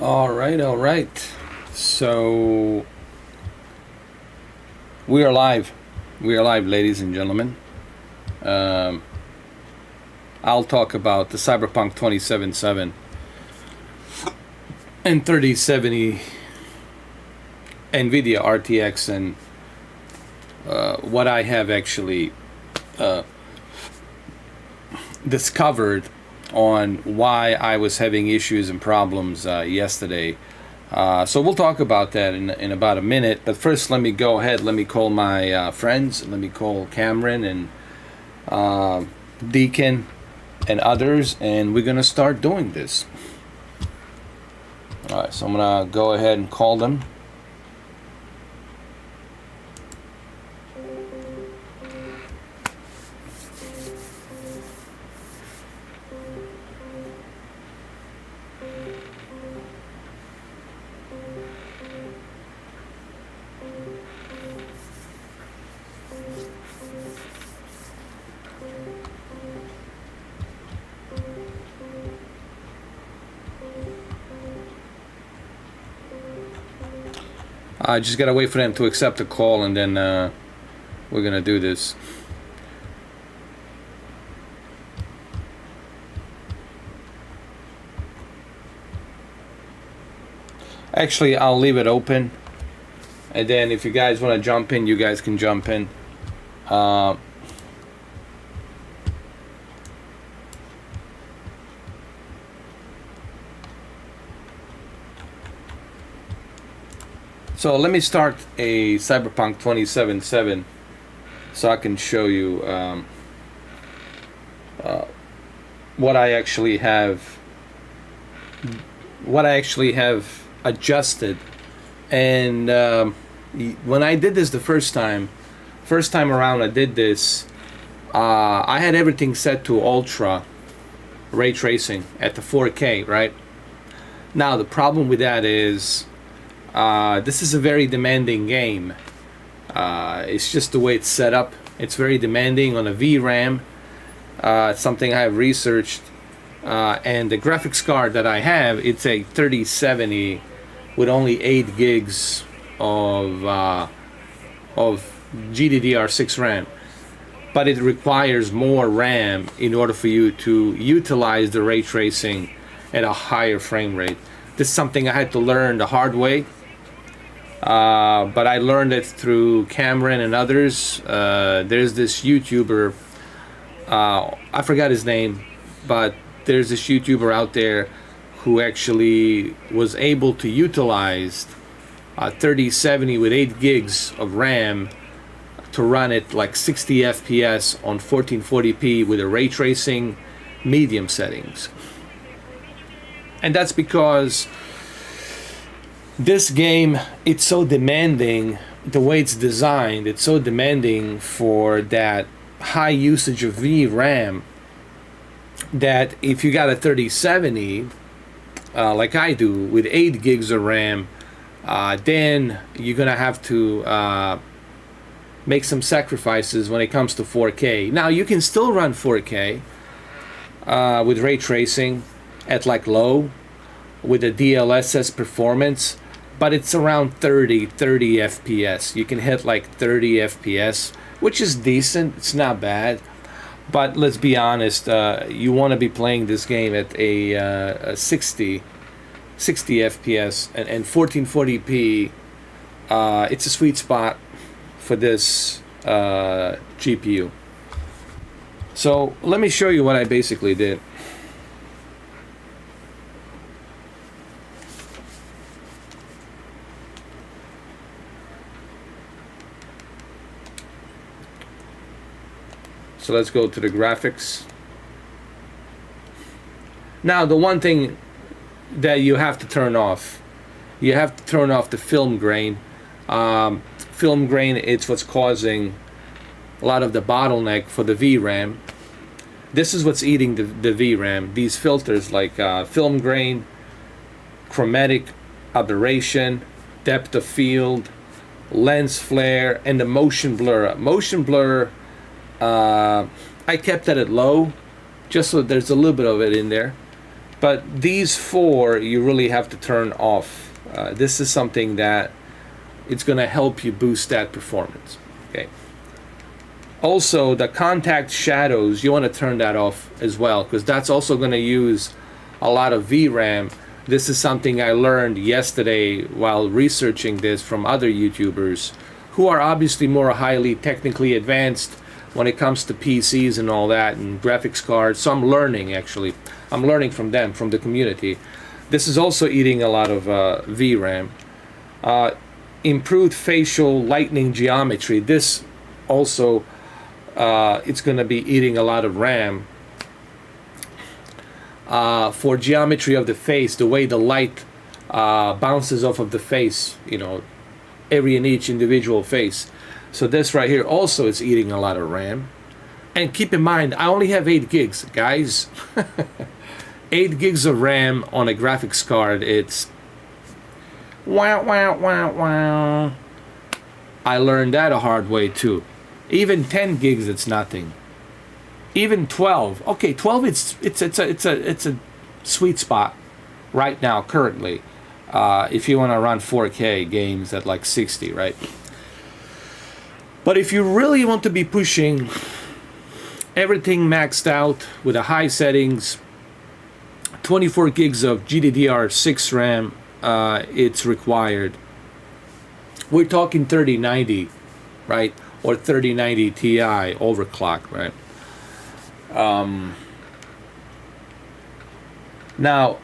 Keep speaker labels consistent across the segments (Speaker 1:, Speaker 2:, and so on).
Speaker 1: All right. So we are live. We are live, ladies and gentlemen. I'll talk about the CyberPunk 2077 and 3070 Nvidia RTX and what I have actually discovered on why I was having issues and problems yesterday. So we'll talk about that in about a minute. But first, let me go ahead. Let me call my friends. Let me call Cameron and Deacon and others, and we're gonna start doing this. All right. So I'm gonna go ahead and call them. I just gotta wait for them to accept the call, and then we're gonna do this. Actually, I'll leave it open, and then if you guys want to jump in, you guys can jump in. So let me start a CyberPunk 2077 so I can show you what I actually have adjusted. And when I did this the first time around I did this, I had everything set to ultra ray tracing at the 4K, right? Now the problem with that is this is a very demanding game. It's just the way it's set up. It's very demanding on a VRAM. It's something I have researched. And the graphics card that I have, it's a 3070 with only 8 gigs of GDDR6 RAM. But it requires more RAM in order for you to utilize the ray tracing at a higher frame rate. This is something I had to learn the hard way. But I learned it through Cameron and others. There's this YouTuber, I forgot his name, but there's this YouTuber out there who actually was able to utilize 3070 with 8 gigs of RAM to run it like 60 FPS on 1440p with a ray tracing medium settings. And that's because this game, it's so demanding, the way it's designed, it's so demanding for that high usage of VRAM that if you got a 3070, like I do, with 8 gigs of RAM, then you're gonna have to make some sacrifices when it comes to 4K. Now you can still run 4K with ray tracing at like low with a DLSS performance, but it's around 30 FPS. You can hit like 30 FPS, which is decent. It's not bad. But let's be honest, you want to be playing this game at a 60 FPS and 1440p. It's a sweet spot for this GPU. So let me show you what I basically did. So let's go to the graphics. Now the one thing that you have to turn off, you have to turn off the film grain. Film grain, it's what's causing a lot of the bottleneck for the VRAM. This is what's eating the VRAM. These filters like film grain, chromatic aberration, depth of field, lens flare, and the motion blur. Motion blur, I kept that at low just so there's a little bit of it in there. But these four you really have to turn off. This is something that it's going to help you boost that performance. Okay. Also, the contact shadows, you want to turn that off as well, because that's also going to use a lot of VRAM. This is something I learned yesterday while researching this from other YouTubers who are obviously more highly technically advanced when it comes to PCs and all that, and graphics cards. So I'm learning, actually. I'm learning from them, from the community. This is also eating a lot of VRAM. Improved facial lightning geometry. This also, it's going to be eating a lot of RAM. For geometry of the face, the way the light bounces off of the face, you know, every and each individual face. So this right here also is eating a lot of RAM. And keep in mind, I only have 8 gigs, guys. 8 gigs of RAM on a graphics card, it's wow, wow, wow, wow. I learned that a hard way too. Even 10 gigs, it's nothing. Even 12. Okay, 12, it's a sweet spot right now, currently. If you want to run 4K games at like 60, right? But if you really want to be pushing everything maxed out with the high settings, 24 gigs of GDDR6 RAM, it's required. We're talking 3090, right? Or 3090 Ti overclock, right? Now,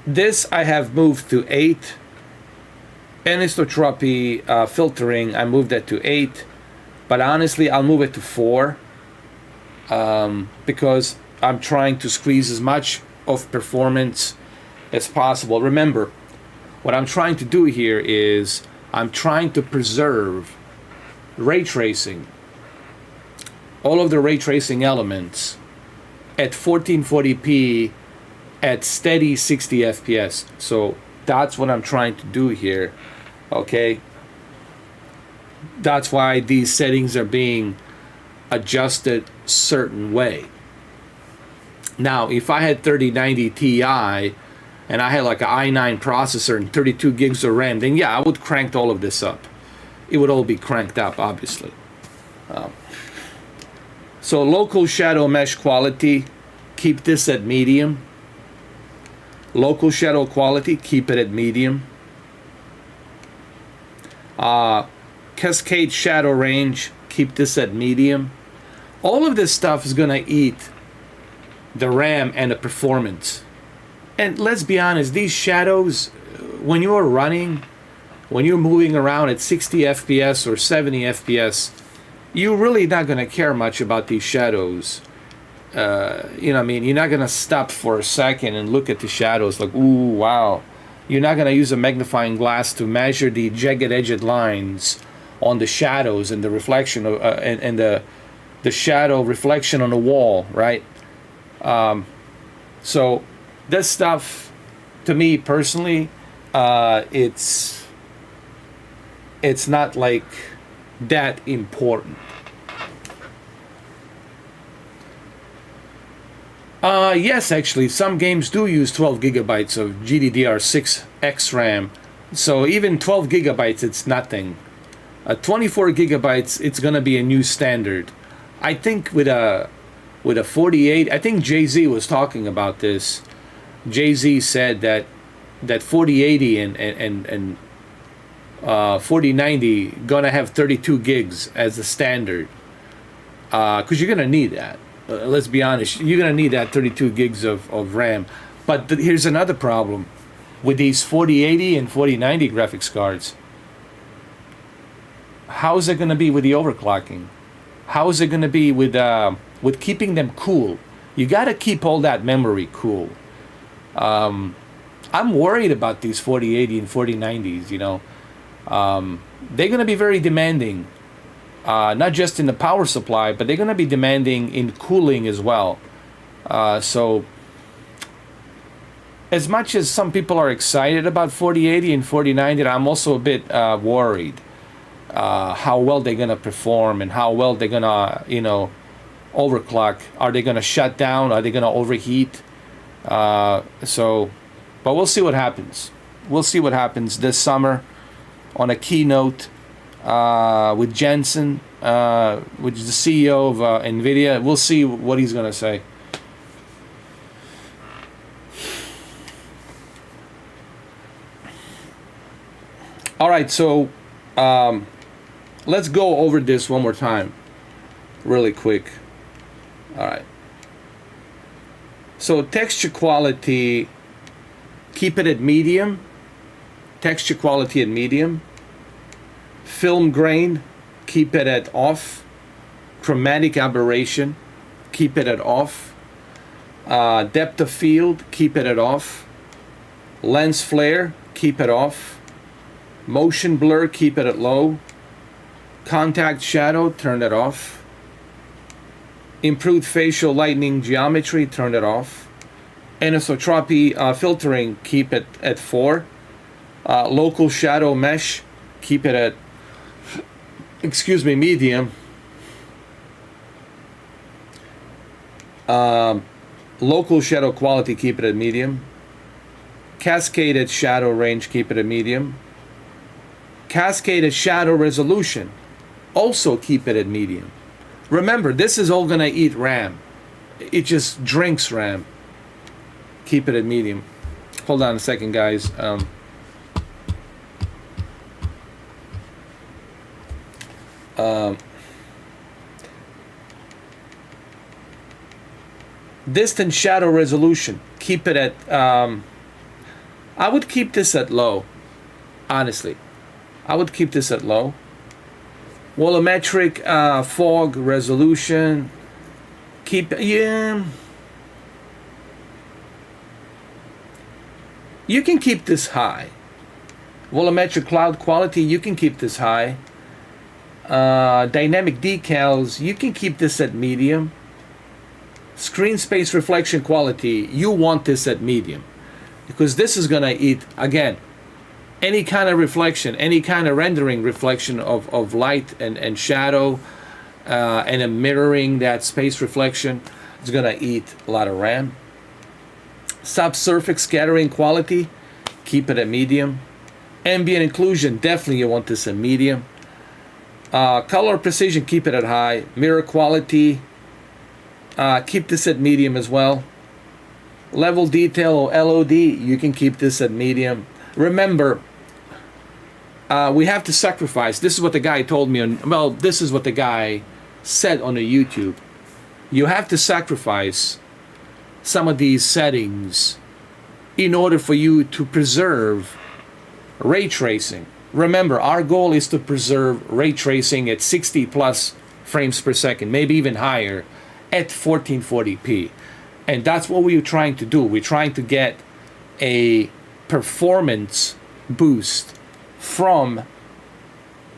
Speaker 1: this I have moved to 8. Anisotropy filtering, I moved that to 8. But honestly, I'll move it to 4. Because I'm trying to squeeze as much of performance as possible. Remember, what I'm trying to do here is I'm trying to preserve ray tracing, all of the ray tracing elements at 1440p at steady 60 FPS. So that's what I'm trying to do here. Okay, that's why these settings are being adjusted certain way. Now, if I had 3090 Ti and I had like an i9 processor and 32 gigs of RAM, then yeah, I would crank all of this up. It would all be cranked up, obviously. So local shadow mesh quality, keep this at medium. Local shadow quality, keep it at medium. Cascade shadow range, keep this at medium. All of this stuff is gonna eat the RAM and the performance. And let's be honest, these shadows, when you're running, when you're moving around at 60 FPS or 70 FPS, you're really not gonna care much about these shadows. You know what I mean? You're not gonna stop for a second and look at the shadows like, ooh, wow. You're not gonna use a magnifying glass to measure the jagged-edged lines on the shadows and the reflection of, and the shadow reflection on the wall, right? So this stuff, to me personally, it's not like that important. Yes, actually, some games do use 12 gigabytes of GDDR6X RAM. So even 12 gigabytes, it's nothing. 24 gigabytes, it's gonna be a new standard. I think with a 48, I think Jay-Z was talking about this. Jay-Z said that 4080 and 4090 gonna have 32 gigs as the standard. Because you're gonna need that. Let's be honest, you're gonna need that 32 gigs of RAM. But here's another problem with these 4080 and 4090 graphics cards. How is it gonna be with the overclocking? How is it gonna be with keeping them cool? You gotta keep all that memory cool. I'm worried about these 4080 and 4090s, you know. They're gonna be very demanding. Not just in the power supply, but they're going to be demanding in cooling as well. So as much as some people are excited about 4080 and 4090, I'm also a bit worried how well they're going to perform and how well they're going to, you know, overclock. Are they going to shut down? Are they going to overheat? But we'll see what happens. We'll see what happens this summer on a keynote with Jensen, which is the CEO of Nvidia. We'll see what he's going to say. All right, so let's go over this one more time, really quick. All right. So texture quality, keep it at medium. Texture quality at medium. Film grain, keep it at off. Chromatic aberration, keep it at off. Depth of field, keep it at off. Lens flare, keep it off. Motion blur, keep it at low. Contact shadow, turn it off. Improved facial lightning geometry, turn it off. Anisotropy filtering, keep it at 4. Local shadow mesh, keep it at, medium. Local shadow quality, keep it at medium. Cascaded shadow range, keep it at medium. Cascaded shadow resolution, also keep it at medium. Remember, this is all gonna eat RAM. It just drinks RAM. Keep it at medium. Hold on a second, guys. Distant shadow resolution, keep it at, I would keep this at low, honestly. I would keep this at low. Volumetric fog resolution, keep, yeah. You can keep this high. Volumetric cloud quality, you can keep this high. Dynamic decals, you can keep this at medium. Screen space reflection quality, you want this at medium, because this is gonna eat, again, any kind of reflection, any kind of rendering reflection of light and shadow, and a mirroring that space reflection is gonna eat a lot of RAM. Subsurface scattering quality, keep it at medium. Ambient occlusion, definitely you want this at medium. Color precision, keep it at high. Mirror quality, keep this at medium as well. Level detail or LOD, you can keep this at medium. Remember, we have to sacrifice. This is what the guy told me this is what the guy said on the YouTube. You have to sacrifice some of these settings in order for you to preserve ray tracing. Remember, our goal is to preserve ray tracing at 60 plus frames per second, maybe even higher, at 1440p. And that's what we're trying to do. We're trying to get a performance boost from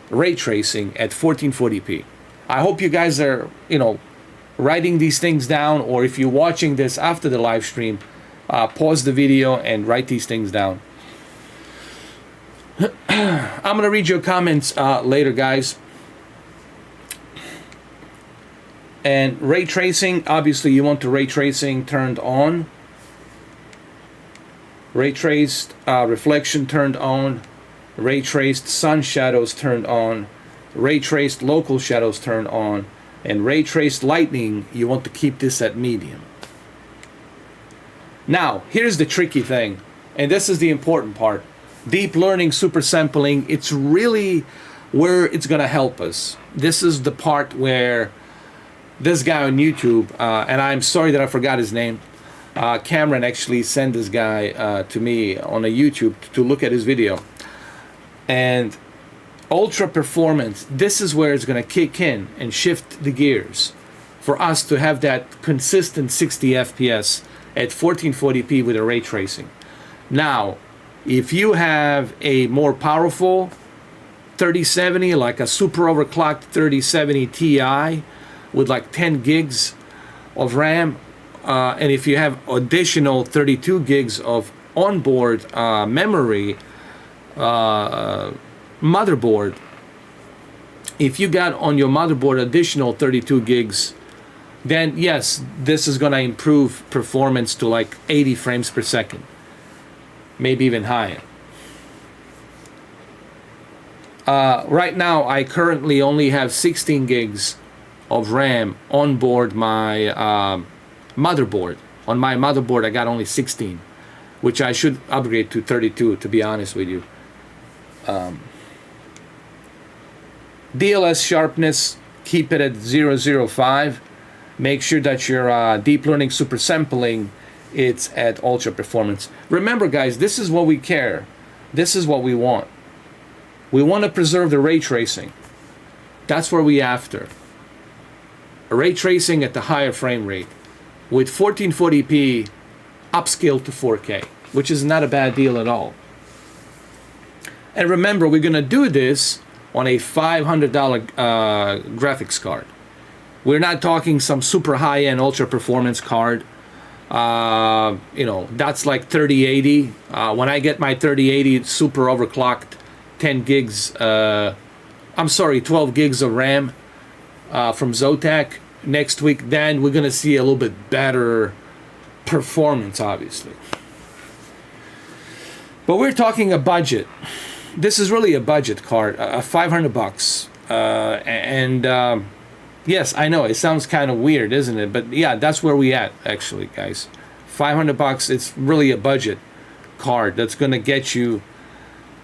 Speaker 1: ray tracing at 1440p. I hope you guys are, writing these things down, or if you're watching this after the live stream, pause the video and write these things down. I'm gonna read your comments later, guys. And ray tracing, obviously you want the ray tracing turned on. Ray traced reflection turned on. Ray traced sun shadows turned on. Ray traced local shadows turned on. And ray traced lighting, you want to keep this at medium. Now, here's the tricky thing, and this is the important part. Deep learning super sampling, it's really where it's gonna help us. This is the part where this guy on YouTube, and I'm sorry that I forgot his name, Cameron actually sent this guy to me on a YouTube to look at his video. And ultra performance, this is where it's going to kick in and shift the gears for us to have that consistent 60 FPS at 1440p with a ray tracing. Now, if you have a more powerful 3070, like a super overclocked 3070 Ti with like 10 gigs of RAM, and if you have additional 32 gigs of onboard memory, motherboard, if you got on your motherboard additional 32 gigs then yes, this is going to improve performance to like 80 frames per second, maybe even higher. Right now, I currently only have 16 gigs of RAM on board my motherboard. On my motherboard, I got only 16, which I should upgrade to 32, to be honest with you. DLSS sharpness, keep it at 0.05. Make sure that your deep learning super sampling, it's at ultra performance. Remember, guys, this is what we care. This is what we want. We want to preserve the ray tracing. That's what we're after. Ray tracing at the higher frame rate with 1440p upscaled to 4K, which is not a bad deal at all. And remember, we're going to do this on a $500 graphics card. We're not talking some super high-end ultra performance card. You know, that's like 3080. When I get my 3080, it's super overclocked, 10 gigs, I'm sorry, 12 gigs of RAM from Zotac next week, then we're going to see a little bit better performance, obviously. But we're talking a budget. This is really a budget card, $500. Yes, I know it sounds kind of weird, isn't it? But yeah, that's where we at, actually, guys. $500. It's really a budget card that's going to get you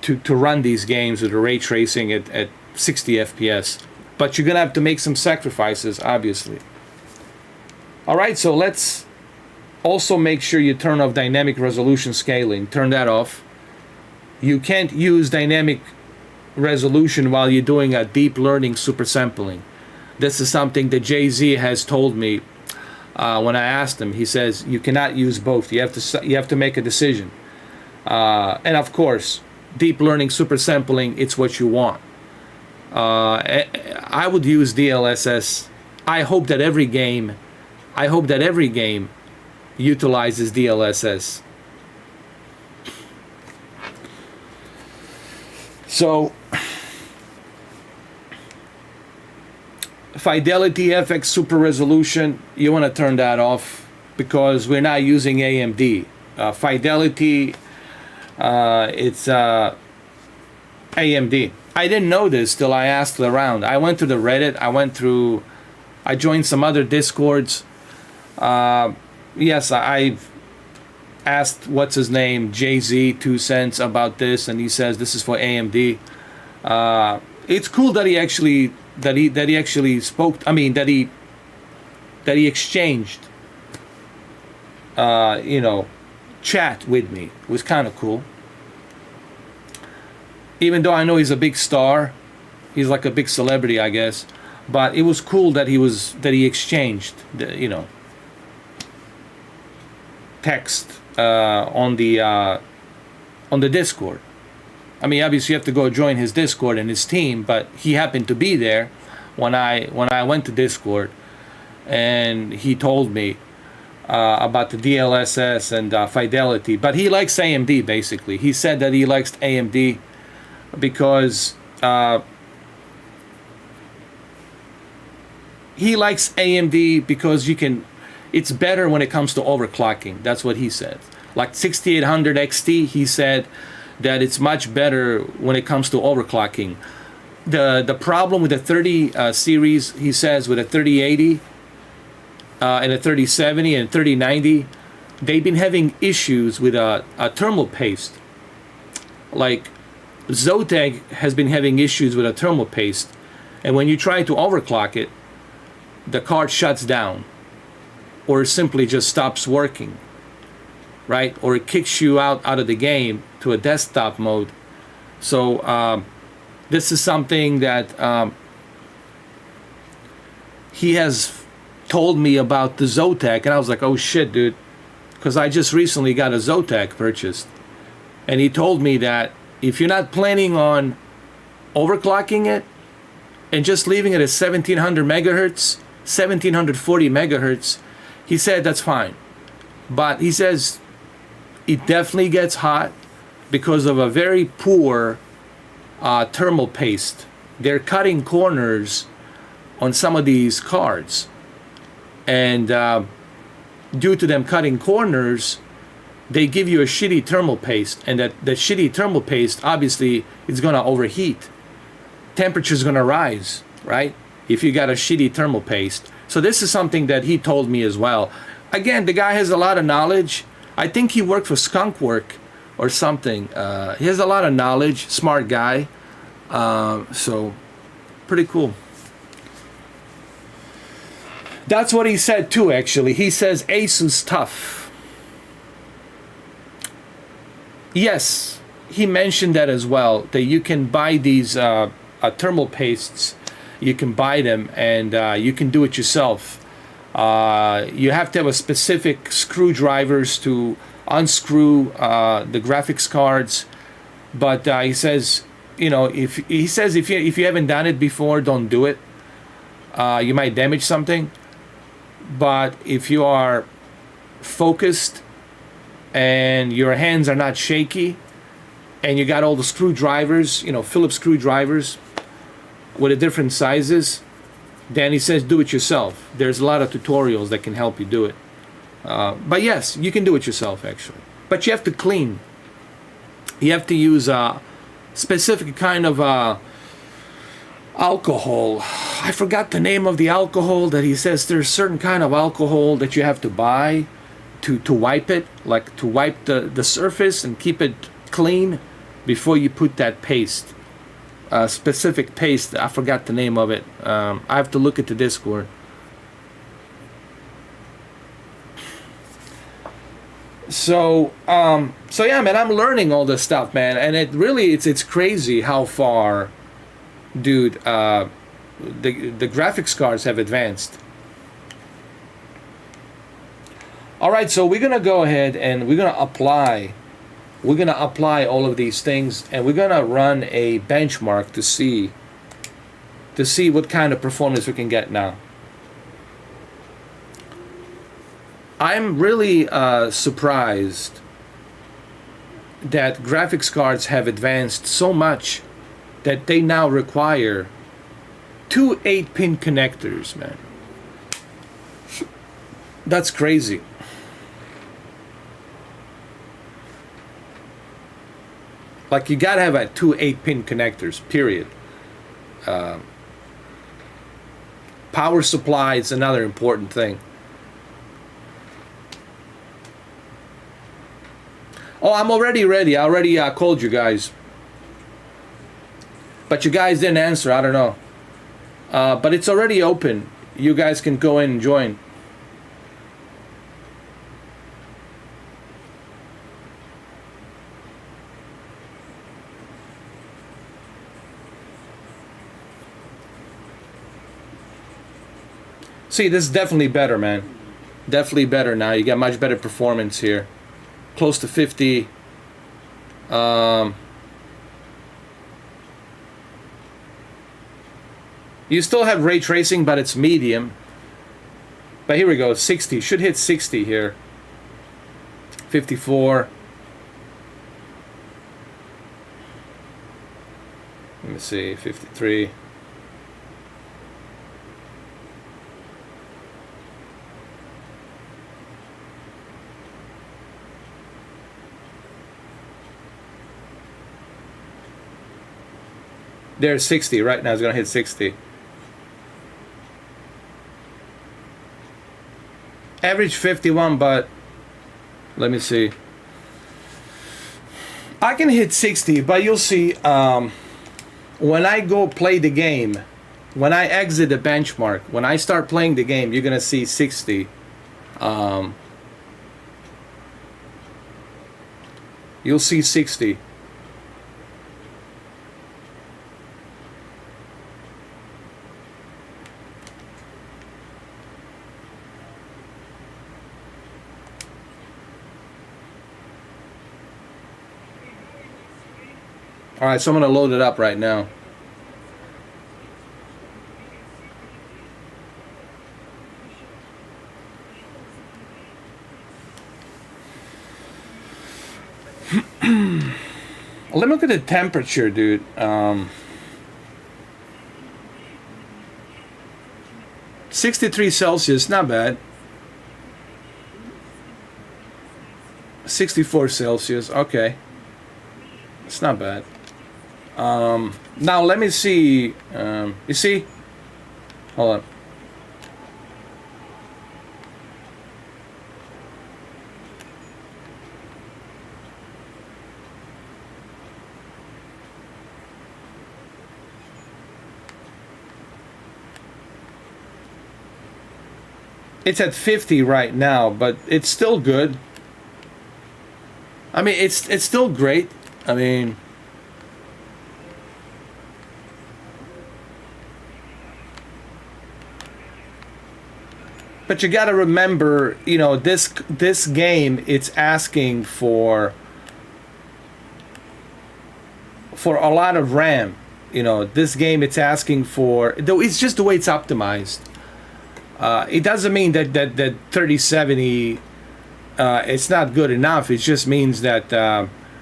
Speaker 1: to run these games with the ray tracing at 60 FPS. But you're going to have to make some sacrifices, obviously. All right, so let's also make sure you turn off dynamic resolution scaling. Turn that off. You can't use dynamic resolution while you're doing a deep learning super sampling. This is something that Jay-Z has told me when I asked him. He says you cannot use both. You have to make a decision. And of course, deep learning super sampling, it's what you want. I would use DLSS. I hope that every game utilizes DLSS. So Fidelity FX Super Resolution, you want to turn that off because we're not using AMD. Fidelity, it's AMD. I didn't know this till I asked around. I went to the Reddit. I joined some other Discords. Yes, I've asked what's his name, Jay-Z, 2 cents about this, and he says this is for AMD. It's cool that he actually spoke. I mean that he exchanged chat with me. It was kind of cool. Even though I know he's a big star, he's like a big celebrity, I guess. But it was cool that he exchanged text on the Discord. I mean, obviously you have to go join his Discord and his team, but he happened to be there when I went to Discord, and he told me about the DLSS and Fidelity. But he likes AMD, basically. He said that he likes AMD because it's better when it comes to overclocking. That's what he said. Like 6800 XT, he said that it's much better when it comes to overclocking. The problem with the 30 series, he says, with a 3080 and a 3070 and 3090, they've been having issues with a thermal paste. Like Zotac has been having issues with a thermal paste, and when you try to overclock it, the card shuts down or simply just stops working, right? Or it kicks you out of the game to a desktop mode. So this is something that he has told me about the Zotac, and I was like, oh shit, dude, because I just recently got a Zotac purchased, and he told me that if you're not planning on overclocking it and just leaving it at 1700 megahertz, 1740 megahertz, he said that's fine. But he says it definitely gets hot because of a very poor thermal paste. They're cutting corners on some of these cards, and due to them cutting corners, they give you a shitty thermal paste, and that shitty thermal paste obviously is going to overheat. Temperature's going to rise, right? If you got a shitty thermal paste. So this is something that he told me as well. Again, the guy has a lot of knowledge. I think he worked for Skunkwork or something. He has a lot of knowledge, smart guy. So pretty cool. That's what he said too, actually. He says Asus tough. Yes, he mentioned that as well, that you can buy these thermal pastes. You can buy them, and you can do it yourself. You have to have a specific screwdrivers to unscrew the graphics cards. But he says, you know, if you haven't done it before, don't do it. You might damage something. But if you are focused and your hands are not shaky, and you got all the screwdrivers, you know, Phillips screwdrivers with the different sizes, then he says do it yourself. There's a lot of tutorials that can help you do it. But yes, you can do it yourself actually. But you have to clean. You have to use a specific kind of alcohol. I forgot the name of the alcohol that he says there's certain kind of alcohol that you have to buy to wipe it, like to wipe the surface and keep it clean before you put that paste. Specific paste, I forgot the name of it. I have to look at the Discord. So yeah, man, I'm learning all this stuff, man, and it really it's crazy how far, dude, the graphics cards have advanced. All right, so we're gonna go ahead and we're gonna apply all of these things, and we're gonna run a benchmark to see what kind of performance we can get now. I'm really surprised that graphics cards have advanced so much that they now require 2 8-pin connectors, man. That's crazy. Like, you gotta have 2 8-pin connectors, period. Power supply is another important thing. Oh, I'm already ready. I already called you guys. But you guys didn't answer. I don't know. But it's already open. You guys can go in and join. See, this is definitely better, man. Definitely better now. You got much better performance here. Close to 50. You still have ray tracing, but it's medium. But here we go, 60. Should hit 60 here. 54. Let me see, 53. There's 60 right now. It's gonna hit 60. Average 51, but let me see. I can hit 60, but you'll see when I go play the game, when I exit the benchmark, when I start playing the game, you're gonna see 60. You'll see 60. All right, so I'm going to load it up right now. Let me look at the temperature, dude. 63 Celsius, not bad. 64 Celsius, okay. It's not bad. Now let me see. You see? Hold on. It's at 50 right now, but it's still good. I mean, it's still great. I mean, but you got to remember, you know, this game, it's asking for a lot of RAM. You know, this game, it's asking for, though it's just the way it's optimized. It doesn't mean that 3070 it's not good enough. It just means that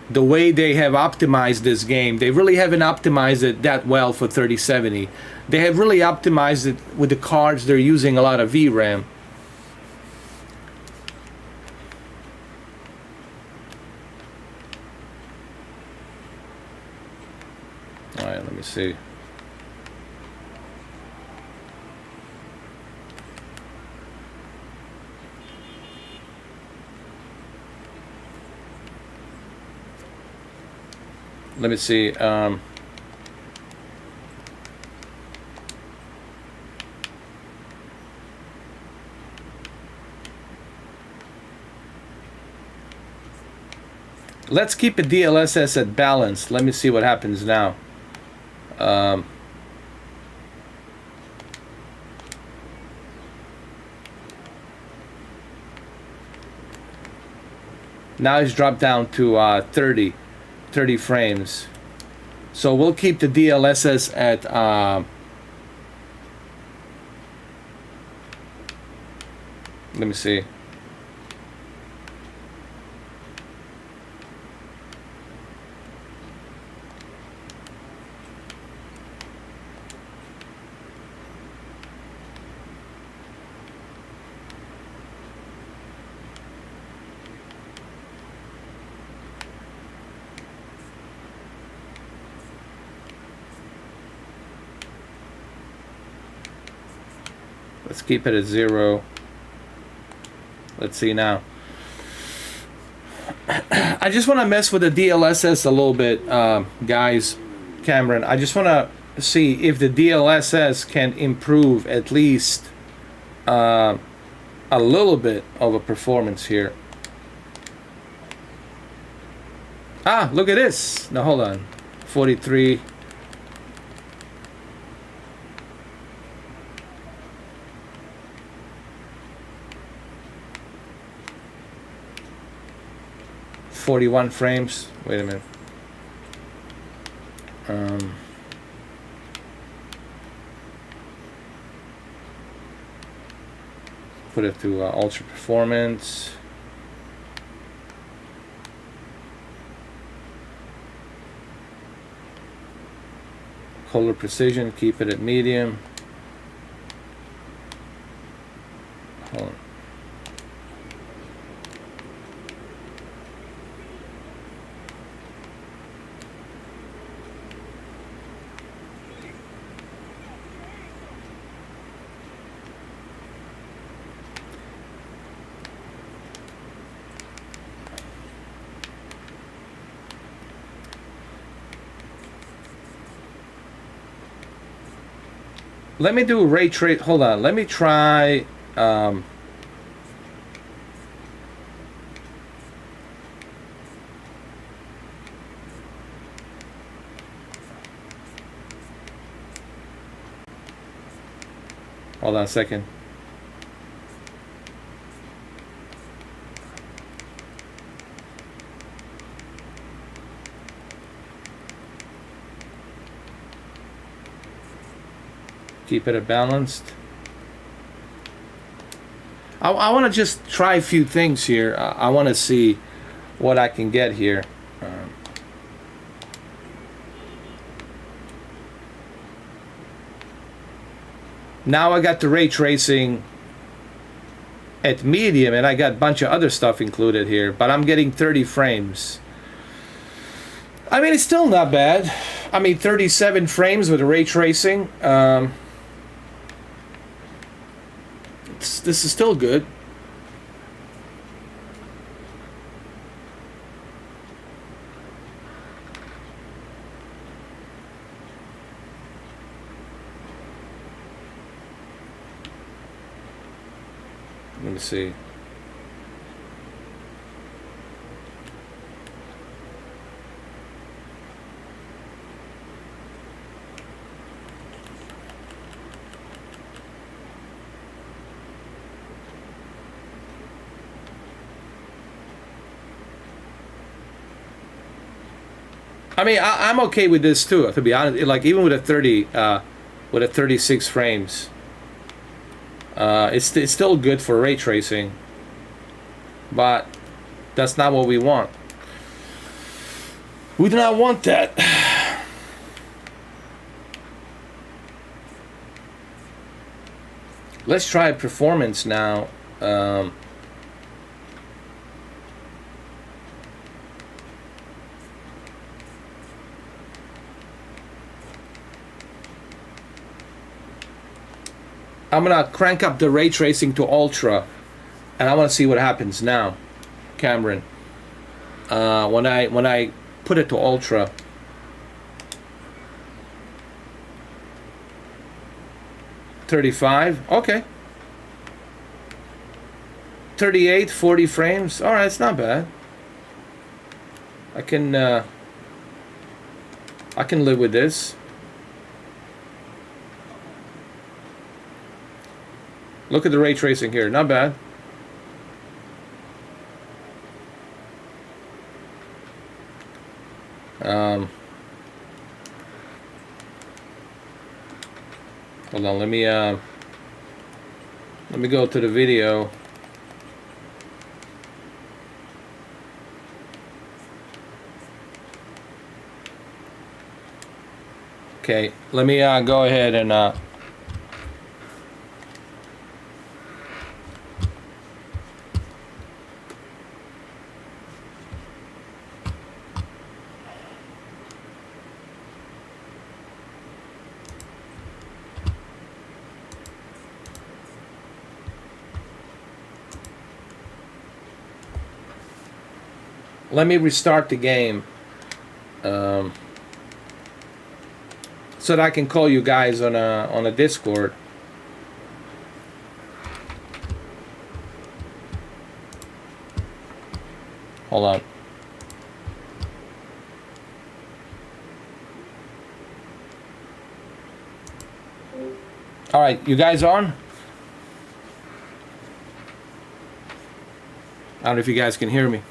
Speaker 1: the way they have optimized this game, they really haven't optimized it that well for 3070. They have really optimized it with the cards. They're using a lot of VRAM. All right, let me see. Let me see. Let's keep a DLSS at balance. Let me see what happens now. Now it's dropped down to 30 frames. So we'll keep the DLSS at let me see. Let's keep it at 0. Let's see now. I just want to mess with the DLSS a little bit, guys. Cameron, I just want to see if the DLSS can improve at least a little bit of a performance here. Ah, look at this. Now hold on. 43. .41 frames. Wait a minute. Put it to ultra performance. Color precision. Keep it at medium. Hold on. Let me do ray trace. Hold on. Let me try. Hold on a second. Keep it at balanced. I want to just try a few things here. I want to see what I can get here. Now I got the ray tracing at medium, and I got a bunch of other stuff included here, but I'm getting 30 frames. I mean, it's still not bad. I mean, 37 frames with ray tracing. This is still good. Let me see. I mean, I'm okay with this too, to be honest. Like even with a 36 frames, it's still good for ray tracing, but that's not what we want. We do not want that. Let's try performance now. I'm gonna crank up the ray tracing to ultra, and I want to see what happens now, Cameron. When I put it to ultra. $35, okay. 38, 40 frames. All right, it's not bad. I can live with this. Look at the ray tracing here, not bad. Hold on, let me go to the video. Okay, let me go ahead and let me restart the game so that I can call you guys on a Discord. Hold on. All right, you guys on? I don't know if you guys can hear me.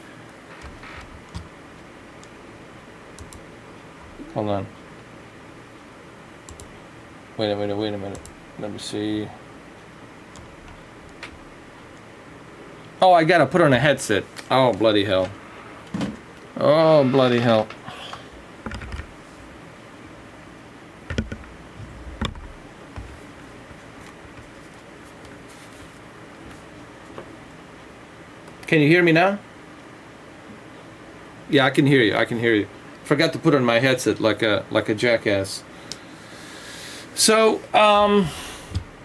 Speaker 1: Hold on. Wait a minute. Let me see. Oh, I gotta put on a headset. Oh, bloody hell. Oh, bloody hell. Can you hear me now? Yeah, I can hear you. I can hear you. Forgot to put on my headset like a jackass. So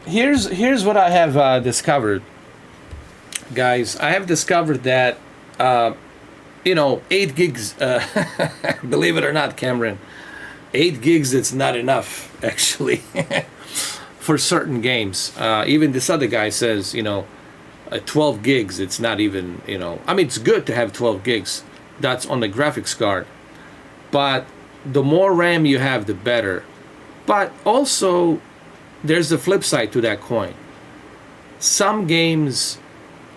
Speaker 1: here's what I have discovered, guys. I have discovered that 8 gigs. Believe it or not, Cameron, 8 gigs. It's not enough actually for certain games. Even this other guy says 12 gigs. It's not even I mean, it's good to have 12 gigs. That's on the graphics card. But the more RAM you have, the better. But also, there's the flip side to that coin. Some games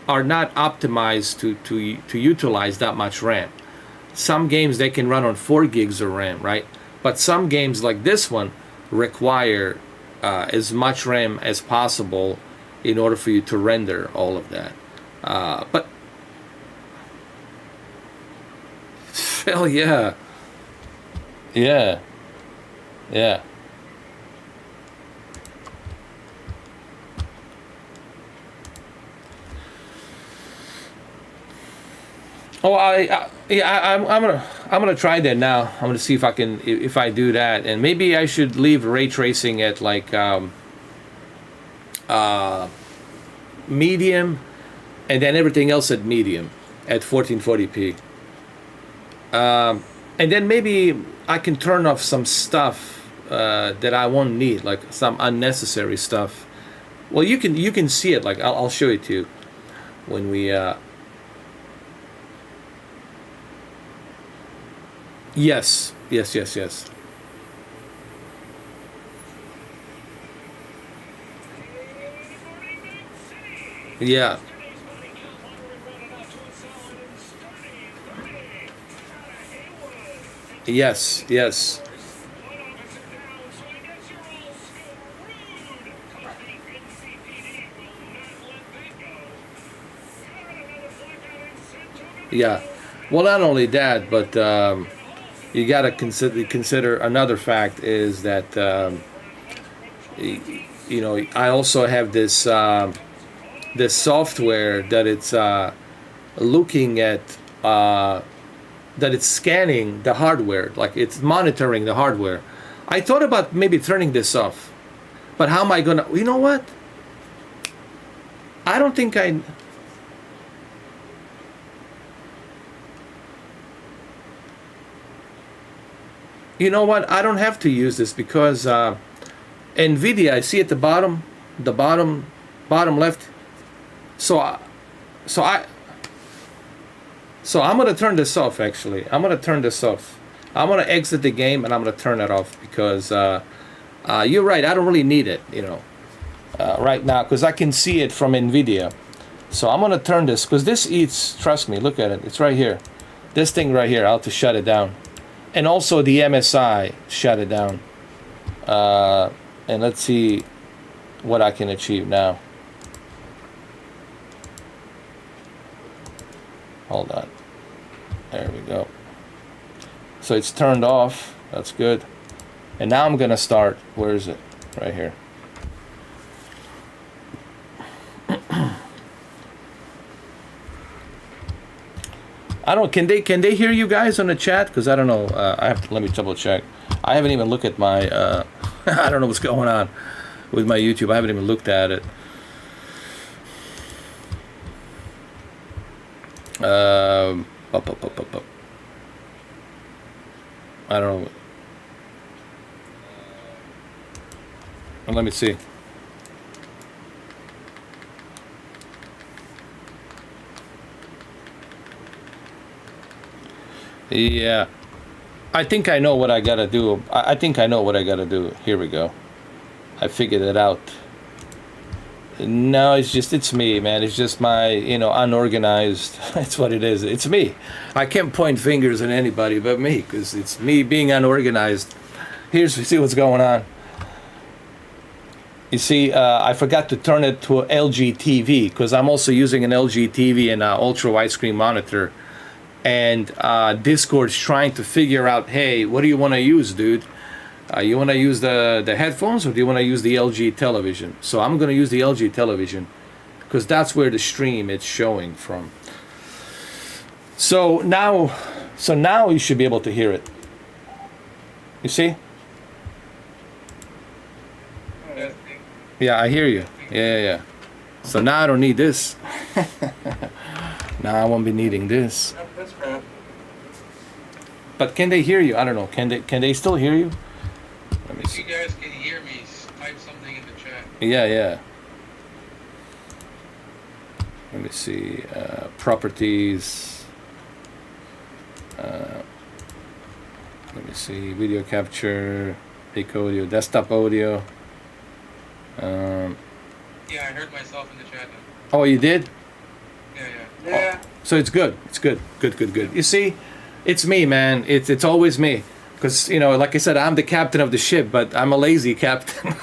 Speaker 1: are not optimized to utilize that much RAM. Some games, they can run on 4 gigs of RAM, right? But some games like this one require as much RAM as possible in order for you to render all of that. But hell yeah. Yeah. Oh, I'm gonna try that now. I'm gonna see if I can, if I do that, and maybe I should leave ray tracing at like medium, and then everything else at medium at 1440p. And then maybe I can turn off some stuff that I won't need, like some unnecessary stuff. Well, you can see it. Like I'll show it to you when we. Yes. Yeah. Yes. Yeah. Well, not only that, but you got to consider another fact is that you know, I also have this software that it's looking at that it's scanning the hardware, like it's monitoring the hardware. I thought about maybe turning this off, but how am I gonna? You know what? I don't think I. You know what? I don't have to use this because Nvidia. I see at the bottom left. So I'm gonna turn this off. Actually, I'm gonna turn this off. I'm gonna exit the game and I'm gonna turn it off because you're right. I don't really need it, you know, right now because I can see it from Nvidia. So I'm gonna turn this because this eats. Trust me. Look at it. It's right here. This thing right here. I'll have to shut it down. And also the MSI shut it down. And let's see what I can achieve now. Hold on. There we go. So it's turned off. That's good. And now I'm gonna start. Where is it? Right here. I don't. Can they hear you guys on the chat? Because I don't know. I have to, let me double check. I haven't even looked at my. I don't know what's going on with my YouTube. I haven't even looked at it. I don't know. Well, let me see. Yeah, I think I know what I gotta do. I think I know what I gotta do. Here we go. I figured it out. No, it's me, man. It's just my, you know, unorganized. That's what it is. It's me. I can't point fingers at anybody but me because it's me being unorganized. See what's going on. You see, I forgot to turn it to LG TV because I'm also using an LG TV and an ultra widescreen monitor. And Discord's trying to figure out, hey, what do you want to use, dude? You want to use the headphones or do you want to use the LG television? So I'm going to use the LG television because that's where the stream is showing from. So now you should be able to hear it. You see? Yeah, I hear you. Yeah. So now I don't need this. Now I won't be needing this. But can they hear you? I don't know. Can they still hear you? Let me see.
Speaker 2: If you guys can hear me, type something in the chat.
Speaker 1: Yeah. Let me see. Properties. Let me see. Video capture. Peak audio. Desktop audio.
Speaker 2: Yeah, I heard myself in the chat now.
Speaker 1: Oh, you did?
Speaker 2: Yeah.
Speaker 1: Oh, so it's good. It's good. Good. You see, it's me, man. It's always me. Because, you know, like I said, I'm the captain of the ship, but I'm a lazy captain.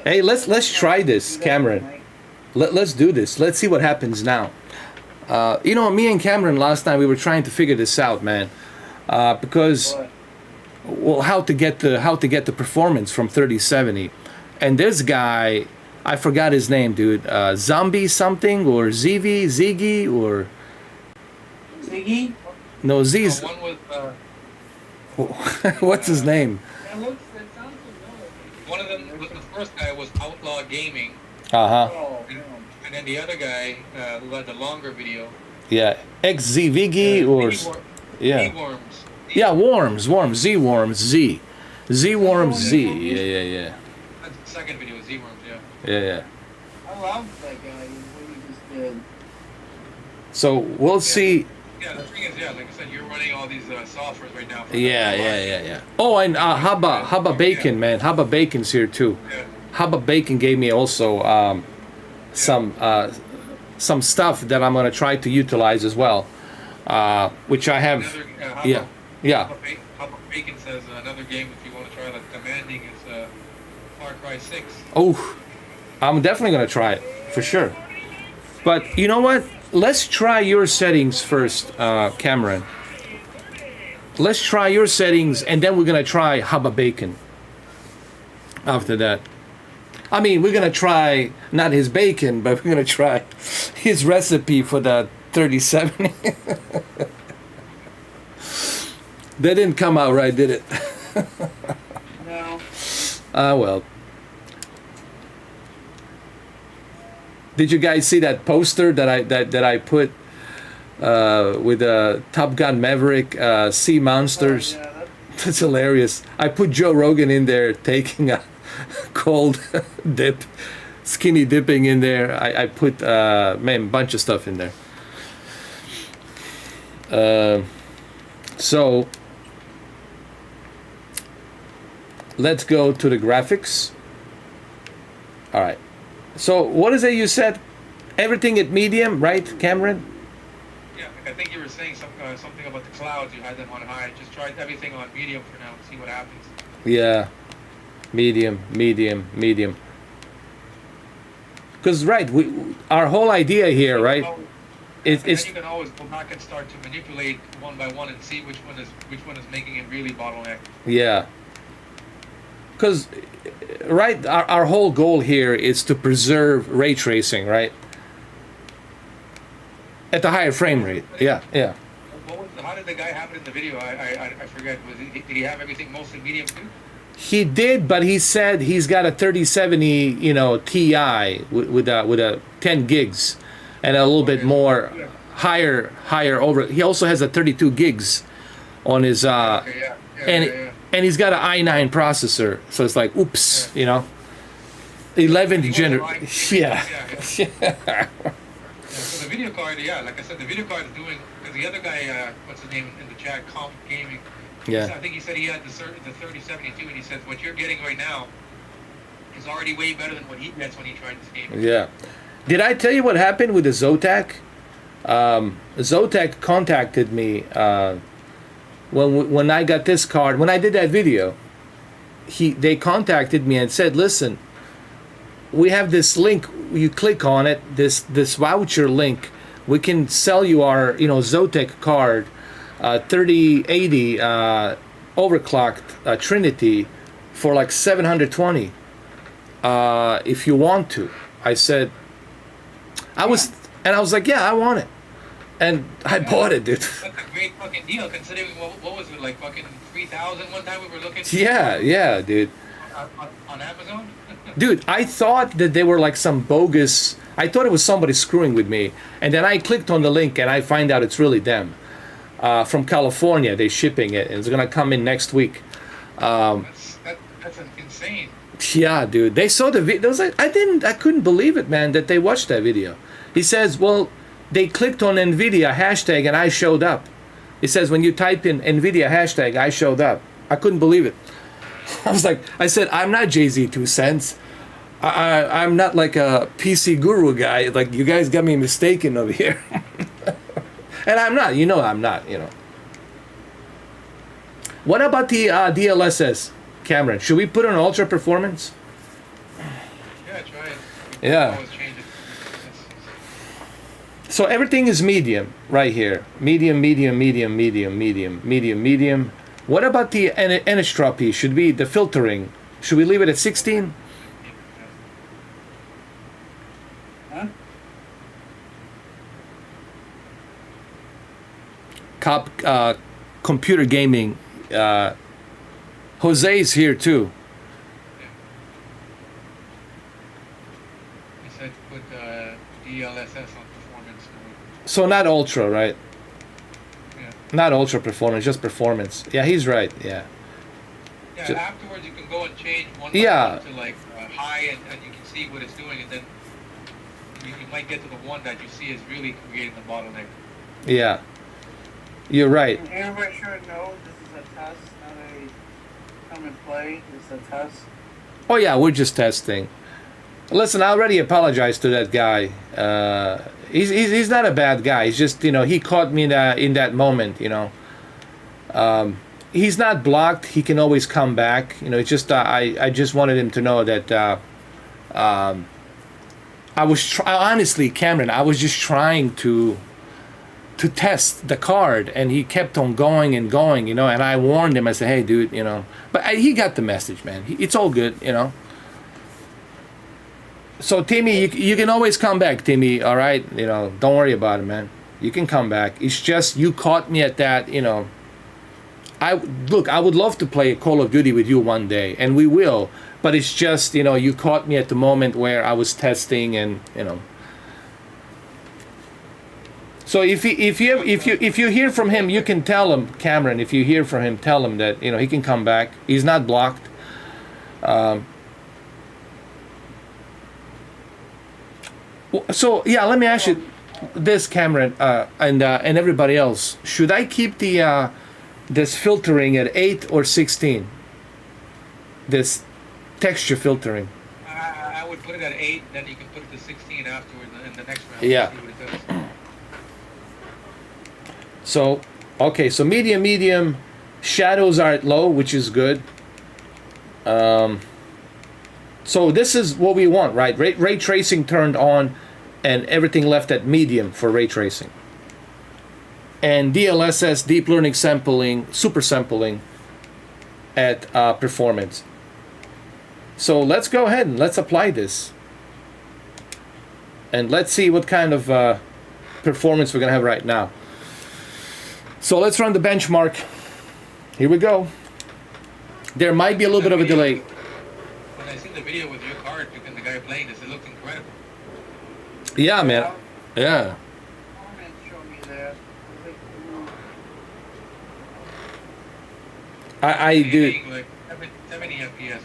Speaker 1: Hey, let's try this, Cameron. Let's do this. Let's see what happens now. You know, me and Cameron last time we were trying to figure this out, man. Because, well, how to get the performance from 3070, and this guy I forgot his name, dude. Zombie something or Ziggy or
Speaker 3: Ziggy?
Speaker 1: no Z's.
Speaker 2: One with
Speaker 1: What's his name?
Speaker 3: That sounds familiar.
Speaker 2: one of them. The first guy was Outlaw Gaming,
Speaker 1: Uh huh.
Speaker 3: Oh,
Speaker 2: and then the other guy who had the longer video.
Speaker 1: Yeah, XZViggy or yeah.
Speaker 2: Worms.
Speaker 1: Yeah, worms, Z worms, Z worms, Z. Yeah.
Speaker 2: That's the second video, Z Worms.
Speaker 1: Yeah.
Speaker 3: I love that guy. What he just did.
Speaker 1: So we'll see.
Speaker 2: Yeah, the thing is, like I said, you're running all these softwares right now.
Speaker 1: Yeah. Oh, and Haba Bacon, man. Haba Bacon's here too.
Speaker 2: Yeah.
Speaker 1: Haba Bacon gave me also some stuff that I'm gonna try to utilize as well, which I have.
Speaker 2: Another,
Speaker 1: Yeah.
Speaker 2: Hubba Bacon says another game if you want to try like demanding is Far Cry 6.
Speaker 1: Oh, I'm definitely gonna try it for sure. But you know what? Let's try your settings first, Cameron. Let's try your settings, and then we're gonna try Hubba Bacon. After that, I mean, we're gonna try not his bacon, but we're gonna try his recipe for the 3070. That didn't come out right, did it?
Speaker 3: No.
Speaker 1: Well. Did you guys see that poster that I put with Top Gun Maverick Sea Monsters?
Speaker 3: Oh, yeah,
Speaker 1: That's hilarious. I put Joe Rogan in there taking a cold dip, skinny dipping in there. I put a bunch of stuff in there. So let's go to the graphics. All right. So what is it you said? Everything at medium, right, Cameron?
Speaker 2: Yeah, I think you were saying something about the clouds. You had them on high. Just try everything on medium for now and see what happens.
Speaker 1: Yeah. Medium. Because our whole idea here, right? It's
Speaker 2: you can always go back and start to manipulate one by one and see which one is making it really bottleneck.
Speaker 1: yeah. Because right, our whole goal here is to preserve ray tracing, right? At the higher frame rate. Yeah.
Speaker 2: How did the guy have it in the video? I forget. Did he have everything mostly medium too?
Speaker 1: He did, but he said he's got a 3070, Ti with a 10 gigs and a little bit more higher over. He also has a 32 gigs on his and he's got an i9 processor, so it's like oops, 11th generation. Yeah.
Speaker 2: So the video card, like I said, the video card is doing, because the other guy, what's his name in the chat, Comp Gaming,
Speaker 1: Yeah.
Speaker 2: I think he said he had the 3072, and he said what you're getting right now is already way better than what he gets when he tried this game.
Speaker 1: Yeah. Did I tell you what happened with the Zotac? Zotac contacted me when I got this card. When I did that video, they contacted me and said, "Listen, we have this link. You click on it. This voucher link. We can sell you our Zotac card, 3080 overclocked Trinity for like 720 if you want to." I said, I was like, yeah, I want it. And I bought it, dude.
Speaker 2: That's a great fucking deal, considering what was it, like fucking 3,000 one time we were looking?
Speaker 1: Yeah, dude.
Speaker 2: On Amazon?
Speaker 1: Dude, I thought that they were like some bogus. I thought it was somebody screwing with me. And then I clicked on the link and I find out it's really them. From California, they're shipping it. And it's going to come in next week.
Speaker 2: That's insane.
Speaker 1: Yeah, dude. They saw the video. I couldn't believe it, man, that they watched that video. He says, well, they clicked on Nvidia hashtag and I showed up. He says, when you type in Nvidia hashtag, I showed up. I couldn't believe it. I said, I'm not Jay-Z 2 cents. I'm not like a PC guru guy. Like, you guys got me mistaken over here. And I'm not. I'm not. What about the DLSS, Cameron? Should we put on ultra performance?
Speaker 2: Yeah, try it.
Speaker 1: Yeah.
Speaker 2: Always change it.
Speaker 1: So everything is medium right here. Medium. What about the anisotropy? Should be the filtering? Should we leave it at 16?
Speaker 3: Huh?
Speaker 1: Computer gaming. Jose's here too.
Speaker 2: He said put DLSS on performance mode.
Speaker 1: So not ultra, right?
Speaker 2: Yeah.
Speaker 1: Not ultra performance, just performance. Yeah, he's right. Yeah.
Speaker 2: Yeah.
Speaker 1: Ju-
Speaker 2: Afterwards, you can go and change one
Speaker 1: Yeah.
Speaker 2: button to like high, and you can see what it's doing, and then you might get to the one that you see is really creating the bottleneck.
Speaker 1: Yeah. You're right.
Speaker 3: And everybody should know this is a test, not a come and play. It's a test.
Speaker 1: Oh yeah, we're just testing. Listen, I already apologized to that guy. He's not a bad guy. He's just, he caught me in that moment. He's not blocked. He can always come back. It's just I just wanted him to know that. I was honestly, Cameron. I was just trying to test the card, and he kept on going and going. And I warned him. I said, "Hey, dude, But he got the message, man. It's all good, So Timmy, you can always come back, Timmy. All right, don't worry about it, man. You can come back. It's just you caught me at that, I would love to play Call of Duty with you one day, and we will. But it's just, you caught me at the moment where I was testing, and So if you hear from him, you can tell him, Cameron. If you hear from him, tell him that he can come back. He's not blocked. So yeah, let me ask you this, Cameron, and everybody else. Should I keep the this filtering at 8 or 16? This texture filtering.
Speaker 2: I would put it at 8, then you can put it to 16 afterwards in the next round.
Speaker 1: Yeah.
Speaker 2: See what it does.
Speaker 1: So, okay, so medium, shadows are at low, which is good. So this is what we want, right? Ray tracing turned on, and everything left at medium for ray tracing. And DLSS, deep learning sampling, super sampling at performance. So let's go ahead and let's apply this. And let's see what kind of performance we're gonna have right now. So let's run the benchmark. Here we go. There might be a little bit of a delay.
Speaker 2: When I seen the video with your card and the guy playing this, it looked incredible.
Speaker 1: Yeah, man. Yeah.
Speaker 3: Comment showed me that.
Speaker 1: I do.
Speaker 2: Like 70 FPS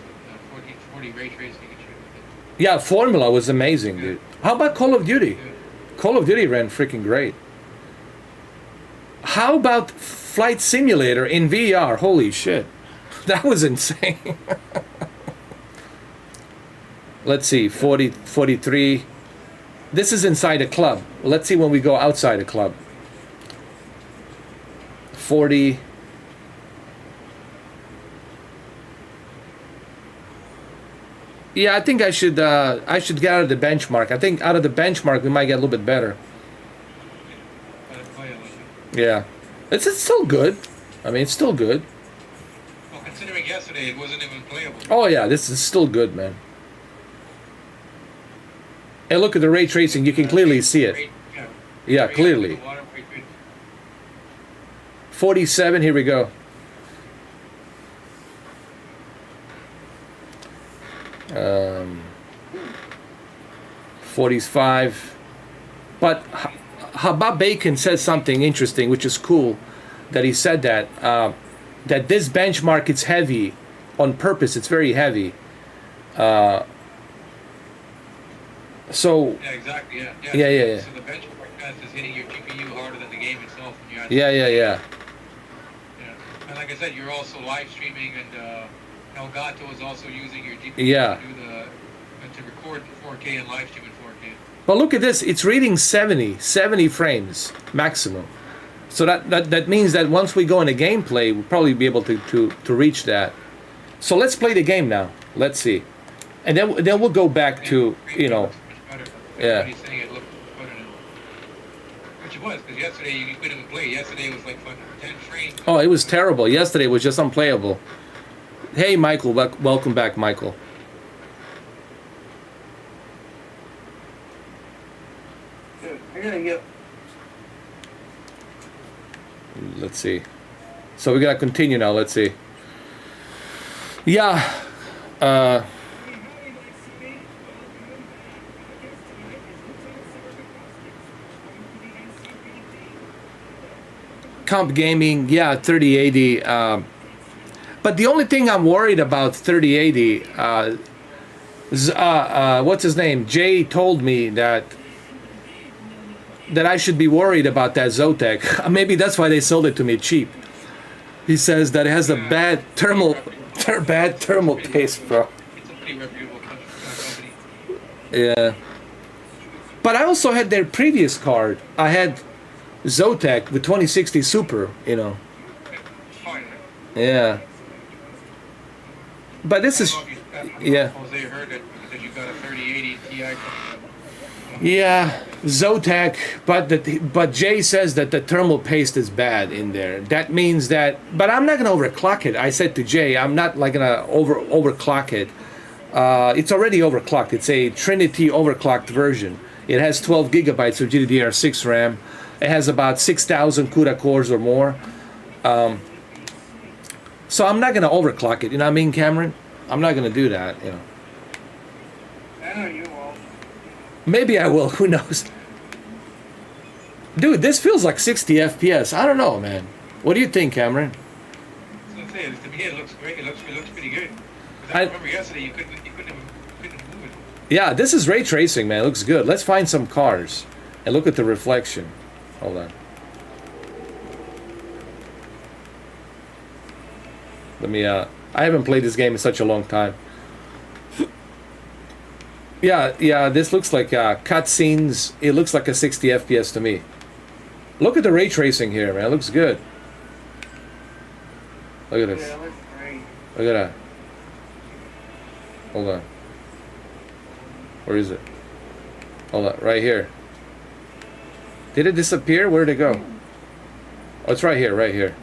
Speaker 2: with 40 ray tracing and shit with it.
Speaker 1: Yeah, Formula was amazing, dude. How about Call of Duty?
Speaker 2: Good.
Speaker 1: Call of Duty ran freaking great. How about Flight Simulator in VR? Holy shit. That was insane. Let's see, 40, 43. This is inside a club. Let's see when we go outside a club. 40. Yeah, I think I should get out of the benchmark. I think out of the benchmark we might get a little bit better. Yeah, it's still good. I mean, it's still good.
Speaker 2: Well, considering yesterday it wasn't even playable.
Speaker 1: Oh yeah, this is still good, man. And look at the ray tracing; you can clearly see it. Yeah, clearly. 47. Here we go. 45. But Habab Bacon said something interesting, which is cool, that he said that that this benchmark is heavy on purpose. It's very heavy. So
Speaker 2: Yeah, exactly. Yeah.
Speaker 1: Yeah.
Speaker 2: So the benchmark test is hitting your GPU harder than the game itself. When you're at
Speaker 1: yeah.
Speaker 2: Yeah. And like I said, you're also live streaming, and Elgato is also using your GPU
Speaker 1: Yeah.
Speaker 2: to do to record 4K and live stream in 4K.
Speaker 1: But look at this, it's reading 70 frames maximum. So that means that once we go into gameplay, we'll probably be able to reach that. So let's play the game now. Let's see. And then we'll go back to,
Speaker 2: Much better.
Speaker 1: Yeah.
Speaker 2: Everybody's saying it looked better now. Which it was, because yesterday you couldn't even play. Yesterday it was like fucking 10 frames.
Speaker 1: Oh, it was terrible. Yesterday was just unplayable. Hey, Michael, welcome back, Michael.
Speaker 3: Dude, I gotta get.
Speaker 1: Let's see. So we gotta continue now. Let's see. Yeah. Comp gaming, yeah, 3080. But the only thing I'm worried about 3080, what's his name? Jay told me that I should be worried about that Zotac. Maybe that's why they sold it to me cheap. He says that it has a bad thermal taste, bro.
Speaker 2: It's a pretty reputable company.
Speaker 1: Yeah. But I also had their previous card. I had Zotac with 2060 Super, you know.
Speaker 2: Fine.
Speaker 1: Yeah. But this is, yeah.
Speaker 2: Jose heard that you got a 3080 Ti.
Speaker 1: Yeah, Zotac, but Jay says that the thermal paste is bad in there. That means that, but I'm not gonna overclock it. I said to Jay, I'm not like gonna overclock it. It's already overclocked. It's a Trinity overclocked version. It has 12 gigabytes of GDDR6 RAM. It has about 6,000 CUDA cores or more. So I'm not gonna overclock it. You know what I mean, Cameron? I'm not gonna do that. You know.
Speaker 3: I know you won't.
Speaker 1: Maybe I will. Who knows? Dude, this feels like 60 FPS. I don't know, man. What do you think, Cameron?
Speaker 2: I was gonna say, to me it looks great. It looks pretty good. I remember yesterday you couldn't move it.
Speaker 1: Yeah, this is ray tracing, man. It looks good. Let's find some cars and look at the reflection. Hold on. Let me. I haven't played this game in such a long time. Yeah. This looks like cutscenes. It looks like a 60 FPS to me. Look at the ray tracing here, man. It looks good. Look at this.
Speaker 3: Yeah, it looks great.
Speaker 1: Look at that. Hold on. Where is it? Hold on. Right here. Did it disappear? Where did it go? Oh, it's right here. Right here.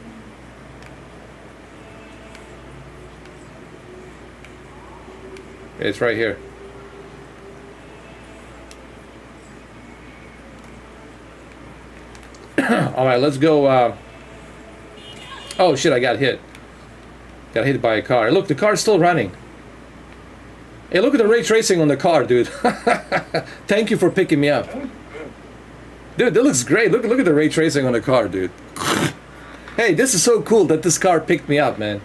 Speaker 1: It's right here. All right, let's go. Oh shit! I got hit. Got hit by a car. Look, the car's still running. Hey, look at the ray tracing on the car, dude. Thank you for picking me up, dude. That looks great. Look at the ray tracing on the car, dude. Hey, this is so cool that this car picked me up, man.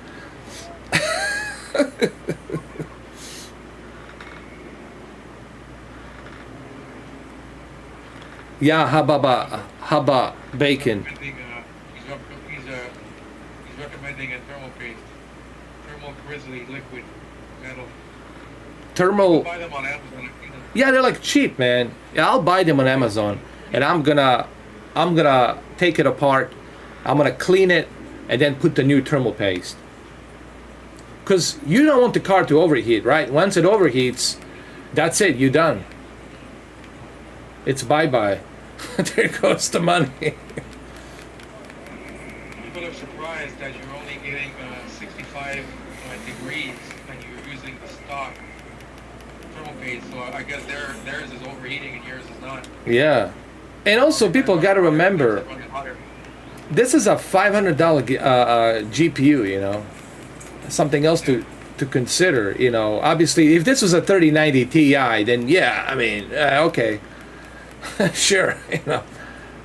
Speaker 1: Yeah, haba bacon.
Speaker 2: He's recommending a thermal paste, thermal grizzly liquid metal.
Speaker 1: Thermal.
Speaker 2: Buy them on Amazon.
Speaker 1: Yeah, they're like cheap, man. Yeah, I'll buy them on Amazon, and I'm gonna take it apart. I'm gonna clean it, and then put the new thermal paste. Cause you don't want the car to overheat, right? Once it overheats, that's it. You're done. It's bye-bye. There goes the money.
Speaker 2: People are surprised that you're only getting 65 degrees and you're using the stock thermal paste. So I guess theirs is overheating and yours is not.
Speaker 1: Yeah, and also people got to remember, this is a $500 GPU. You know, something else to consider. You know, obviously, if this was a 3090 Ti, then yeah, I mean, okay. Sure, you know,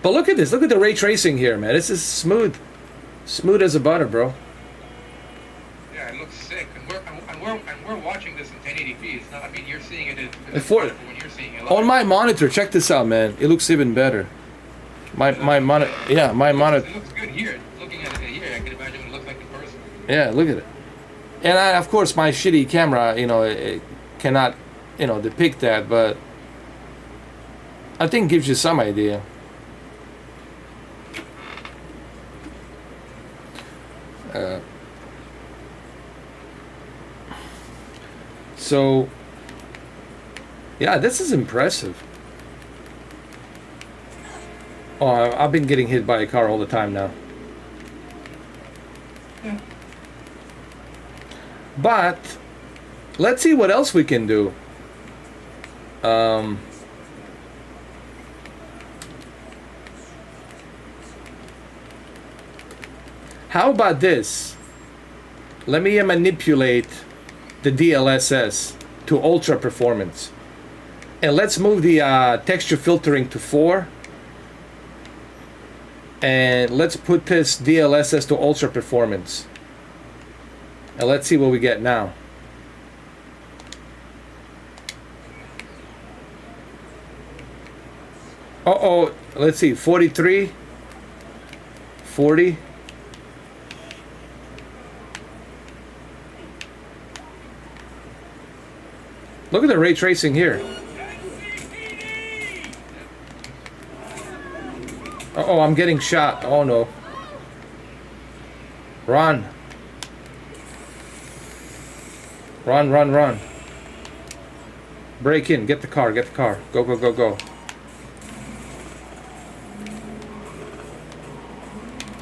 Speaker 1: but look at this. Look at the ray tracing here, man. This is smooth as a butter, bro.
Speaker 2: Yeah, it looks sick, and we're watching this in 1080p. It's not. I mean, you're seeing it
Speaker 1: For-
Speaker 2: when you're seeing it.
Speaker 1: On my monitor, check this out, man. It looks even better. My monitor, yeah, my monitor.
Speaker 2: It looks good here. Looking at it here, I can imagine what it looks like in person.
Speaker 1: Yeah, look at it. And of course, my shitty camera, you know, it cannot, you know, depict that, but I think gives you some idea. So, yeah, this is impressive. Oh, I've been getting hit by a car all the time now.
Speaker 3: Yeah.
Speaker 1: But let's see what else we can do. How about this? Let me manipulate the DLSS to ultra performance. And let's move the texture filtering to 4. And let's put this DLSS to ultra performance. And let's see what we get now. Uh-oh, let's see, 43, 40. Look at the ray tracing here. Uh-oh, I'm getting shot. Oh no. Run. Run, run, run. Break in, get the car, get the car. Go, go, go, go.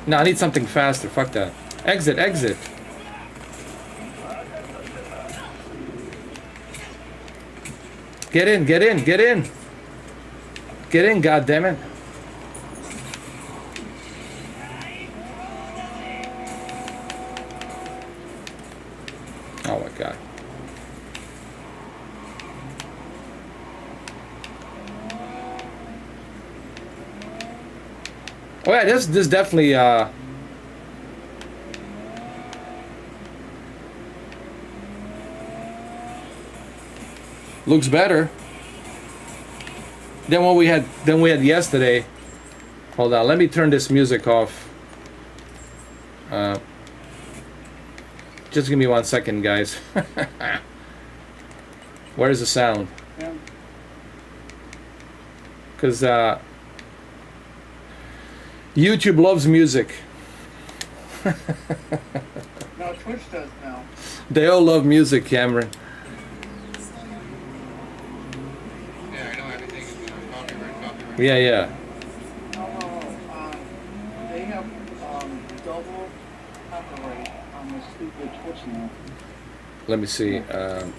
Speaker 1: No, I need something faster. Fuck that. Exit, exit. Get in, get in, get in. Get in, goddammit. Oh my god. Oh yeah, this definitely looks better than what we had yesterday. Hold on, let me turn this music off. Just give me 1 second, guys. Where's the sound? Because YouTube loves music.
Speaker 3: No, Twitch does now.
Speaker 1: They all love music, Cameron.
Speaker 2: Yeah, I know everything is copyright.
Speaker 1: Yeah, yeah.
Speaker 3: They have double copyright on the stupid Twitch now.
Speaker 1: Let me see.
Speaker 3: That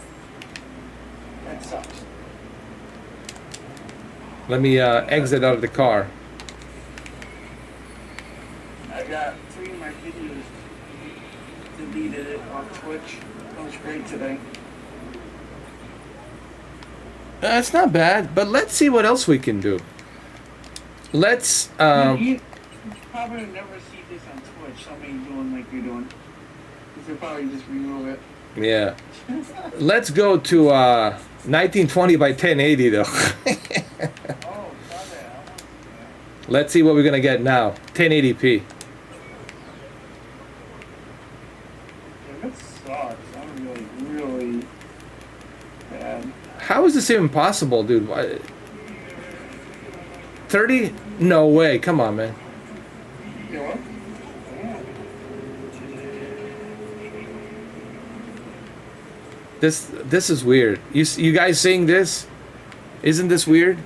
Speaker 3: sucks.
Speaker 1: Let me exit out of the car.
Speaker 3: I got 3 of my videos deleted it on Twitch. That was great today.
Speaker 1: It's not bad, but let's see what else we can do. Let's.
Speaker 3: You probably never see this on Twitch. Somebody doing like you're doing. Because they'll probably just remove it.
Speaker 1: Yeah. Let's go to 1920 by 1080 though.
Speaker 3: Oh, saw that. I want to see that.
Speaker 1: Let's see what we're gonna get now. 1080p.
Speaker 3: Yeah, that sucks. I'm really bad.
Speaker 1: How is this even possible, dude? Why- 30? No way. Come on, man.
Speaker 3: You know what?
Speaker 1: This is weird. You guys seeing this? Isn't this weird?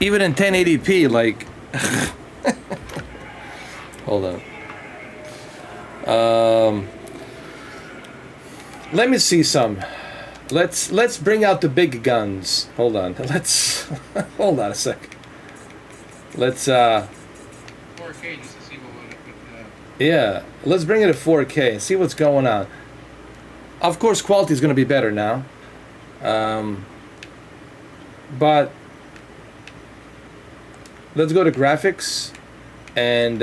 Speaker 1: Even in 1080p, like. Hold on. Let me see some. Let's bring out the big guns. Hold on. Let's hold on a sec. Let's
Speaker 2: 4K just to see what would
Speaker 1: yeah. Let's bring it to 4K and see what's going on. Of course, quality is going to be better now. But let's go to graphics and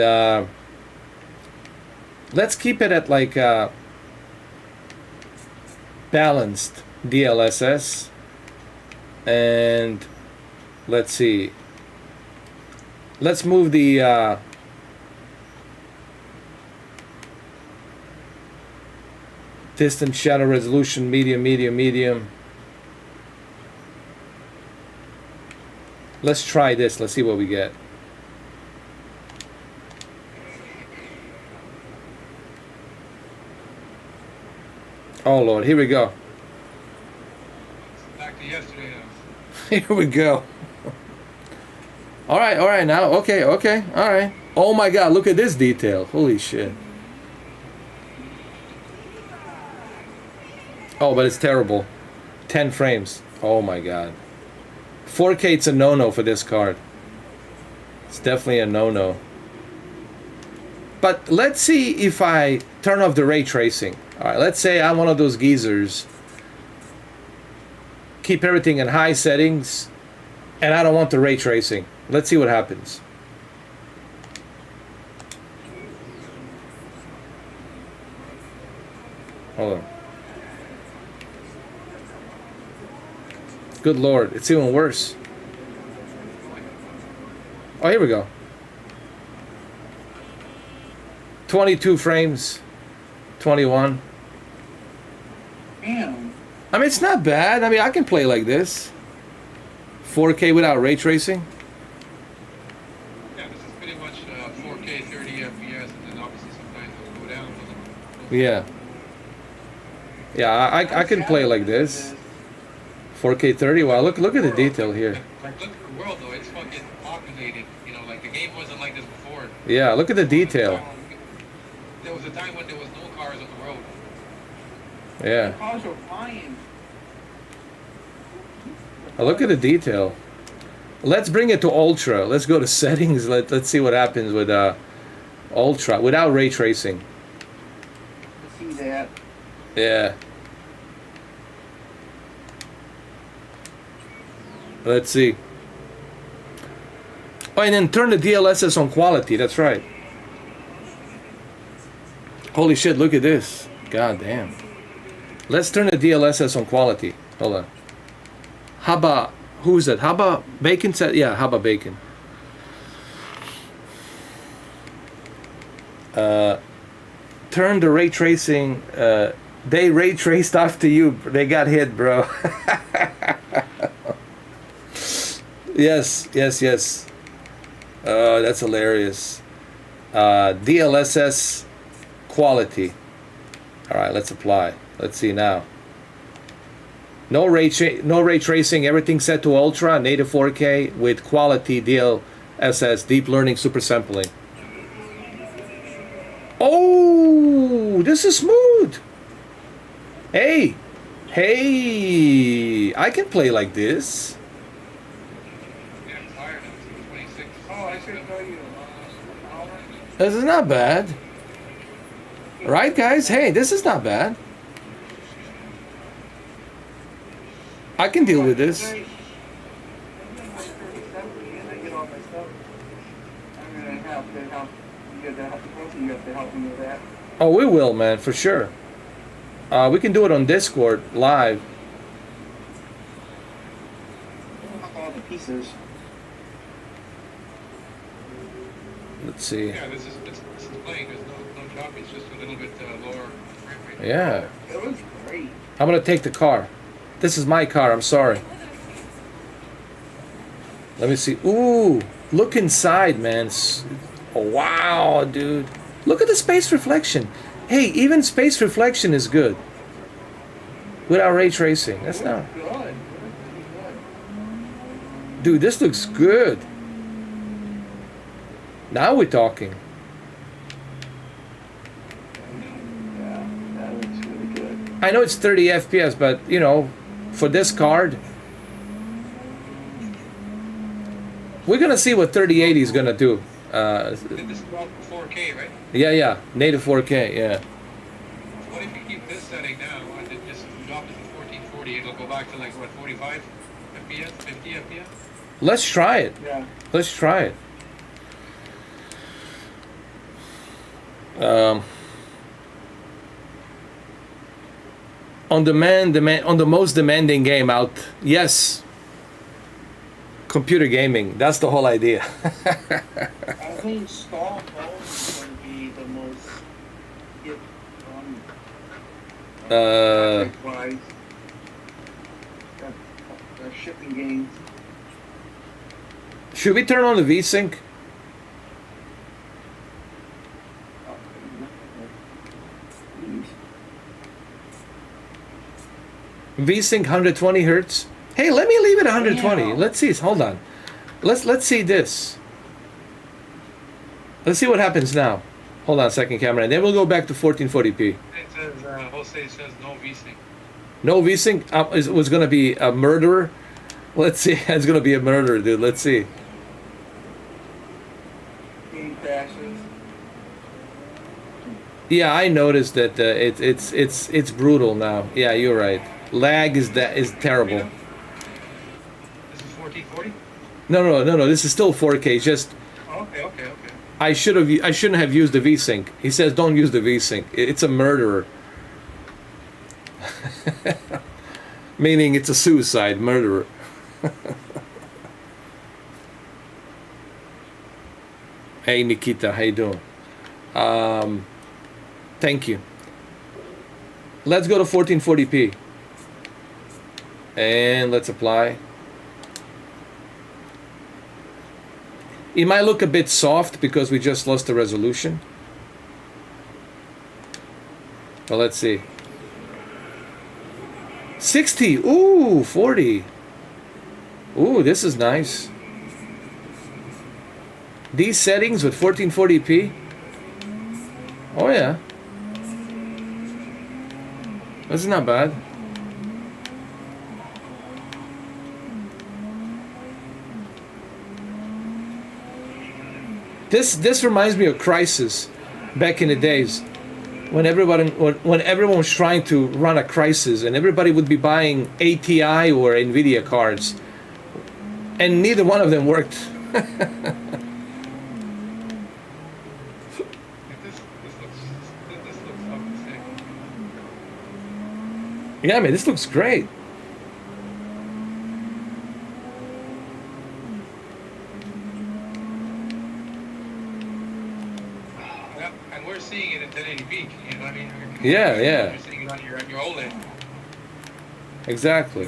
Speaker 1: let's keep it at like balanced DLSS, and let's see. Let's move the distance, shadow resolution, medium. Let's try this. Let's see what we get. Oh Lord, here we go.
Speaker 2: back to yesterday now.
Speaker 1: Here we go. All right now. Okay, all right. Oh my God, look at this detail. Holy shit. Oh, but it's terrible. 10 frames. Oh my God. 4K, it's a no-no for this card. It's definitely a no-no. But let's see if I turn off the ray tracing. All right, let's say I'm one of those geezers. Keep everything in high settings, and I don't want the ray tracing. Let's see what happens. Hold on. Good Lord, it's even worse. Oh, here we go. 22 frames, 21.
Speaker 3: Damn.
Speaker 1: I mean, it's not bad. I mean, I can play like this. 4K without ray tracing.
Speaker 2: Yeah, this is pretty much 4K 30 FPS, and then obviously sometimes it'll go down.
Speaker 1: Yeah. Yeah, I can play like this. 4K 30. Wow, look at the detail here.
Speaker 2: Like, look at the world though. It's fucking populated. You know, like the game wasn't like this before.
Speaker 1: Yeah, look at the detail.
Speaker 2: There was a time when there was no cars on the road.
Speaker 1: Yeah.
Speaker 3: Cars are flying.
Speaker 1: Oh, look at the detail. Let's bring it to ultra. Let's go to settings. Let's see what happens with ultra without ray tracing.
Speaker 3: See that?
Speaker 1: Yeah. Let's see. Oh, and then turn the DLSS on quality. That's right. Holy shit, look at this. God damn. Let's turn the DLSS on quality. Hold on. Haba, who's that? Haba Bacon said, yeah, Haba Bacon. Turn the ray tracing. They ray traced after you. They got hit, bro. Yes. That's hilarious. DLSS quality. All right, let's apply. Let's see now. No ray tracing. Everything set to ultra, native 4K with quality DLSS, deep learning super sampling. Oh, this is smooth. Hey, I can play like this.
Speaker 2: Yeah, I'm tired. It's 26.
Speaker 3: Oh, I should tell you.
Speaker 1: This is not bad. Right, guys? Hey, this is not bad. I can deal with this.
Speaker 3: I'm gonna have to help. You have to help me with that.
Speaker 1: Oh, we will, man, for sure. We can do it on Discord live.
Speaker 3: All the pieces.
Speaker 1: Let's see.
Speaker 2: Yeah, this is playing. There's no drop. It's just a little bit lower frame rate.
Speaker 1: Yeah.
Speaker 3: It was great.
Speaker 1: I'm gonna take the car. This is my car. I'm sorry. Let me see. Ooh, look inside, man. Oh, wow, dude. Look at the space reflection. Hey, even space reflection is good. Without ray tracing. That's not.
Speaker 3: Good.
Speaker 1: Dude, this looks good. Now we're talking.
Speaker 3: Yeah, that looks really good.
Speaker 1: I know it's 30 FPS, but you know, for this card, we're gonna see what 3080 is gonna do.
Speaker 2: This is 4K, right?
Speaker 1: Yeah, native 4K, yeah.
Speaker 2: What if you keep this setting now and then just drop it to 1440? It'll go back to like what, 45 FPS, 50 FPS?
Speaker 1: Let's try it.
Speaker 3: Yeah.
Speaker 1: Let's try it. On the most demanding game out, yes. Computer gaming. That's the whole idea.
Speaker 3: I think stall mode is going to be the most hit wise. They're shipping games.
Speaker 1: Should we turn on the VSync? VSync 120 hertz. Hey, let me leave it 120.
Speaker 3: Damn.
Speaker 1: Let's see. Hold on. Let's see this. Let's see what happens now. Hold on a second, camera, and then we'll go back to 1440p.
Speaker 2: It says, Jose says no VSync.
Speaker 1: No VSync was going to be a murderer. Let's see. It's going to be a murderer, dude. Let's see.
Speaker 3: Game crashes.
Speaker 1: Yeah, I noticed that it's brutal now. Yeah, you're right. Lag is terrible.
Speaker 2: This is 1440?
Speaker 1: No. This is still 4K. It's just
Speaker 2: Okay.
Speaker 1: I shouldn't have used the VSync. He says don't use the VSync. It's a murderer. Meaning it's a suicide murderer. Hey Nikita, how you doing? Thank you. Let's go to 1440p. And let's apply. It might look a bit soft because we just lost the resolution. But let's see. 60. Ooh, 40. Ooh, this is nice. These settings with 1440p. Oh yeah. That's not bad. This reminds me of Crysis back in the days when everyone was trying to run a Crysis and everybody would be buying ATI or Nvidia cards and neither one of them worked.
Speaker 2: This looks fucking sick.
Speaker 1: Yeah, man, this looks great.
Speaker 2: Yep, and we're seeing it at 1080p. You know what I mean?
Speaker 1: Yeah.
Speaker 2: You're seeing it on your OLED.
Speaker 1: Exactly.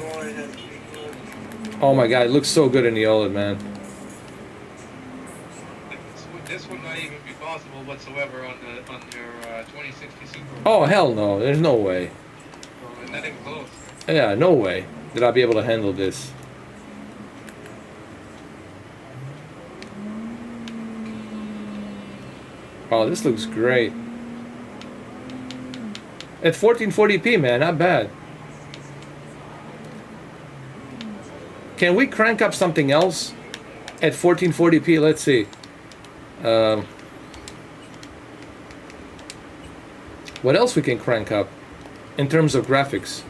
Speaker 1: Oh my god, it looks so good in the OLED, man.
Speaker 2: This would not even be possible whatsoever on your 2060 Super.
Speaker 1: Oh hell no, there's no way.
Speaker 2: So, not even close.
Speaker 1: Yeah, no way that I'll be able to handle this. Oh, this looks great. At 1440p, man, not bad. Can we crank up something else at 1440p? Let's see. What else we can crank up in terms of graphics?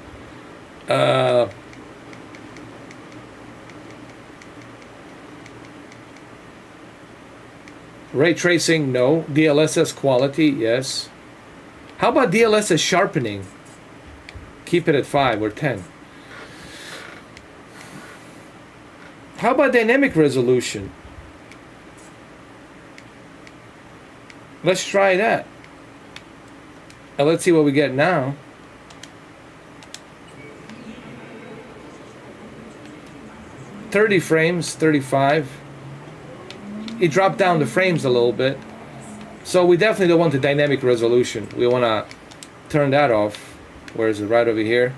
Speaker 1: Ray tracing, no. DLSS quality, yes. How about DLSS sharpening? Keep it at 5 or 10. How about dynamic resolution? Let's try that. And let's see what we get now. .30 frames, 35. It dropped down the frames a little bit. So we definitely don't want the dynamic resolution. We want to turn that off. Where is it? Right over here.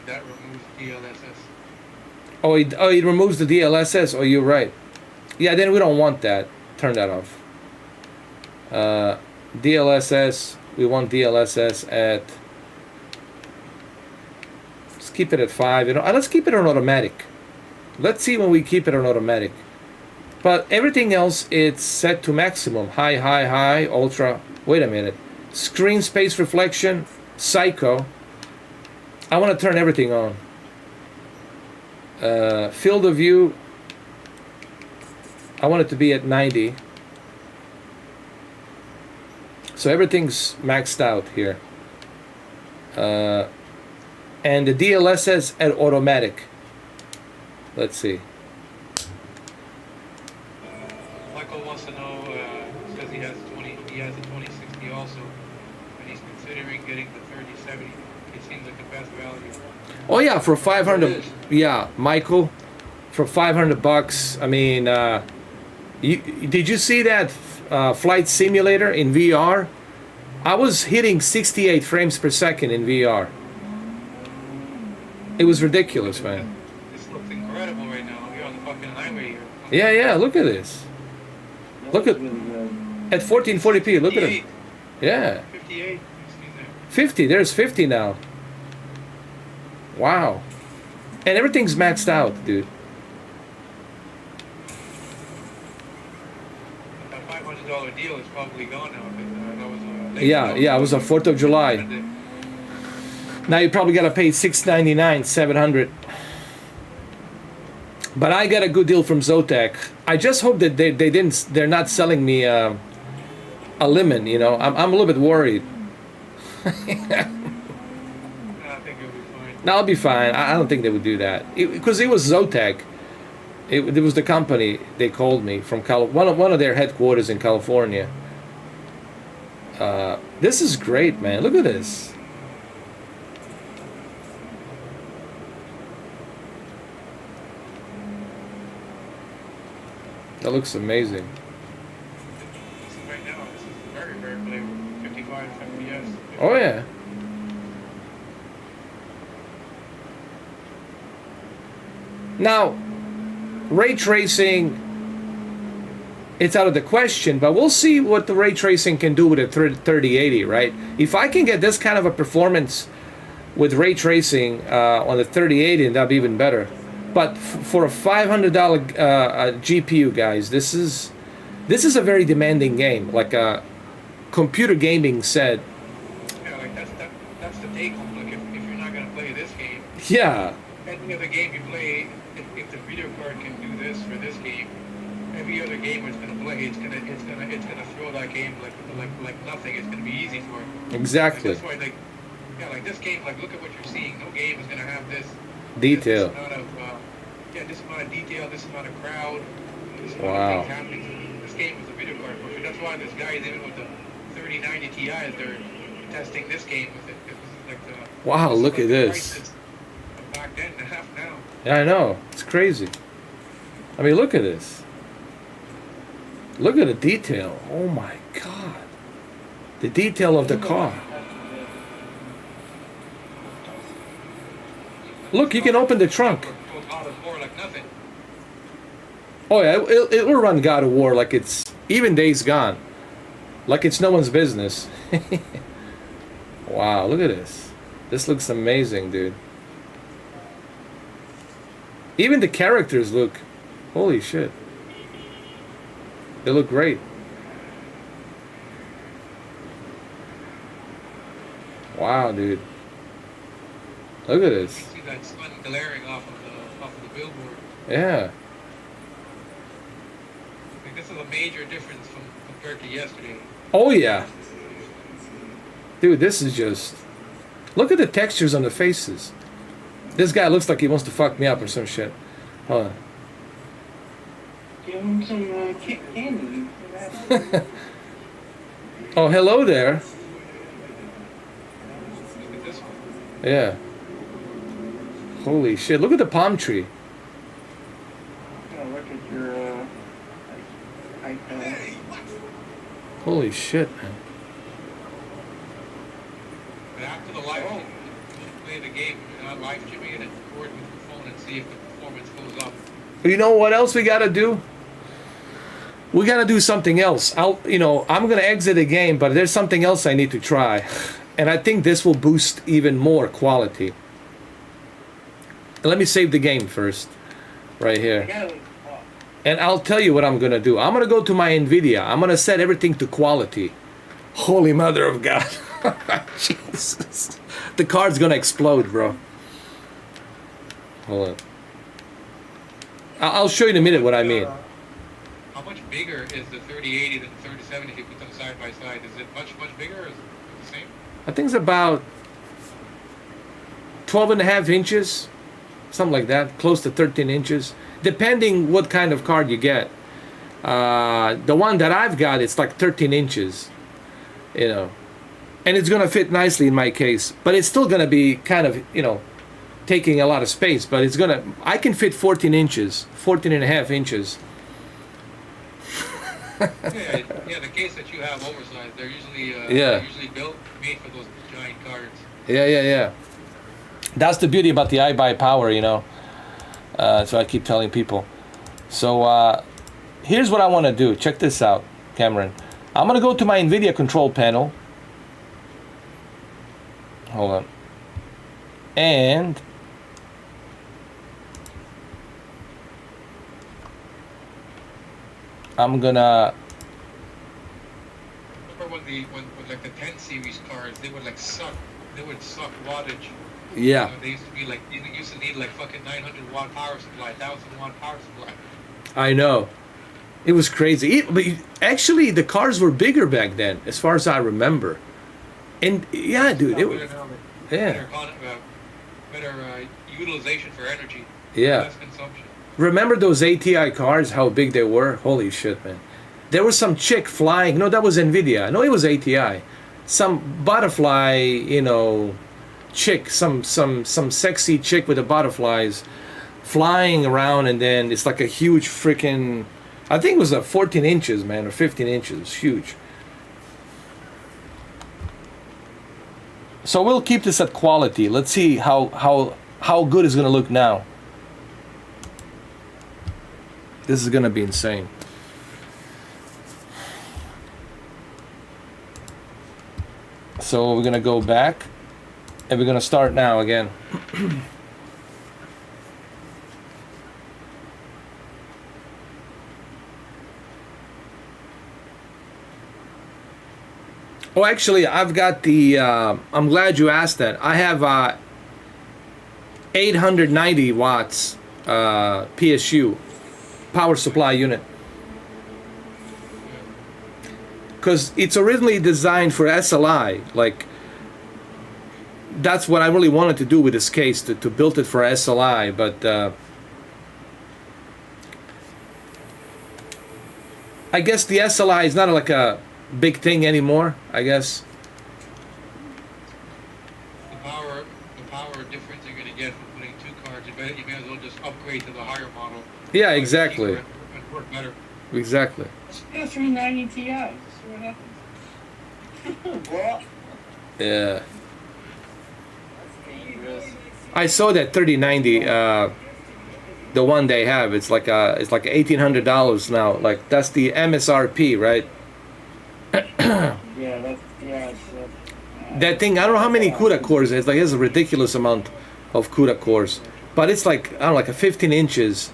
Speaker 2: That removes DLSS.
Speaker 1: Oh, it removes the DLSS. Oh, you're right. Yeah, then we don't want that. Turn that off. DLSS. We want DLSS at. Let's keep it at 5. You know, let's keep it on automatic. Let's see when we keep it on automatic. But everything else, it's set to maximum. High, ultra. Wait a minute. Screen space reflection, psycho. I want to turn everything on. Field of view, I want it to be at 90. So everything's maxed out here. And the DLSS at automatic. Let's see.
Speaker 2: Michael wants to know, says he has a 2060 also, and he's considering getting the 3070. It seems like the best value.
Speaker 1: Oh yeah, for 500. Yeah, Michael, for $500. I mean, did you see that flight simulator in VR? I was hitting 68 frames per second in VR. It was ridiculous, man.
Speaker 2: This looks incredible right now. We're on the fucking highway here.
Speaker 1: Yeah, look at this. Look at at 1440p. Look at it. Yeah.
Speaker 2: 58.
Speaker 1: 50. There's 50 now. Wow. And everything's maxed out, dude.
Speaker 2: A $500 deal is probably gone now. That was
Speaker 1: Yeah, it was a 4th of July. Now you probably gotta pay $699, $700. But I got a good deal from Zotac. I just hope that they're not selling me a lemon. You know, I'm a little bit worried.
Speaker 2: I think it'll be fine.
Speaker 1: No, I'll be fine. I don't think they would do that because it was Zotac. It was the company. They called me from one of their headquarters in California. This is great, man. Look at this. That looks amazing.
Speaker 2: This is right now. This is very, very playable. 55 FPS.
Speaker 1: Oh yeah. Now, ray tracing, it's out of the question, but we'll see what the ray tracing can do with a 3080, right? If I can get this kind of a performance with ray tracing on the 3080, that'd be even better. But for a $500 GPU, guys, this is a very demanding game. Like computer gaming said.
Speaker 2: Yeah, like that's the take home. Like if you're not gonna play this game,
Speaker 1: Yeah.
Speaker 2: any other game you play, if the video card can do this for this game, every other game it's gonna play, it's gonna throw that game like nothing. It's gonna be easy for it.
Speaker 1: Exactly.
Speaker 2: Like, that's why, like this game, like look at what you're seeing. No game is gonna have this
Speaker 1: Detail.
Speaker 2: This amount of detail, this amount of crowd, this amount
Speaker 1: Wow.
Speaker 2: of things happening. This game was a video card for sure. That's why there's guys even with the 3090 Ti's, they're testing this game with it. It was like the,
Speaker 1: Wow, look
Speaker 2: like
Speaker 1: at
Speaker 2: the
Speaker 1: this.
Speaker 2: prices of back then to half now.
Speaker 1: Yeah, I know. It's crazy. I mean, look at this. Look at the detail. Oh my God. The detail of the car. Look, you can open the trunk.
Speaker 2: God of War like nothing.
Speaker 1: Oh yeah, it will run God of War like it's even Days Gone. Like it's no one's business. Wow, look at this. This looks amazing, dude. Even the characters look, holy shit. They look great. Like dude. Look at this.
Speaker 2: You see that sun glaring off of the billboard.
Speaker 1: Yeah.
Speaker 2: I think this is a major difference compared to yesterday.
Speaker 1: Oh yeah. Dude, this is just... Look at the textures on the faces. This guy looks like he wants to fuck me up or some shit. Hold on.
Speaker 3: Give him some candy.
Speaker 1: Oh, hello there.
Speaker 2: Look at this one.
Speaker 1: Yeah. Holy shit. Look at the palm tree.
Speaker 3: Look at your iPad.
Speaker 1: Holy shit, man.
Speaker 2: But after the live stream, you should play the game. You're not live streaming it, record with your phone and see if the performance goes up.
Speaker 1: You know what else we gotta do? We gotta do something else. I'm gonna exit the game, but there's something else I need to try. And I think this will boost even more quality. Let me save the game first. Right here. And I'll tell you what I'm gonna do. I'm gonna go to my Nvidia. I'm gonna set everything to quality. Holy mother of God. Jesus. The card's gonna explode, bro. Hold on. I'll show you in a minute what I mean.
Speaker 2: How much bigger is the 3080 than the 3070 if you put them side by side? Is it much bigger or is it the same?
Speaker 1: I think it's about 12.5 inches. Something like that. Close to 13 inches. Depending what kind of card you get. The one that I've got, it's like 13 inches. You know. And it's going to fit nicely in my case. But it's still going to be kind of, taking a lot of space. But it's going to... I can fit 14 inches. 14.5 inches.
Speaker 2: yeah, the case that you have oversized, they're usually made for those giant cards.
Speaker 1: Yeah. That's the beauty about the iBuy Power, so I keep telling people. So here's what I want to do. Check this out, Cameron. I'm going to go to my Nvidia control panel. Hold on. And I'm gonna
Speaker 2: when like the 10 series cars, they would suck wattage.
Speaker 1: Yeah.
Speaker 2: They used to be like, you used to need like fucking 900 watt power supply, 1000 watt power supply.
Speaker 1: I know. It was crazy. But actually, the cars were bigger back then, as far as I remember. And yeah, dude, it was. Yeah.
Speaker 2: Better utilization for energy.
Speaker 1: Yeah.
Speaker 2: Less consumption.
Speaker 1: Remember those ATI cars? How big they were? Holy shit, man! There was some chick flying. No, that was Nvidia. No, it was ATI. Some butterfly, chick. Some sexy chick with the butterflies, flying around, and then it's like a huge freaking. I think it was 14 inches, man, or 15 inches. It was huge. So we'll keep this at quality. Let's see how good it's gonna look now. This is gonna be insane. So we're gonna go back, and we're gonna start now again. Oh, actually, I've got the. I'm glad you asked that. I have 890 watts PSU power supply unit, because it's originally designed for SLI. Like, that's what I really wanted to do with this case, to build it for SLI, but I guess the SLI is not like a big thing anymore, I guess.
Speaker 2: The power difference you're gonna get from putting two cards, you may as well just upgrade to the higher model.
Speaker 1: Yeah, exactly.
Speaker 2: And work better.
Speaker 1: Exactly.
Speaker 3: Just get a 390 Ti. See what happens. What?
Speaker 1: Yeah.
Speaker 3: That's dangerous.
Speaker 1: I saw that 3090, the one they have. It's like $1,800 now. Like, that's the MSRP, right?
Speaker 3: Yeah, it's,
Speaker 1: That thing, I don't know how many CUDA cores it has. Like, it has a ridiculous amount of CUDA cores, but it's like, I don't know, like a 15 inches.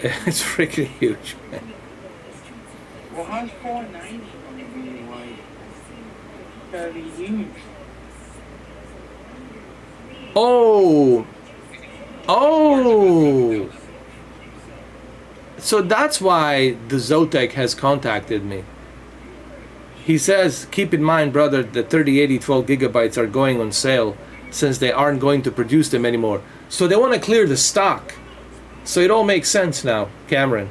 Speaker 1: It's freaking huge, man.
Speaker 3: well, how's 490 going to be like fairly huge?
Speaker 1: Oh, so that's why the Zotac has contacted me. He says, keep in mind, brother, the 3080 12 gigabytes are going on sale since they aren't going to produce them anymore. So they want to clear the stock. So it all makes sense now, Cameron.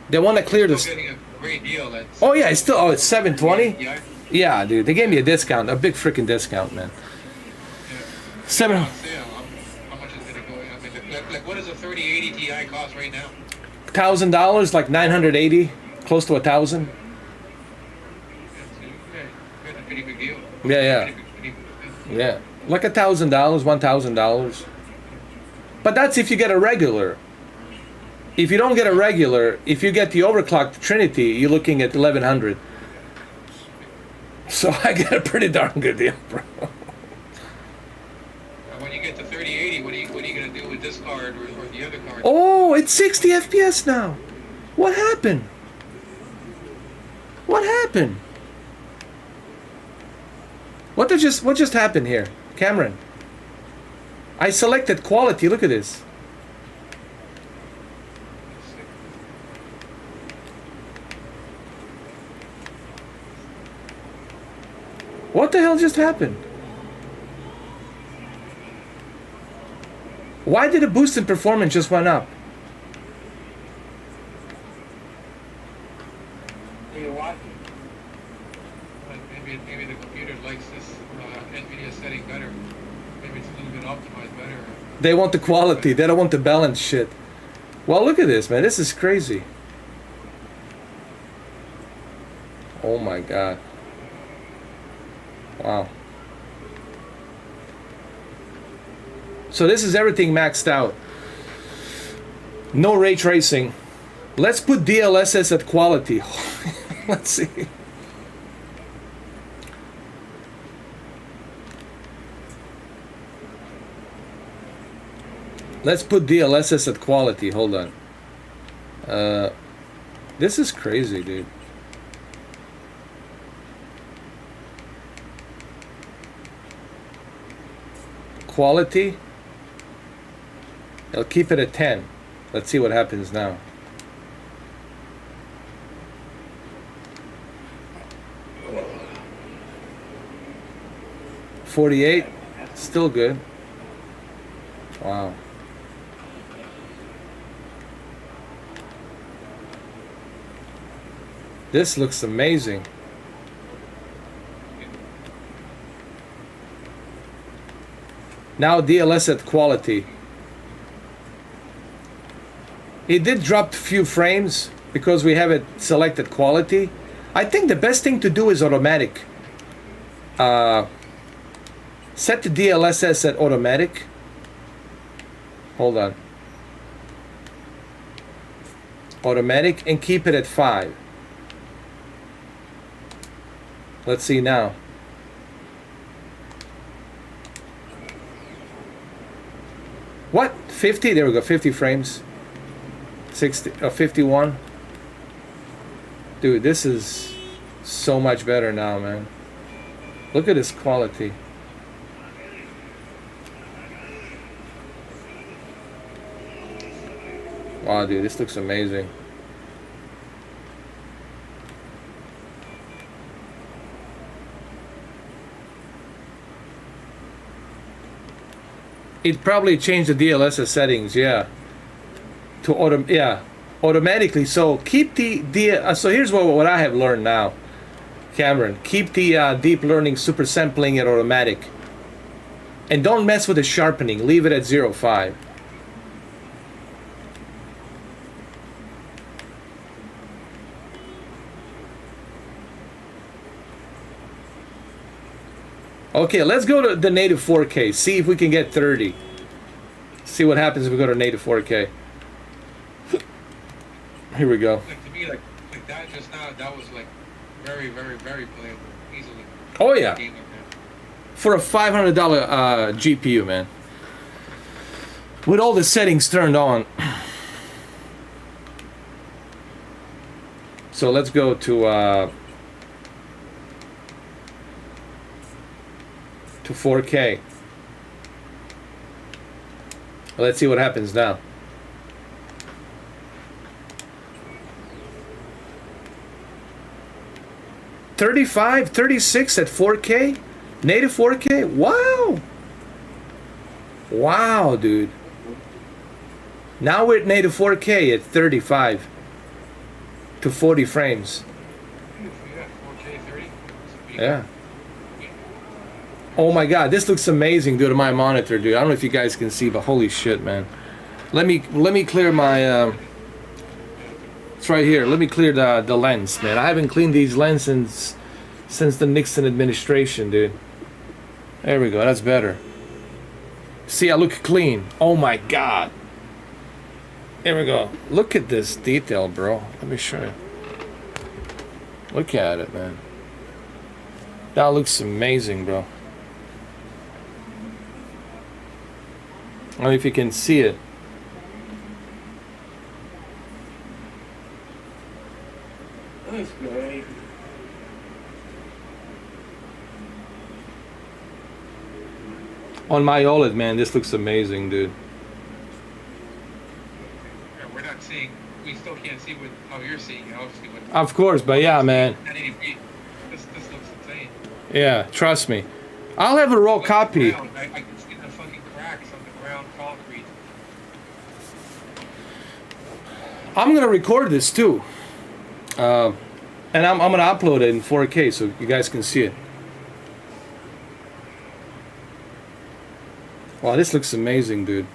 Speaker 1: They want to clear the
Speaker 2: Still getting a great deal.
Speaker 1: Oh yeah, it's still, it's 720?
Speaker 2: Yeah.
Speaker 1: Yeah, dude, they gave me a discount, a big freaking discount, man.
Speaker 2: Yeah.
Speaker 1: Seven.
Speaker 2: On sale. How much is it going? I mean, like what does a 3080 Ti cost right now?
Speaker 1: $1,000, like 980, close to 1,000.
Speaker 2: That's a pretty big deal.
Speaker 1: Yeah. Yeah, like $1,000, $1,000. But that's if you get a regular. If you don't get a regular, if you get the overclocked Trinity, you're looking at 1,100. So I get a pretty darn good deal, bro.
Speaker 2: And when you get to 3080, what are you gonna do with this card or the other card?
Speaker 1: Oh, it's 60 FPS now. What happened? What happened? What just happened here, Cameron? I selected quality. Look at this. What the hell just happened? Why did the boost in performance just went up?
Speaker 3: Hey, what?
Speaker 2: Maybe the computer likes this Nvidia setting better. Maybe it's a little bit optimized better.
Speaker 1: They want the quality. They don't want the balance shit. Well, look at this, man. This is crazy. Oh my god. Wow. So this is everything maxed out. No ray tracing. Let's put DLSS at quality. Let's see. Let's put DLSS at quality. Hold on. This is crazy, dude. quality. It'll keep it at 10. Let's see what happens now. $48, still good. Wow. This looks amazing. Now DLSS quality. It did drop a few frames because we have it selected quality. I think the best thing to do is automatic. Set the DLSS at automatic. Hold on. Automatic and keep it at 5. Let's see now. What? 50? There we go. 50 frames. 60 or 51. Dude, this is so much better now, man. Look at this quality. Wow, dude, this looks amazing. It probably changed the DLSS settings, yeah. To automatically. So keep so here's what I have learned now, Cameron. Keep the deep learning super sampling at automatic, and don't mess with the sharpening. Leave it at 0.5. Okay, let's go to the native 4K. See if we can get 30. See what happens if we go to native 4K. Here we go.
Speaker 2: Like to me, like that just now, that was like very, very, very playable, easily.
Speaker 1: Oh yeah.
Speaker 2: Game like that.
Speaker 1: For a $500 GPU, man. With all the settings turned on. So let's go to 4K. Let's see what happens now. $35, $36 at 4K? Native 4K? Wow! Wow, dude. Now we're at native 4K at 35 to 40 frames.
Speaker 2: Yeah, 4K 30.
Speaker 1: Yeah. Oh my god, this looks amazing, dude, on my monitor, dude. I don't know if you guys can see, but holy shit, man. Let me clear my it's right here. Let me clear the lens, man. I haven't cleaned these lenses since the Nixon administration, dude. There we go. That's better. See, I look clean. Oh my god. There we go. Look at this detail, bro. Let me show you. Look at it, man. That looks amazing, bro. I don't know if you can see it.
Speaker 3: That's great.
Speaker 1: On my OLED, man, this looks amazing, dude.
Speaker 2: Yeah, we're not seeing. We still can't see what how you're seeing. Obviously, what.
Speaker 1: Of course, but yeah, man.
Speaker 2: 1080p. This looks insane.
Speaker 1: Yeah, trust me. I'll have a raw copy.
Speaker 2: I can see the fucking cracks on the ground concrete.
Speaker 1: I'm gonna record this too, and I'm gonna upload it in 4K so you guys can see it. Wow, this looks amazing, dude.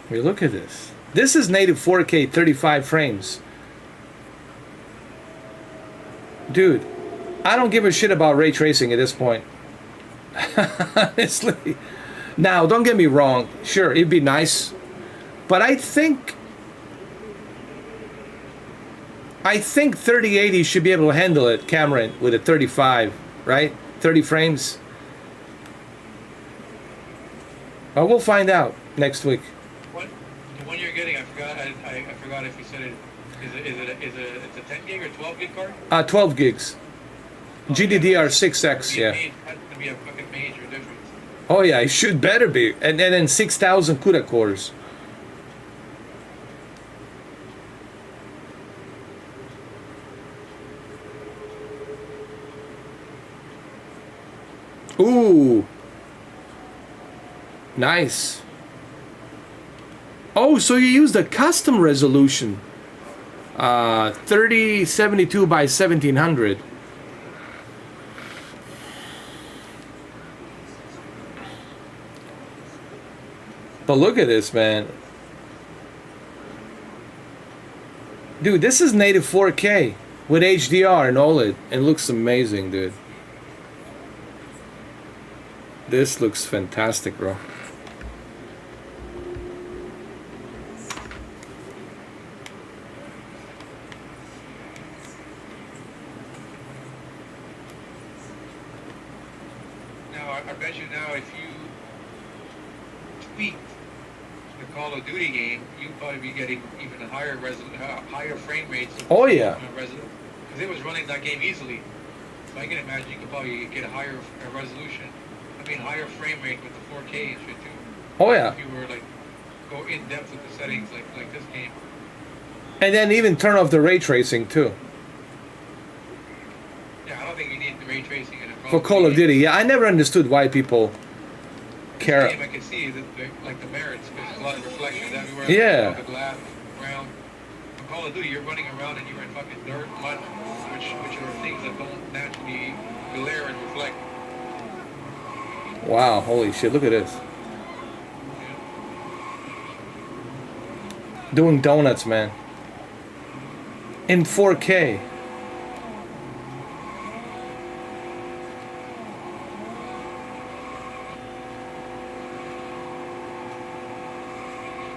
Speaker 1: Here, look at this. This is native 4K, 35 frames. Dude, I don't give a shit about ray tracing at this point. Honestly. Now, don't get me wrong. Sure, it'd be nice. But I think 3080 should be able to handle it, Cameron, with a 35, right? 30 frames. Well, we'll find out next week.
Speaker 2: What the one you're getting? I forgot. I forgot if you said it. Is it it's a 10 gig or 12 gig card?
Speaker 1: 12 gigs. GDDR6X, yeah.
Speaker 2: Has to be a fucking major difference.
Speaker 1: Oh yeah, it should better be. And then 6,000 CUDA cores. Ooh. Nice. Oh, so you used a custom resolution. 3072 by 1700. But look at this, man. Dude, this is native 4K with HDR and OLED. It looks amazing, dude. This looks fantastic, bro.
Speaker 2: Now, I bet you now if you tweaked the Call of Duty game, you'd probably be getting even a higher higher frame rates.
Speaker 1: Oh yeah.
Speaker 2: Because it was running that game easily. So I can imagine you could probably get a higher resolution. I mean, higher frame rate with the 4K and shit too.
Speaker 1: Oh yeah.
Speaker 2: If you were like go in depth with the settings like this game.
Speaker 1: And then even turn off the ray tracing too.
Speaker 2: Yeah, I don't think you need the ray tracing in a
Speaker 1: For Call of Duty, yeah, I never understood why people care.
Speaker 2: Game, I can see like the merits because a lot of reflections everywhere.
Speaker 1: Yeah.
Speaker 2: The glass, ground. For Call of Duty, you're running around and you're in fucking dirt, mud, which are things that don't naturally glare and reflect.
Speaker 1: Wow, holy shit, look at this. Doing donuts, man. In 4K.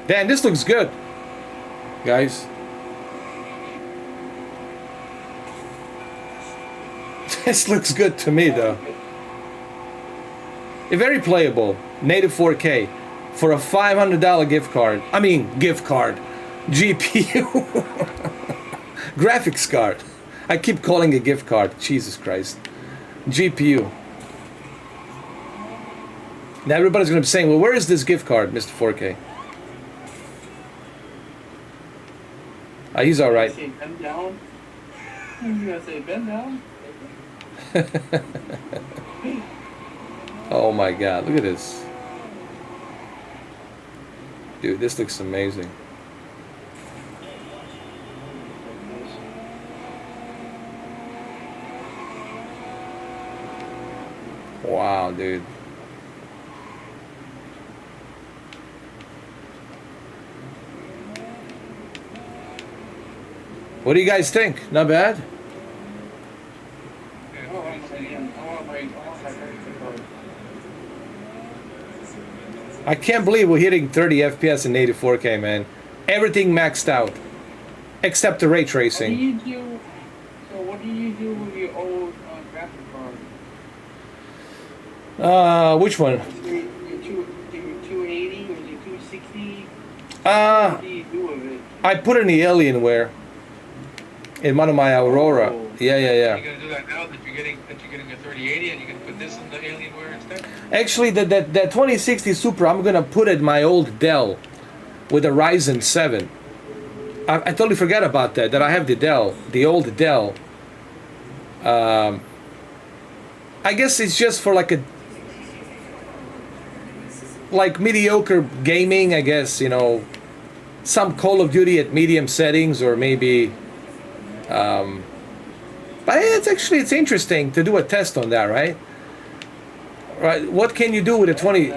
Speaker 1: Damn, this looks good, guys. This looks good to me, though. Very playable, native 4K for a $500 gift card. I mean, gift card, GPU, graphics card. I keep calling it gift card. Jesus Christ, GPU. Now everybody's gonna be saying, "Well, where is this gift card, Mr. 4K?" He's all right.
Speaker 3: Say bend down. You gonna say bend down?
Speaker 1: Oh my God, look at this. Dude, this looks amazing. Wow, dude. What do you guys think? Not bad? I can't believe we're hitting 30 FPS in native 4K, man. Everything maxed out, except the ray tracing.
Speaker 3: What do you do with your old graphic card?
Speaker 1: Which one?
Speaker 3: Your 280 or your 260?
Speaker 1: What
Speaker 3: do you do with it?
Speaker 1: I put in the Alienware in one of my Aurora.
Speaker 3: Oh.
Speaker 1: Yeah.
Speaker 2: You're gonna do that now that you're getting a 3080 and you can put this in the Alienware instead?
Speaker 1: Actually, that 2060 Super, I'm gonna put it my old Dell with a Ryzen 7. I totally forgot about that. That I have the old Dell. I guess it's just for like mediocre gaming. I guess, you know, some Call of Duty at medium settings, or maybe. But it's interesting to do a test on that, right? Right. What can you do with a 20?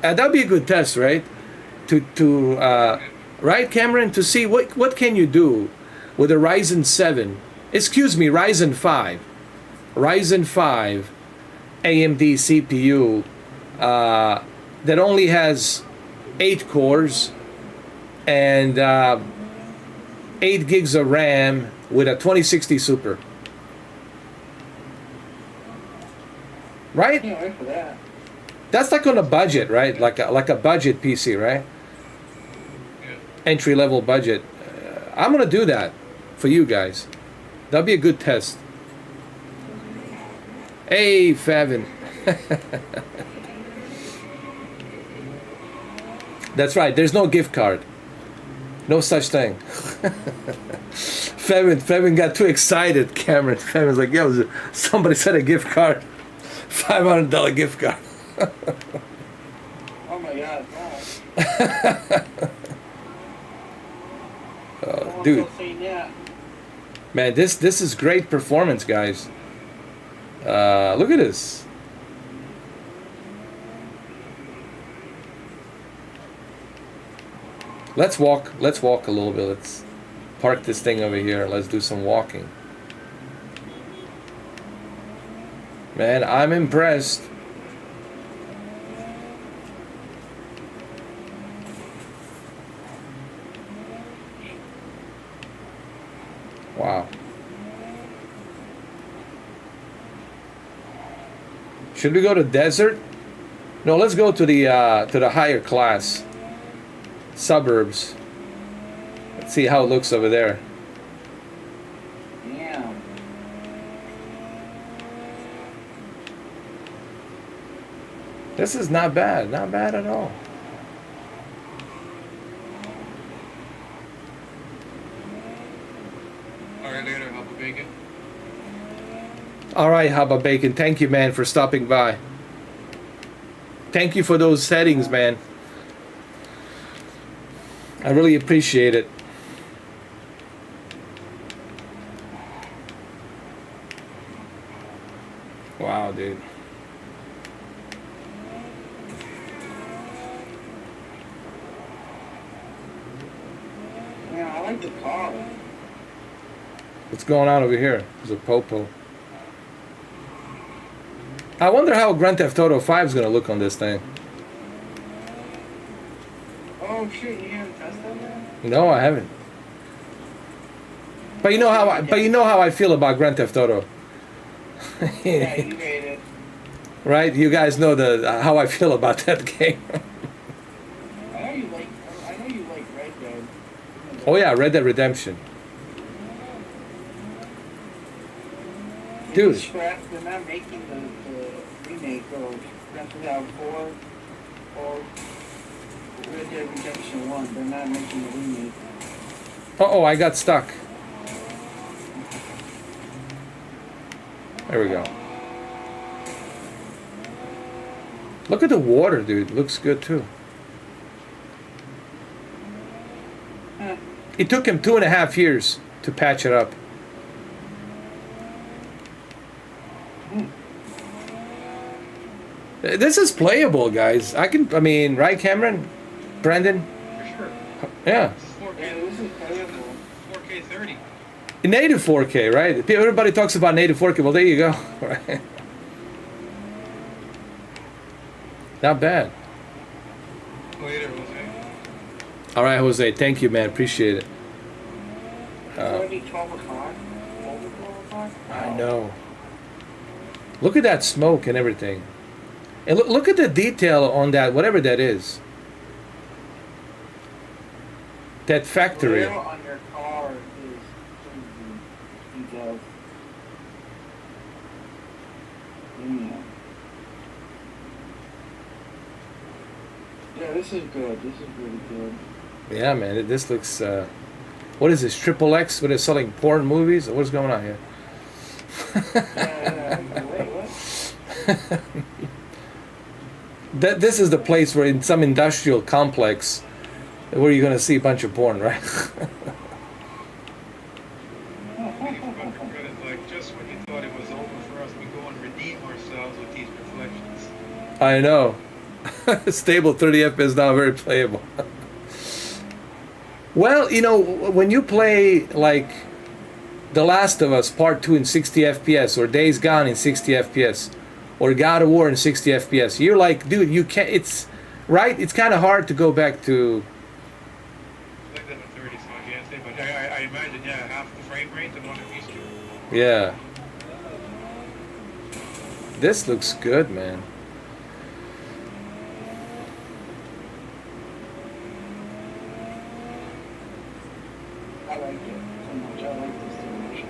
Speaker 1: That'd be a good test, right? Right, Cameron, to see what can you do with a Ryzen 7? Excuse me, Ryzen 5 AMD CPU that only has 8 cores and 8 gigs of RAM with a 2060 Super. Right?
Speaker 3: Can't wait for that.
Speaker 1: That's like on a budget, right? Like a budget PC, right?
Speaker 2: Yeah.
Speaker 1: Entry level budget. I'm gonna do that for you guys. That'll be a good test. Hey, Favin. That's right. There's no gift card. No such thing. Favin got too excited, Cameron. Favin's like, yo, somebody said a gift card. $500 gift card.
Speaker 3: Oh my god, no.
Speaker 1: Oh, dude. Man, this is great performance, guys. Look at this. Let's walk a little bit. Let's park this thing over here. Let's do some walking. Man, I'm impressed. Wow. Should we go to desert? No, let's go to the higher class suburbs. Let's see how it looks over there.
Speaker 3: Yeah.
Speaker 1: This is not bad at all.
Speaker 2: Alright, later, Hubba Bacon.
Speaker 1: All right, Hubba Bacon. Thank you, man, for stopping by. Thank you for those settings, man. I really appreciate it. Wow, dude.
Speaker 3: Yeah, I like the car.
Speaker 1: What's going on over here? There's a popo. I wonder how Grand Theft Auto 5 is gonna look on this thing.
Speaker 3: Oh shit, you haven't tested that?
Speaker 1: No, I haven't. But you know how I feel about Grand Theft Auto.
Speaker 3: Yeah, you made it.
Speaker 1: Right? You guys know how I feel about that game.
Speaker 3: I know you like Red Dead.
Speaker 1: Oh yeah, Red Dead Redemption. Dude.
Speaker 3: They're not making the remake of Grand Theft Auto 4 or Red Dead Redemption 1. They're not making the remake.
Speaker 1: Uh-oh, I got stuck. There we go. Look at the water, dude. Looks good too.
Speaker 3: Huh.
Speaker 1: It took him 2.5 years to patch it up. This is playable, guys. I mean, right, Cameron? Brandon?
Speaker 2: For sure.
Speaker 1: Yeah.
Speaker 2: This is 4K.
Speaker 3: Yeah, this is playable.
Speaker 2: 4K 30.
Speaker 1: Native 4K, right? Everybody talks about native 4K. Well, there you go. Right. Not bad.
Speaker 2: Later, Jose.
Speaker 1: All right, Jose. Thank you, man. Appreciate it.
Speaker 3: It's already 12 o'clock. Over 12 o'clock?
Speaker 1: I know. Look at that smoke and everything. And look at the detail on that, whatever that is. That factory.
Speaker 3: The rail on your car is crazy detailed. Yeah. Yeah, this is good. This is really good.
Speaker 1: Yeah, man. This looks. What is this? Triple X? What is selling porn movies? What's going on here?
Speaker 3: Yeah. Wait, what?
Speaker 1: This is the place where in some industrial complex where you're gonna see a bunch of porn, right?
Speaker 2: It's like just when you thought it was over for us, we go and redeem ourselves with these reflections.
Speaker 1: I know. Stable 30 FPS now, very playable. Well, you know, when you play like The Last of Us Part 2 in 60 FPS or Days Gone in 60 FPS or God of War in 60 FPS, you're like, dude, you can't, it's, right? It's kind of hard to go back to,
Speaker 2: Like that in 30, so I can't say, but I imagine, yeah, half the frame rate and what it used to.
Speaker 1: yeah. This looks good, man.
Speaker 3: I like it so much. I like this so much.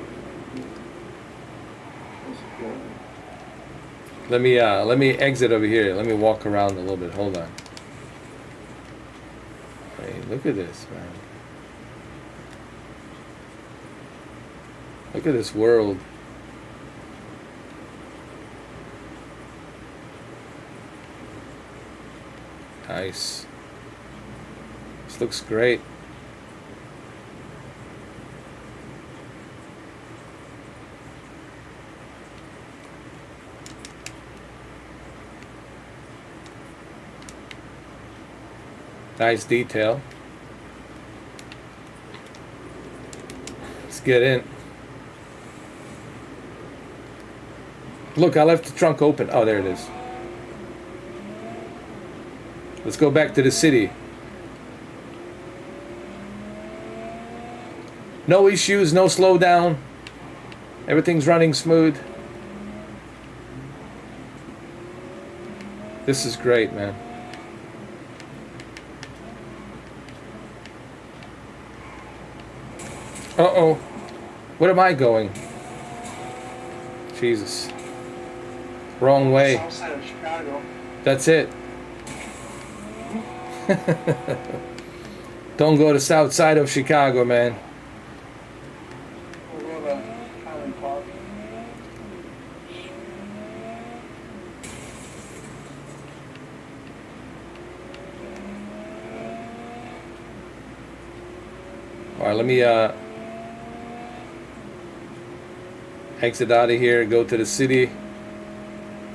Speaker 3: It's good.
Speaker 1: Let me exit over here. Let me walk around a little bit. Hold on. Hey, look at this, man. Look at this world. Nice. This looks great. Nice detail. Let's get in. Look, I left the trunk open. Oh, there it is. Let's go back to the city. No issues, no slowdown. Everything's running smooth. This is great, man. Uh-oh. Where am I going? Jesus. Wrong way.
Speaker 3: South side of Chicago.
Speaker 1: That's it. Don't go to south side of Chicago, man.
Speaker 3: We'll go to Highland Park.
Speaker 1: All right, let me exit out of here, go to the city,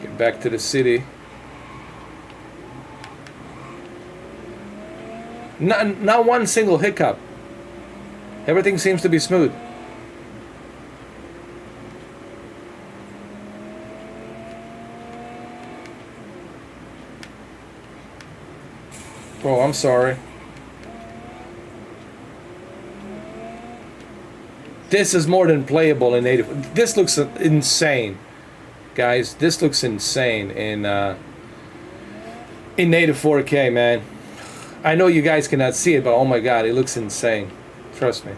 Speaker 1: get back to the city. Not one single hiccup. Everything seems to be smooth. Oh, I'm sorry. This is more than playable in native. This looks insane, guys. This looks insane in native 4K, man. I know you guys cannot see it, but oh my God, it looks insane. Trust me.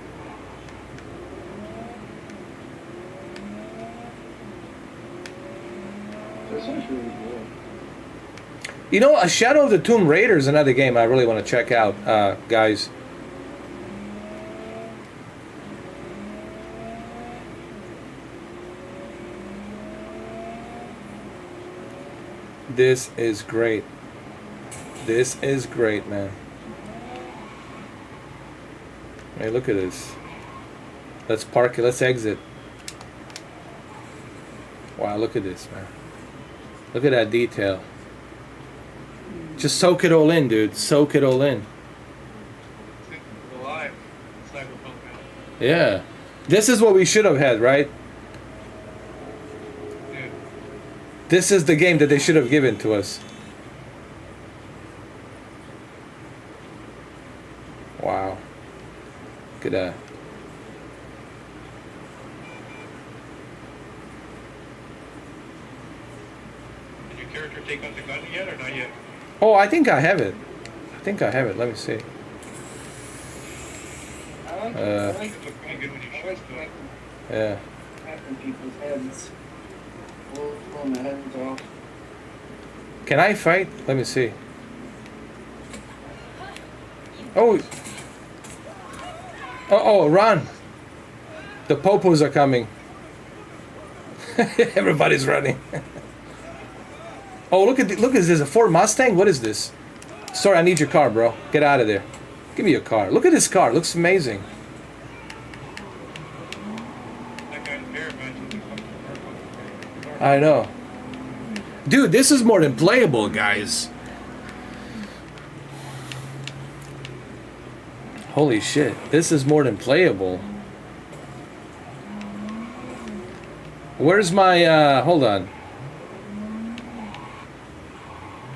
Speaker 3: This one's really cool.
Speaker 1: You know, a Shadow of the Tomb Raider is another game I really want to check out, guys. This is great. This is great, man. Hey, look at this. Let's park it. Let's exit. Wow, look at this, man. Look at that detail. Just soak it all in, dude. Soak it all in.
Speaker 2: We're live. CyberPunk now.
Speaker 1: Yeah. This is what we should have had, right?
Speaker 2: Dude,
Speaker 1: This is the game that they should have given to us. Wow. Look at that.
Speaker 2: did your character take out the gun yet or not yet?
Speaker 1: Oh, I think I have it. I think I have it. Let me see.
Speaker 3: I like
Speaker 1: Uh,
Speaker 3: it. I like
Speaker 2: It looked pretty good when you
Speaker 3: I
Speaker 2: shot
Speaker 3: like
Speaker 2: stuff.
Speaker 1: Yeah.
Speaker 3: cracking people's heads. Pulling the heads off.
Speaker 1: Can I fight? Let me see. Oh. Oh, run. The popos are coming. Everybody's running. Oh, look at this. A Ford Mustang? What is this? Sorry, I need your car, bro. Get out of there. Give me your car. Look at this car. It looks amazing.
Speaker 2: That guy's hair matches the fucking purple.
Speaker 1: I know. Dude, this is more than playable, guys. Holy shit. This is more than playable. Where's my, hold on.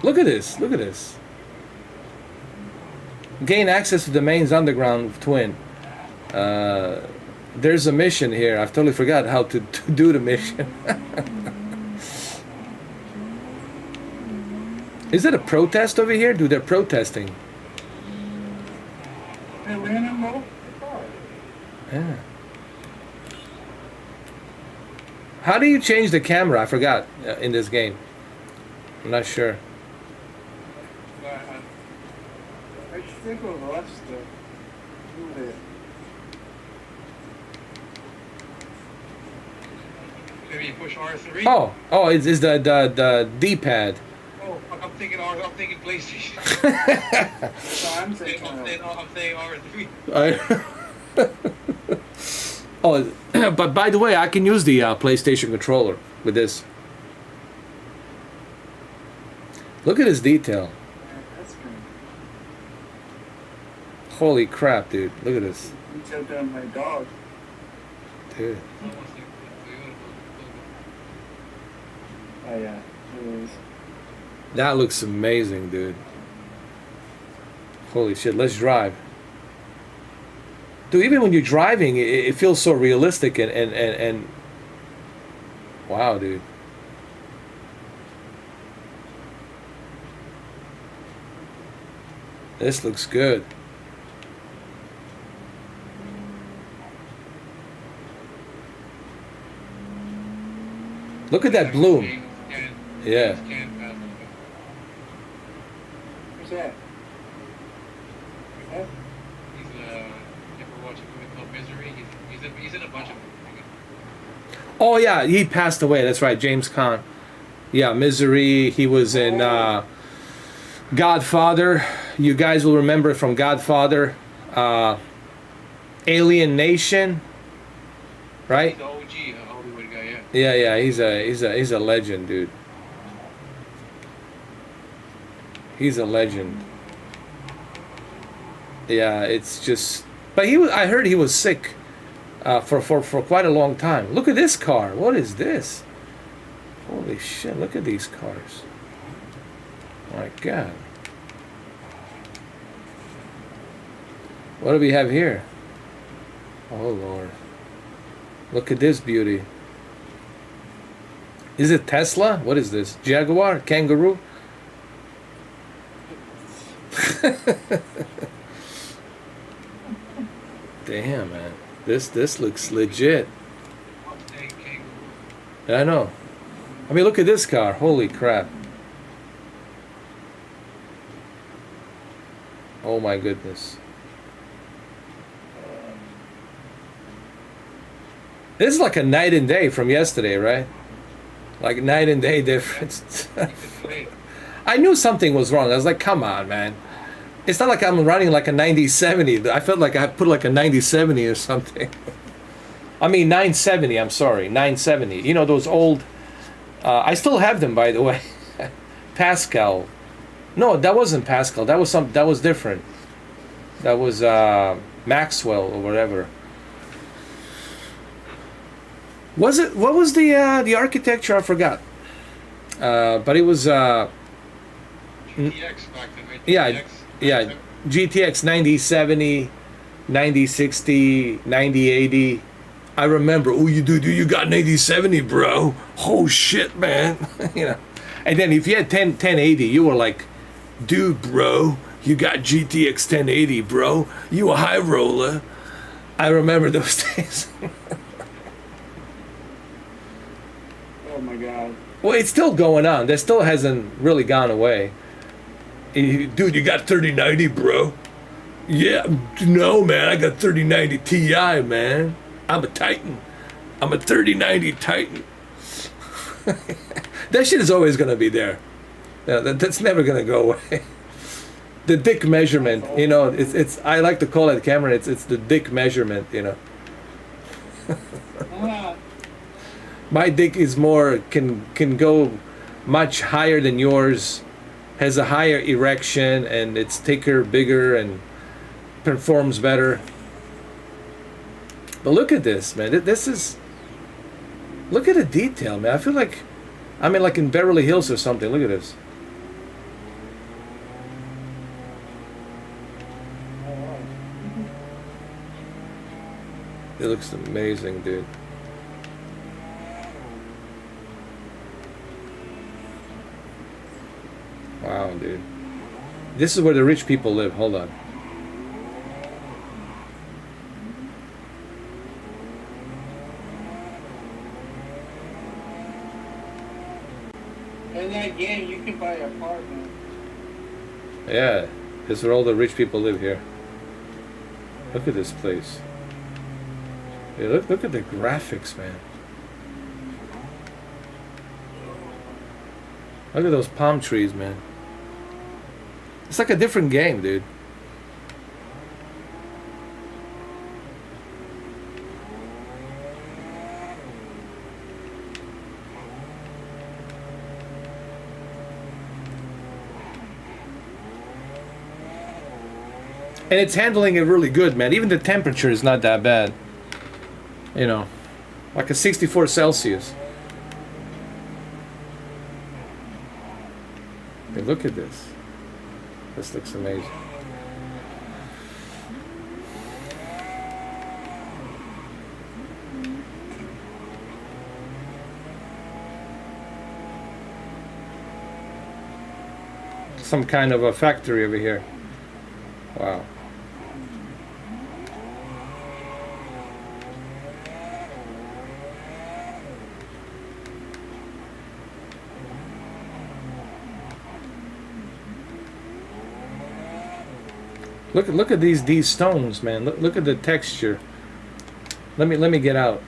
Speaker 1: Look at this. Look at this. Gain access to the mains underground twin. There's a mission here. I've totally forgot how to do the mission. Is it a protest over here? Dude, they're protesting.
Speaker 3: They ran him over the car.
Speaker 1: Yeah. How do you change the camera? I forgot in this game. I'm not sure.
Speaker 2: But,
Speaker 3: I think we'll watch the movie.
Speaker 2: maybe you push R3.
Speaker 1: Oh, it's the D-pad.
Speaker 2: Oh, I'm thinking PlayStation.
Speaker 3: So I'm thinking
Speaker 2: I'm saying R3.
Speaker 1: Oh, but by the way, I can use the PlayStation controller with this. Look at this detail.
Speaker 3: That's good.
Speaker 1: Holy crap, dude. Look at this.
Speaker 3: You took down my dog.
Speaker 1: Dude.
Speaker 3: Oh yeah, it is.
Speaker 1: That looks amazing, dude. Holy shit, let's drive. Dude, even when you're driving, it feels so realistic and wow, dude. This looks good. Look at that bloom. Yeah.
Speaker 3: Who's that? Huh?
Speaker 2: He's ever watch a movie called Misery? He's in a bunch of movies.
Speaker 1: Oh yeah, he passed away. That's right, James Caan. Yeah, Misery. He was in Godfather. You guys will remember from Godfather. Alien Nation. Right?
Speaker 2: He's the OG Hollywood guy, yeah.
Speaker 1: Yeah, he's a legend, dude. He's a legend. Yeah, it's just. But I heard he was sick for quite a long time. Look at this car. What is this? Holy shit! Look at these cars. My God. What do we have here? Oh Lord. Look at this beauty. Is it Tesla? What is this? Jaguar? Kangaroo? Damn, man. This looks legit. I know. I mean, look at this car. Holy crap. Oh my goodness. This is like a night and day from yesterday, right? Like night and day difference. I knew something was wrong. I was like, come on, man. It's not like I'm running like a 9070. I felt like I put like a 9070 or something. I mean 970, I'm sorry. 970. You know those old I still have them, by the way. Pascal. No, that wasn't Pascal. That was different. That was Maxwell or whatever. Was it? What was the architecture? I forgot. But it was
Speaker 2: GTX back then, right?
Speaker 1: yeah, yeah, GTX 9070, 9060, 9080. I remember. Oh, you got an 8070, bro. Oh shit, man. You know. And then if you had 1080, you were like, dude, bro, you got GTX 1080, bro. You a high roller. I remember those days.
Speaker 3: Oh my god.
Speaker 1: Well, it's still going on. That still hasn't really gone away. Dude, you got 3090, bro? Yeah, no, man. I got 3090 Ti, man. I'm a Titan. I'm a 3090 Titan. That shit is always going to be there. Yeah, that's never going to go away. The dick measurement, you know, it's. I like to call it, Cameron, it's the dick measurement, you know. My dick is more, can go much higher than yours, has a higher erection, and it's thicker, bigger, and performs better. But look at this, man. This is, look at the detail, man. I feel like I'm in, like in Beverly Hills or something. Look at this. It looks amazing, dude. Wow, dude. This is where the rich people live. Hold on.
Speaker 3: In that game, you you can buy an apartment.
Speaker 1: Yeah, this is where all the rich people live here. Look at this place. Yeah, look at the graphics, man. Look at those palm trees, man. It's like a different game, dude. And it's handling it really good, man. Even the temperature is not that bad. You know, like a 64 Celsius. Hey, look at this. This looks amazing. Some kind of a factory over here. Wow. Look at these stones, man. Look at the texture. Let me get out.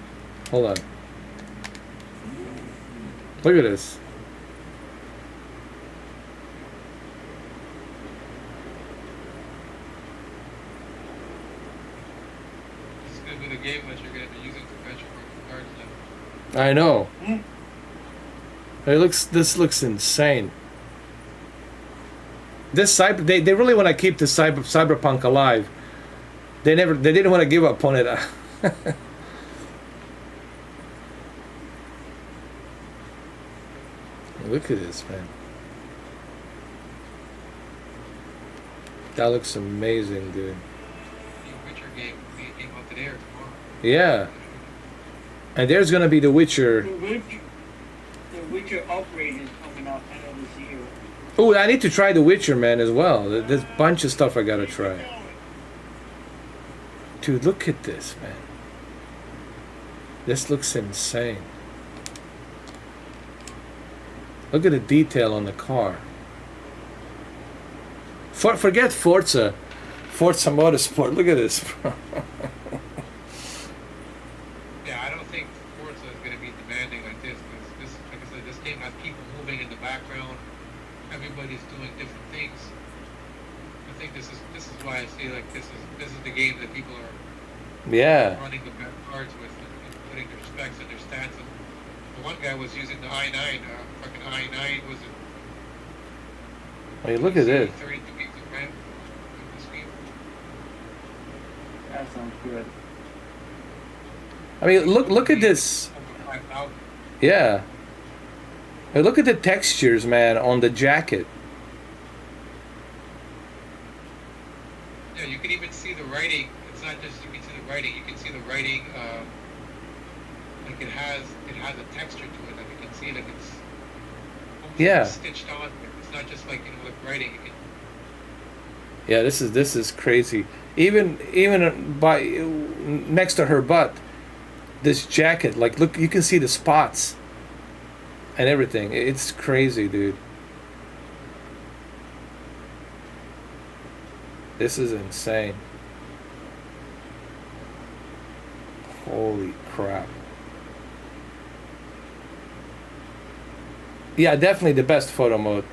Speaker 1: Hold on. Look at this.
Speaker 2: It's going to be the game that you're going to be using to benchmark cards now.
Speaker 1: I know. This looks insane. They really want to keep the cyberpunk alive. They didn't want to give up on it. Look at this, man. That looks amazing, dude.
Speaker 2: The Witcher game came out today or tomorrow.
Speaker 1: Yeah. And there's gonna be the Witcher.
Speaker 3: The Witcher upgrade is coming out end of this year.
Speaker 1: Oh, I need to try the Witcher, man, as well. There's a bunch of stuff I gotta try. Dude, look at this, man. This looks insane. Look at the detail on the car. Forget Forza Motorsport. Look at this.
Speaker 2: Yeah, I don't think Forza is going to be demanding like this. Because like I said, this game has people moving in the background. Everybody's doing different things. I think this is why I see like this is the game that people are running the cards with and putting their specs and their stats. And the one guy was using the i9, fucking i9 was it?
Speaker 1: Hey, look at this.
Speaker 2: 32 gigs of RAM in this game.
Speaker 3: That sounds good.
Speaker 1: I mean, look at this.
Speaker 2: Over 5,000.
Speaker 1: Yeah. Hey, look at the textures, man, on the jacket.
Speaker 2: Yeah, you can even see the writing. It's not just you can see the writing. You can see the writing. Like it has a texture to it. Like you can see like it's almost stitched on. It's not just like like writing. You can,
Speaker 1: Yeah, this is crazy. Even by next to her butt, this jacket, like look, you can see the spots and everything. It's crazy, dude. This is insane. Holy crap. Yeah, definitely the best photo mode.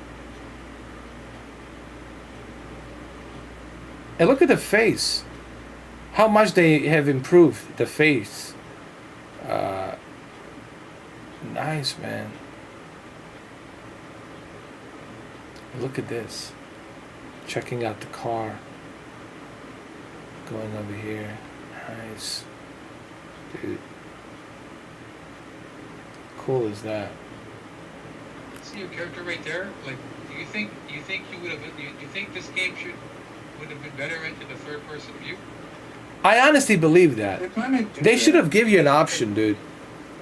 Speaker 1: And look at the face. How much they have improved the face. Nice, man. Look at this. Checking out the car. Going over here. Nice. Dude. Cool is that?
Speaker 2: see your character right there. Like, do you think you would have? Do you think this game would have been better into the third person view?
Speaker 1: I honestly believe that. They should have given you an option, dude.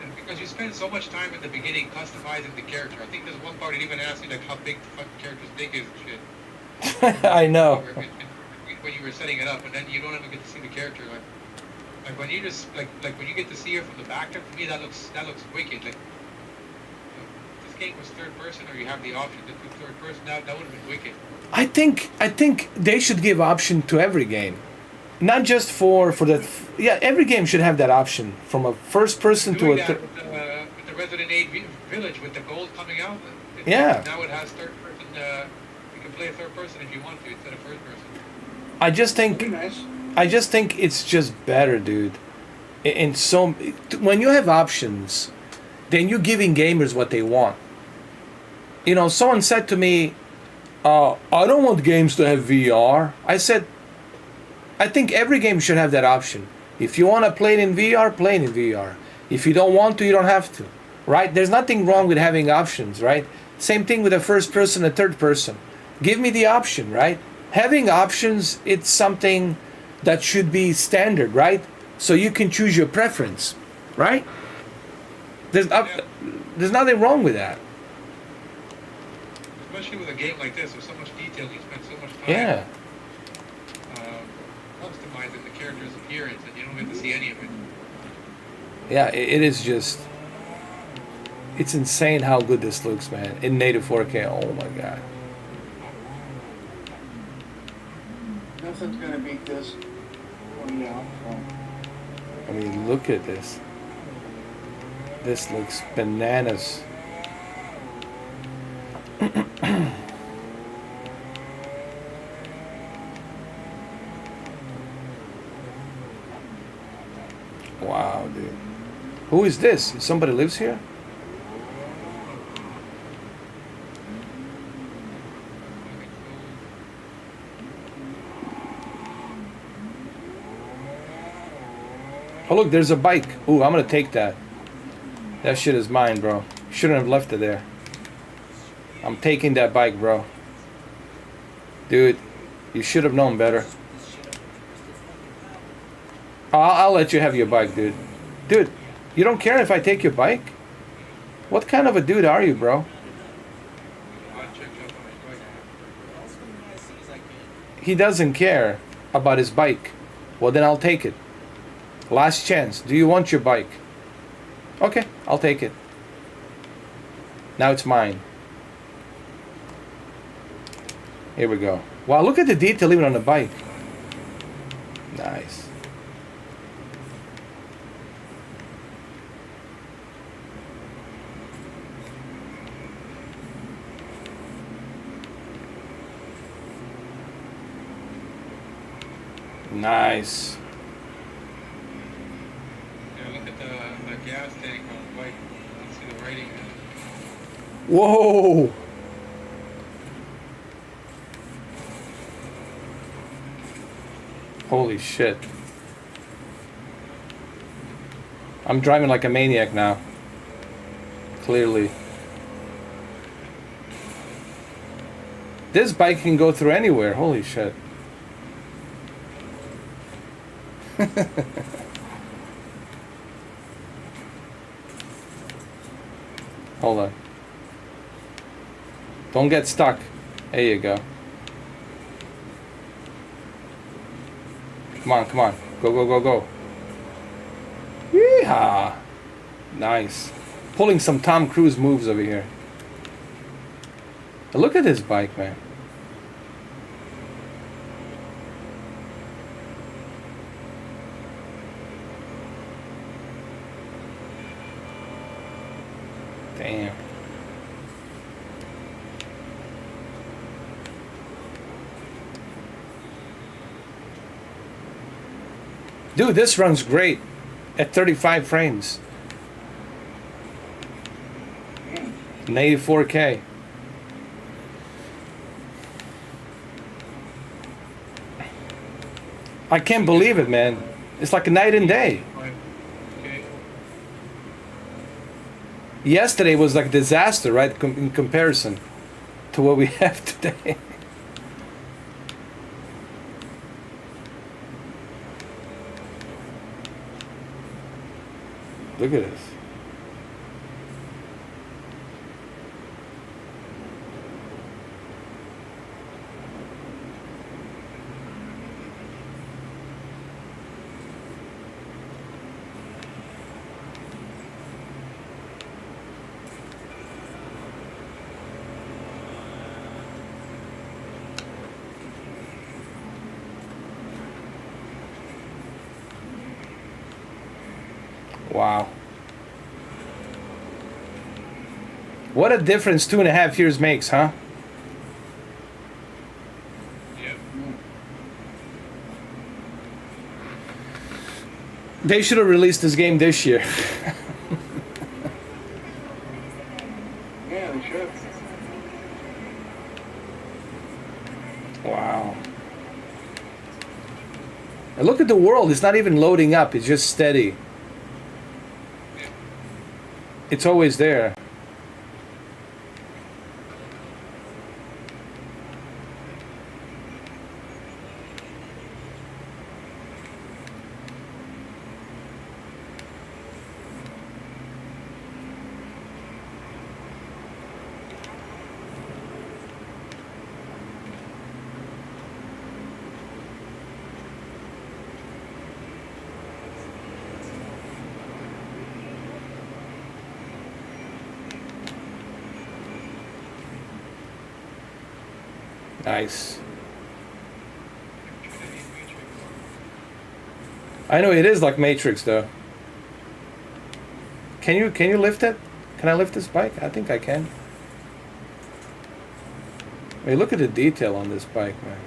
Speaker 2: And because you spend so much time in the beginning customizing the character. I think there's one part that even asked you like how big the fucking character's dick is and shit.
Speaker 1: I know.
Speaker 2: When you were setting it up, and then you don't even get to see the character. Like when you just like when you get to see her from the back, to me that looks wicked. Like this game was third person, or you have the option to do third person, that would have been wicked.
Speaker 1: I think they should give option to every game, not just for the. Yeah, every game should have that option from a first person to
Speaker 2: Doing
Speaker 1: a.
Speaker 2: that with the Resident Evil Village with the gold coming out.
Speaker 1: Yeah.
Speaker 2: Now it has third person. You can play third person if you want to instead of first person.
Speaker 1: I just
Speaker 3: That'd be
Speaker 1: think
Speaker 3: nice.
Speaker 1: I just think it's just better, dude. And so when you have options, then you're giving gamers what they want. You know, someone said to me, I don't want games to have VR. I said, I think every game should have that option. If you want to play it in VR, play it in VR. If you don't want to, you don't have to. Right? There's nothing wrong with having options, right? Same thing with the first person and third person. Give me the option, right? Having options, it's something that should be standard, right? So you can choose your preference, right? There's nothing wrong with that.
Speaker 2: Especially with a game like this, with so much detail, you spend so much time
Speaker 1: Yeah.
Speaker 2: customizing the character's appearance, and you don't get to see any of it.
Speaker 1: Yeah, it is just. It's insane how good this looks, man. In native 4K. Oh my god.
Speaker 3: Nothing's gonna beat this. Oh yeah.
Speaker 1: I mean, look at this. This looks bananas. Wow, dude. Who is this? Somebody lives here? Oh look, there's a bike. Ooh, I'm gonna take that. That shit is mine, bro. Shouldn't have left it there. I'm taking that bike, bro. Dude, you should have known better. I'll let you have your bike, dude. Dude, you don't care if I take your bike? What kind of a dude are you, bro? He doesn't care about his bike. Well, then I'll take it. Last chance. Do you want your bike? Okay, I'll take it. Now it's mine. Here we go. Wow, look at the detail even on the bike. Nice. Nice.
Speaker 2: Yeah, look at the gas tank on the bike. You can see the writing.
Speaker 1: Whoa! Holy shit. I'm driving like a maniac now. Clearly. This bike can go through anywhere. Holy shit. Hold on. Don't get stuck. There you go. Come on, come on. Go, go, go, go. Yeehaw. Nice. Pulling some Tom Cruise moves over here. Look at this bike, man. Damn. Dude, this runs great at 35 frames. Native 4K. I can't believe it, man. It's like a night and day.
Speaker 2: Okay.
Speaker 1: Yesterday was like a disaster, right? In comparison to what we have today. Look at this. Wow. What a difference 2.5 years makes, huh?
Speaker 2: Yeah.
Speaker 1: They should have released this game this year.
Speaker 3: Yeah, sure.
Speaker 1: Wow. And look at the world. It's not even loading up. It's just steady. It's always there. Nice. I know it is like Matrix though. Can you lift it? Can I lift this bike? I think I can. Hey, look at the detail on this bike, man.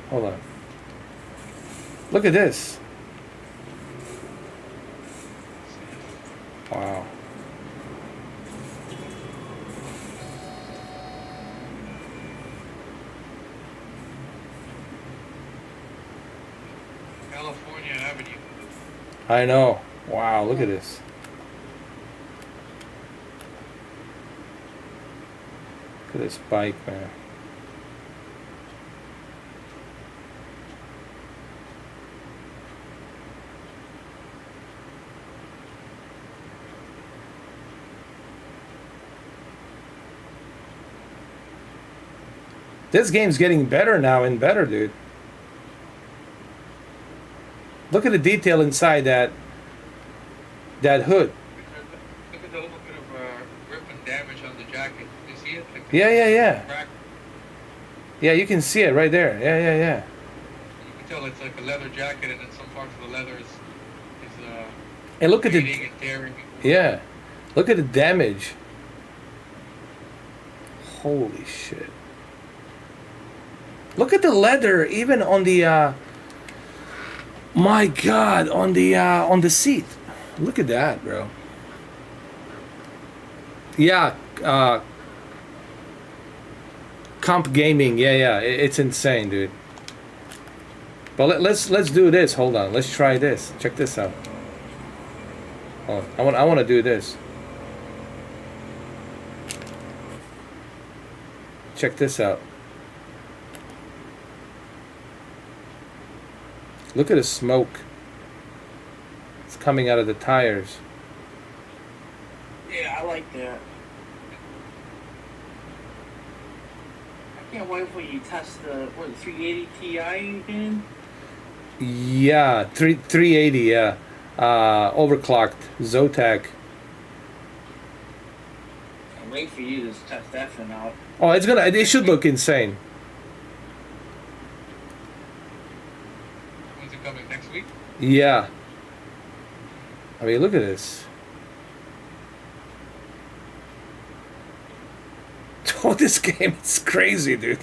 Speaker 1: Hold on. Look at this. Wow.
Speaker 2: California Avenue.
Speaker 1: I know. Wow, look at this. Look at this bike, man. This game's getting better now and better, dude. Look at the detail inside that hood.
Speaker 2: Look at the little bit of rip and damage on the jacket. You see it? Like
Speaker 1: Yeah.
Speaker 2: crack.
Speaker 1: Yeah, you can see it right there. Yeah.
Speaker 2: You can tell it's like a leather jacket, and then some parts of the leather is
Speaker 1: And look at the
Speaker 2: fading and tearing.
Speaker 1: yeah. Look at the damage. Holy shit. Look at the leather even on the my god, on the seat. Look at that, bro. Yeah, comp gaming. Yeah. It's insane, dude. But let's do this. Hold on. Let's try this. Check this out. Oh, I want to do this. Check this out. Look at the smoke. It's coming out of the tires.
Speaker 3: Yeah, I like that. I can't wait for you to test the 380 Ti again.
Speaker 1: Yeah, 380. Yeah, overclocked Zotac.
Speaker 3: I'll wait for you to test that thing out.
Speaker 1: Oh, it should look insane.
Speaker 2: When's it coming? Next week?
Speaker 1: Yeah. I mean, look at this. Oh, this game is crazy, dude.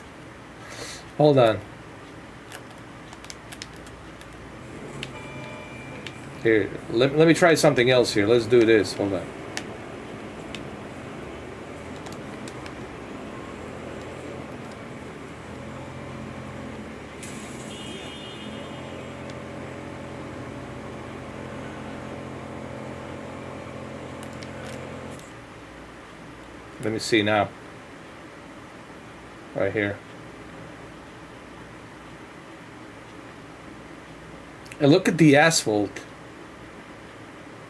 Speaker 1: Hold on. Here, let me try something else here. Let's do this. Hold on. Let me see now. Right here. And look at the asphalt.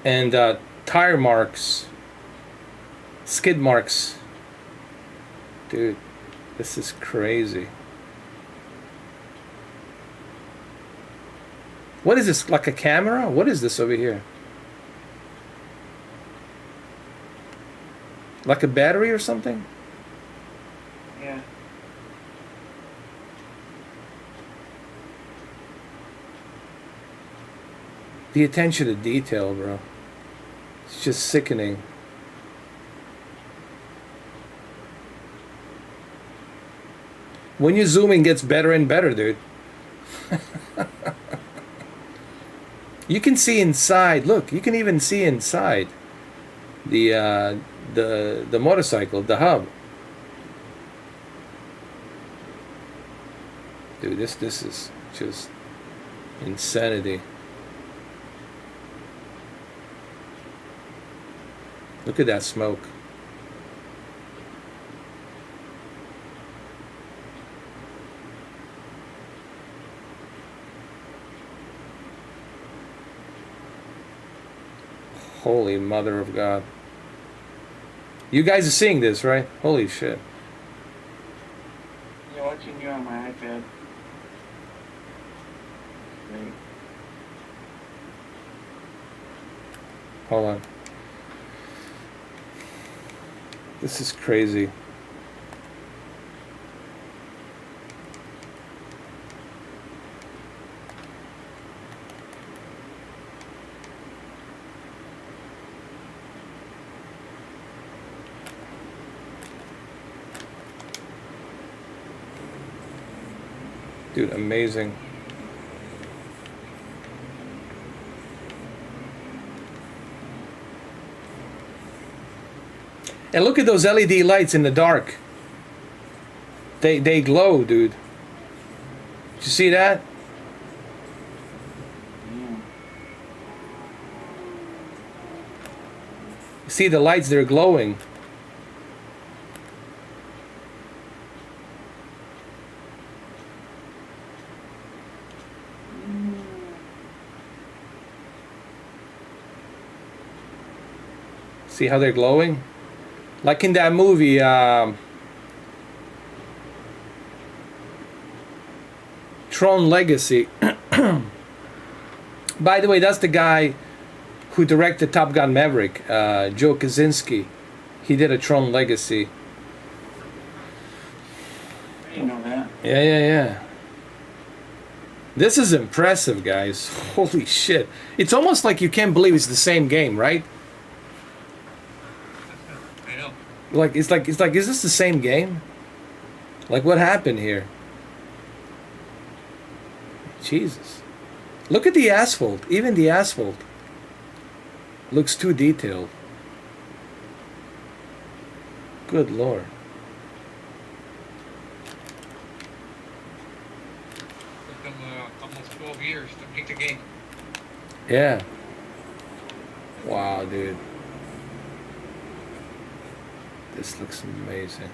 Speaker 1: And tire marks. Skid marks. Dude, this is crazy. What is this? Like a camera? What is this over here? Like a battery or something?
Speaker 3: Yeah.
Speaker 1: The attention to detail, bro. It's just sickening. When you zoom in, it gets better and better, dude. You can see inside. Look, you can even see inside the motorcycle, the hub. Dude, this is just insanity. Look at that smoke. Holy mother of God. You guys are seeing this, right? Holy shit.
Speaker 3: Yeah, watching you on my iPad. Great.
Speaker 1: Hold on. This is crazy. Dude, amazing. And look at those LED lights in the dark. They glow, dude. Did you see that?
Speaker 3: Yeah.
Speaker 1: See the lights, they're glowing. See how they're glowing? Like in that movie, Tron Legacy. By the way, that's the guy who directed Top Gun Maverick, Joe Kaczynski. He did a Tron Legacy.
Speaker 3: I didn't know that.
Speaker 1: Yeah. This is impressive, guys. Holy shit. It's almost like you can't believe it's the same game, right?
Speaker 2: I know.
Speaker 1: Like, is this the same game? Like, what happened here? Jesus. Look at the asphalt. Even the asphalt looks too detailed. Good Lord.
Speaker 2: Took them almost 12 years to make the game.
Speaker 1: Yeah. Wow, dude. This looks amazing.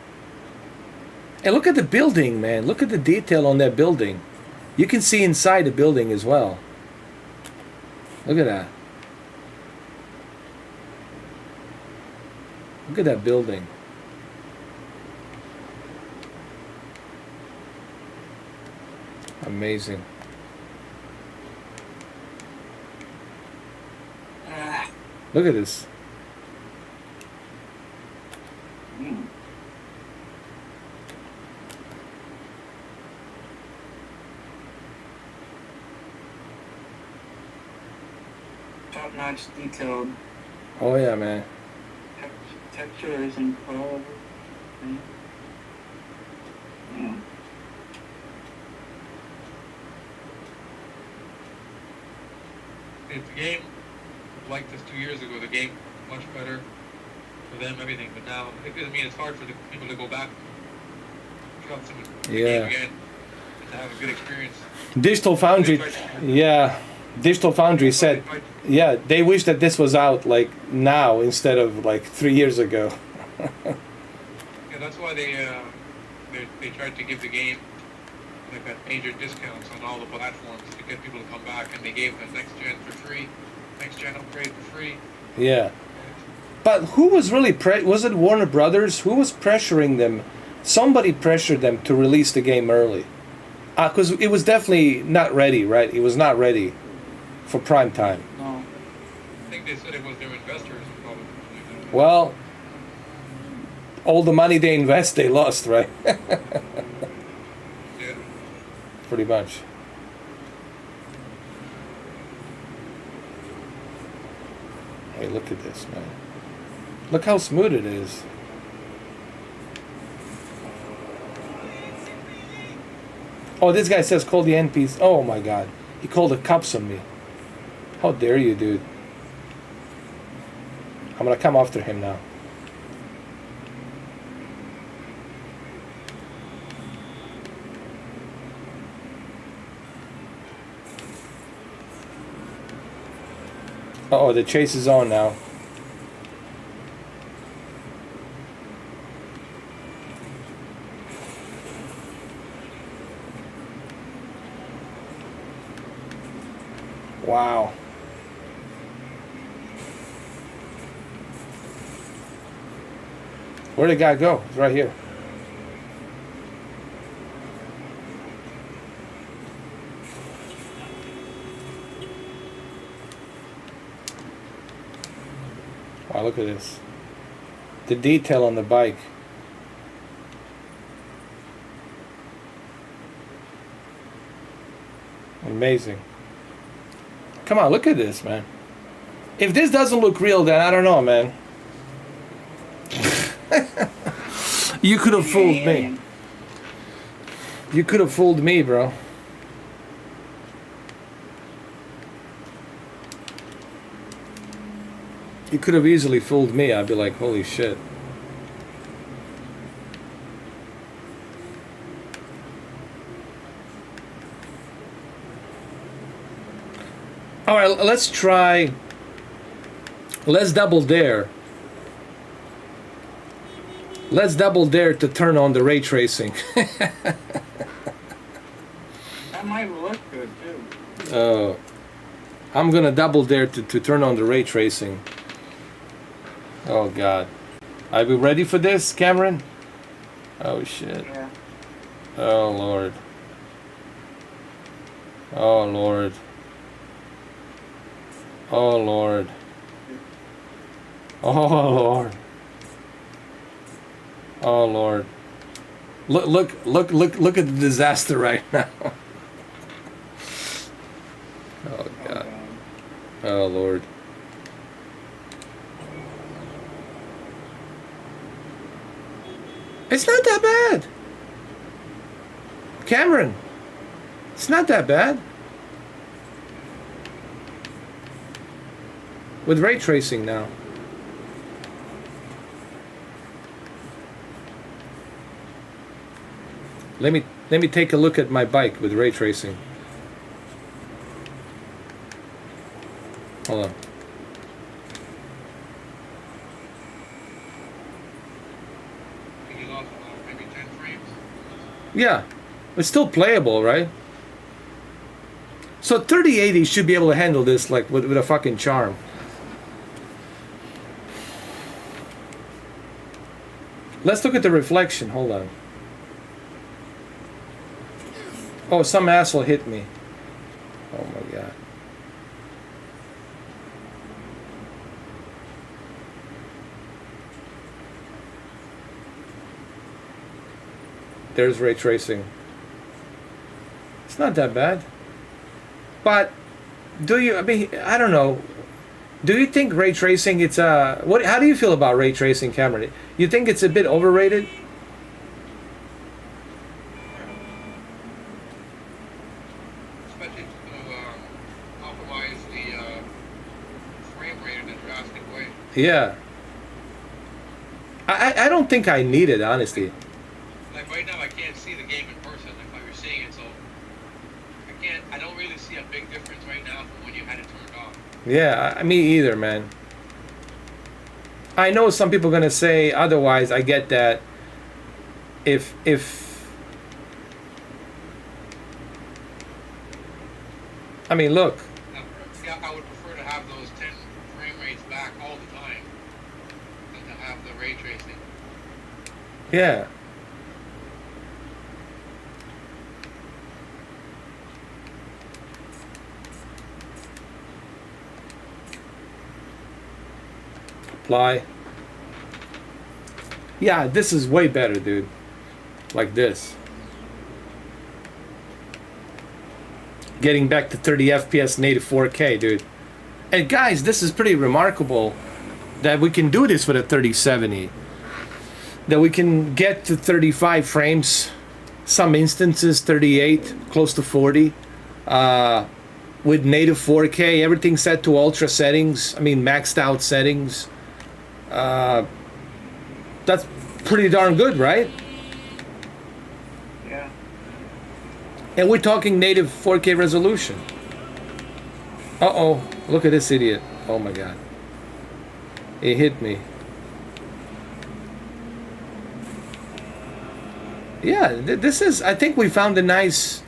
Speaker 1: And look at the building, man. Look at the detail on that building. You can see inside the building as well. Look at that. Look at that building. Amazing.
Speaker 3: Ah.
Speaker 1: Look at this.
Speaker 3: Mm. Top-notch detailed.
Speaker 1: Oh yeah, man.
Speaker 3: Texture is incredible. Yeah.
Speaker 2: If the game like this 2 years ago, the game much better for them, everything. But now, I mean, it's hard for the people to go back, pick up some of the game again, and to have a good experience.
Speaker 1: Digital Foundry, yeah. Digital Foundry said, yeah, they wish that this was out like now instead of like 3 years ago.
Speaker 2: Yeah, that's why they tried to give the game like that major discounts on all the platforms to get people to come back, and they gave the next gen for free, next gen upgrade for free.
Speaker 1: Yeah. But who was really was it Warner Brothers? Who was pressuring them? Somebody pressured them to release the game early. Because it was definitely not ready, right? It was not ready for prime time.
Speaker 3: No.
Speaker 2: I think they said it was their investors probably.
Speaker 1: Well, all the money they invest, they lost, right?
Speaker 2: Yeah.
Speaker 1: Pretty much. Wait, look at this, man. Look how smooth it is. Oh, this guy says call the NPC. Oh my god. He called the cops on me. How dare you, dude. I'm gonna come after him now. Uh-oh, the chase is on now. Wow. Where'd the guy go? He's right here. Wow, look at this. The detail on the bike. Amazing. Come on, look at this, man. If this doesn't look real, then I don't know, man. You could have fooled me. You could have fooled me, bro. You could have easily fooled me. I'd be like, holy shit. All right, let's try. Let's double dare. Let's double dare to turn on the ray tracing.
Speaker 3: That might look good too.
Speaker 1: Oh, I'm gonna double dare to turn on the ray tracing. Oh God, are we ready for this, Cameron? Oh shit.
Speaker 3: Yeah.
Speaker 1: Oh Lord. Oh Lord. Oh Lord. Oh Lord. Oh Lord. Look at the disaster right now. Oh God. Oh Lord. It's not that bad. Cameron. It's not that bad. With ray tracing now. Let me take a look at my bike with ray tracing. Hold on.
Speaker 2: You lost maybe 10 frames?
Speaker 1: Yeah, it's still playable, right? So 3080 should be able to handle this like with a fucking charm. Let's look at the reflection. Hold on. Oh, some asshole hit me. Oh my God. There's ray tracing. It's not that bad. But do you, I mean, I don't know. Do you think ray tracing it's how do you feel about ray tracing, Cameron? You think it's a bit overrated?
Speaker 2: Especially to optimize the frame rate in a drastic way.
Speaker 1: Yeah. I don't think I need it, honestly.
Speaker 2: Like right now, I can't see the game in person if I were seeing it, so I don't really see a big difference right now from when you had it turned on.
Speaker 1: Yeah, me either, man. I know some people are gonna say otherwise. I get that. If I mean, look.
Speaker 2: Yeah, I would prefer to have those 10 frame rates back all the time than to have the ray tracing.
Speaker 1: Yeah. Apply. Yeah, this is way better, dude. Like this. Getting back to 30 FPS native 4K, dude. And guys, this is pretty remarkable that we can do this with a 3070. That we can get to 35 frames, some instances 38, close to 40, with native 4K, everything set to ultra settings, I mean maxed out settings. That's pretty darn good, right?
Speaker 3: Yeah.
Speaker 1: And we're talking native 4K resolution. Uh-oh, look at this idiot. Oh my God. It hit me. Yeah, this is, I think we found a nice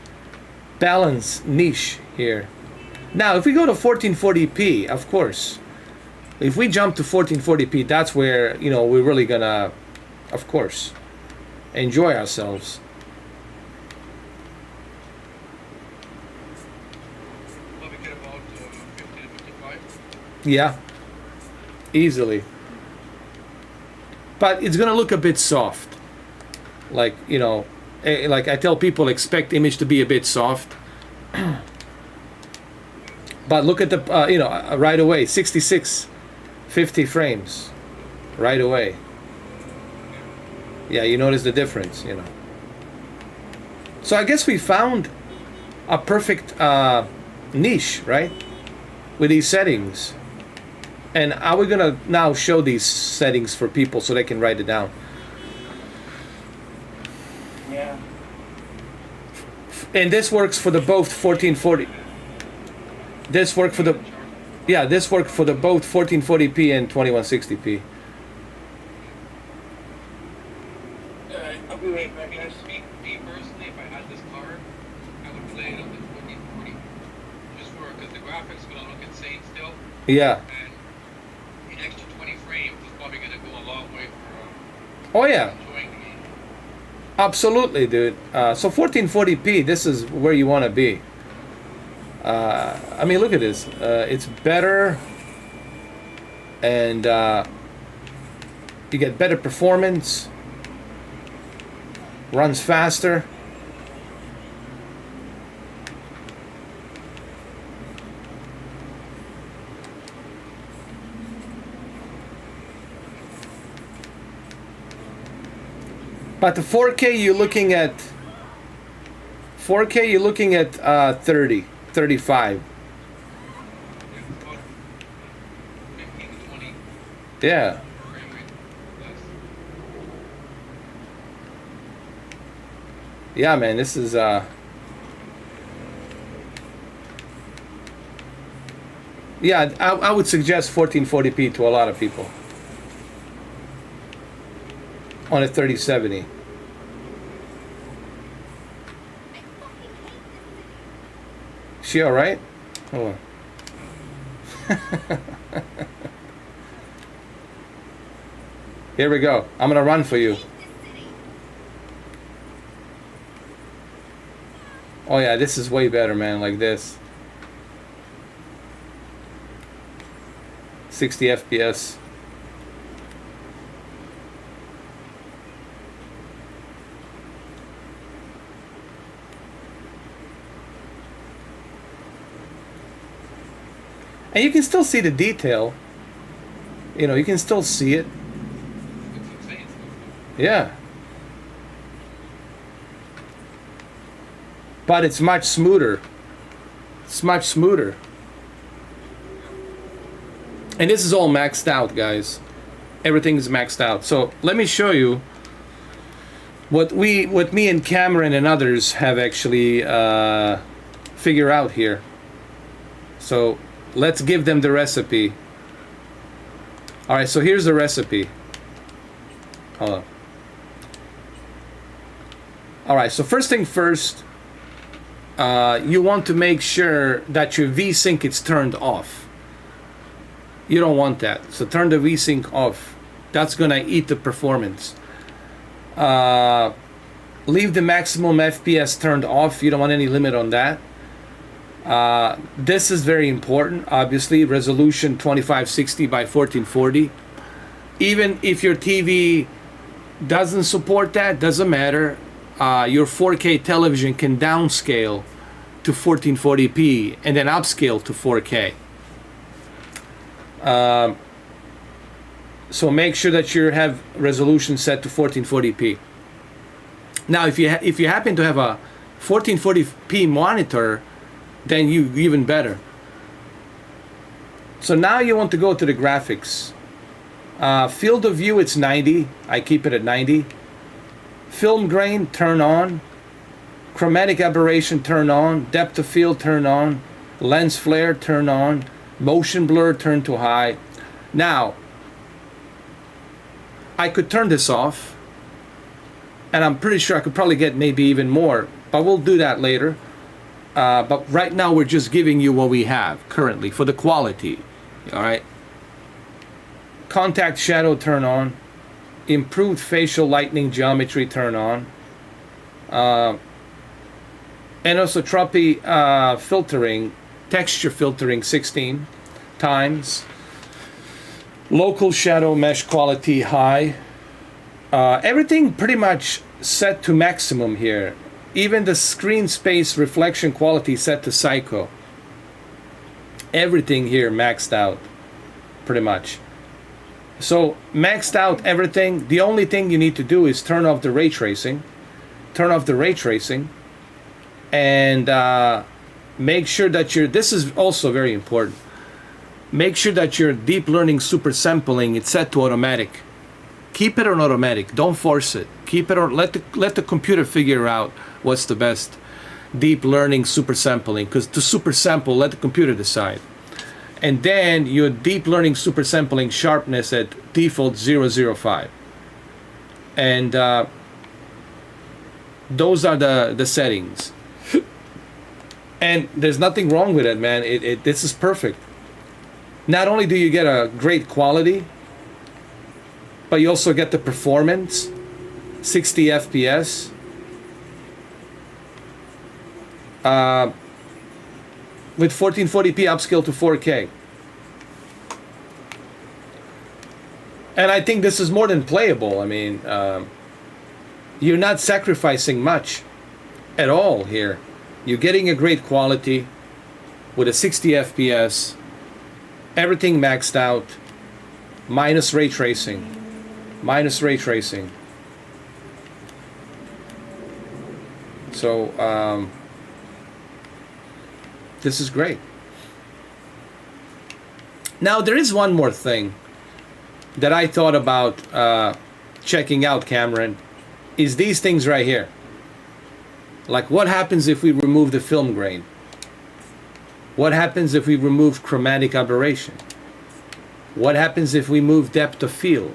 Speaker 1: balance niche here. Now, if we go to 1440p, of course, if we jump to 1440p, that's where, you know, we're really gonna, of course, enjoy ourselves.
Speaker 2: Well, we get about 50 to 55.
Speaker 1: Yeah, easily. But it's gonna look a bit soft. Like, you know, like I tell people, expect image to be a bit soft. But look at the, you know, right away, 66, 50 frames, right away. Yeah, you notice the difference, you know. So I guess we found a perfect niche, right? With these settings. And are we gonna now show these settings for people so they can write it down?
Speaker 3: Yeah.
Speaker 1: And this works for the both 1440. This worked for the, yeah, this worked for the both 1440p and 2160p.
Speaker 3: I'll be right back, guys.
Speaker 2: Me personally, if I had this card, I would play it on the 1440. Just for, because the graphics are gonna look insane still.
Speaker 1: Yeah.
Speaker 2: And an extra 20 frames is probably gonna go a long way for
Speaker 1: Oh yeah.
Speaker 2: enjoying the game.
Speaker 1: Absolutely, dude. So 1440p, this is where you want to be. I mean, look at this. It's better, and you get better performance. Runs faster. But the 4K you're looking at 30, 35.
Speaker 2: It's about 15 to 20
Speaker 1: Yeah.
Speaker 2: frame rate less.
Speaker 1: Yeah, man, this is yeah, I would suggest 1440p to a lot of people on a 3070. She all right? Hold on. Here we go. I'm gonna run for you. Oh yeah, this is way better, man. Like this. 60 FPS. And you can still see the detail. You know, you can still see it.
Speaker 2: It's insane.
Speaker 1: Yeah. But it's much smoother. It's much smoother. And this is all maxed out, guys. Everything's maxed out. So let me show you what me and Cameron and others have actually figured out here. So let's give them the recipe. All right, so here's the recipe. Hold on. All right, so first thing first, you want to make sure that your VSync is turned off. You don't want that, so turn the VSync off. That's gonna eat the performance. Leave the maximum FPS turned off. You don't want any limit on that. This is very important, obviously. Resolution 2560 by 1440. Even if your TV doesn't support that, doesn't matter. Your 4K television can downscale to 1440p and then upscale to 4K. So make sure that you have resolution set to 1440p. Now, if you happen to have a 1440p monitor, then you even better. So now you want to go to the graphics. Field of view, it's 90. I keep it at 90. Film grain, turn on. Chromatic aberration, turn on. Depth of field, turn on. Lens flare, turn on. Motion blur, turn to high. Now, I could turn this off, and I'm pretty sure I could probably get maybe even more, but we'll do that later. But right now we're just giving you what we have currently for the quality. All right. Contact shadow, turn on. Improved facial lightning geometry, turn on. Anisotropy filtering, texture filtering 16 times. Local shadow mesh quality high. Everything pretty much set to maximum here. Even the screen space reflection quality set to psycho. Everything here maxed out, pretty much. So maxed out everything. The only thing you need to do is turn off the ray tracing. Turn off the ray tracing. And make sure that this is also very important. Make sure that your deep learning super sampling it's set to automatic. Keep it on automatic. Don't force it. Keep it on. Let the computer figure out what's the best deep learning super sampling. Because to super sample, let the computer decide. And then your deep learning super sampling sharpness at default 005. And those are the settings. And there's nothing wrong with it, man. This is perfect. Not only do you get a great quality, but you also get the performance, 60 FPS. With 1440p upscale to 4K. And I think this is more than playable. I mean, you're not sacrificing much at all here. You're getting a great quality with a 60 FPS, everything maxed out, minus ray tracing. Minus ray tracing. So, this is great. Now, there is one more thing that I thought about checking out, Cameron, is these things right here. Like, what happens if we remove the film grain? What happens if we remove chromatic aberration? What happens if we move depth of field?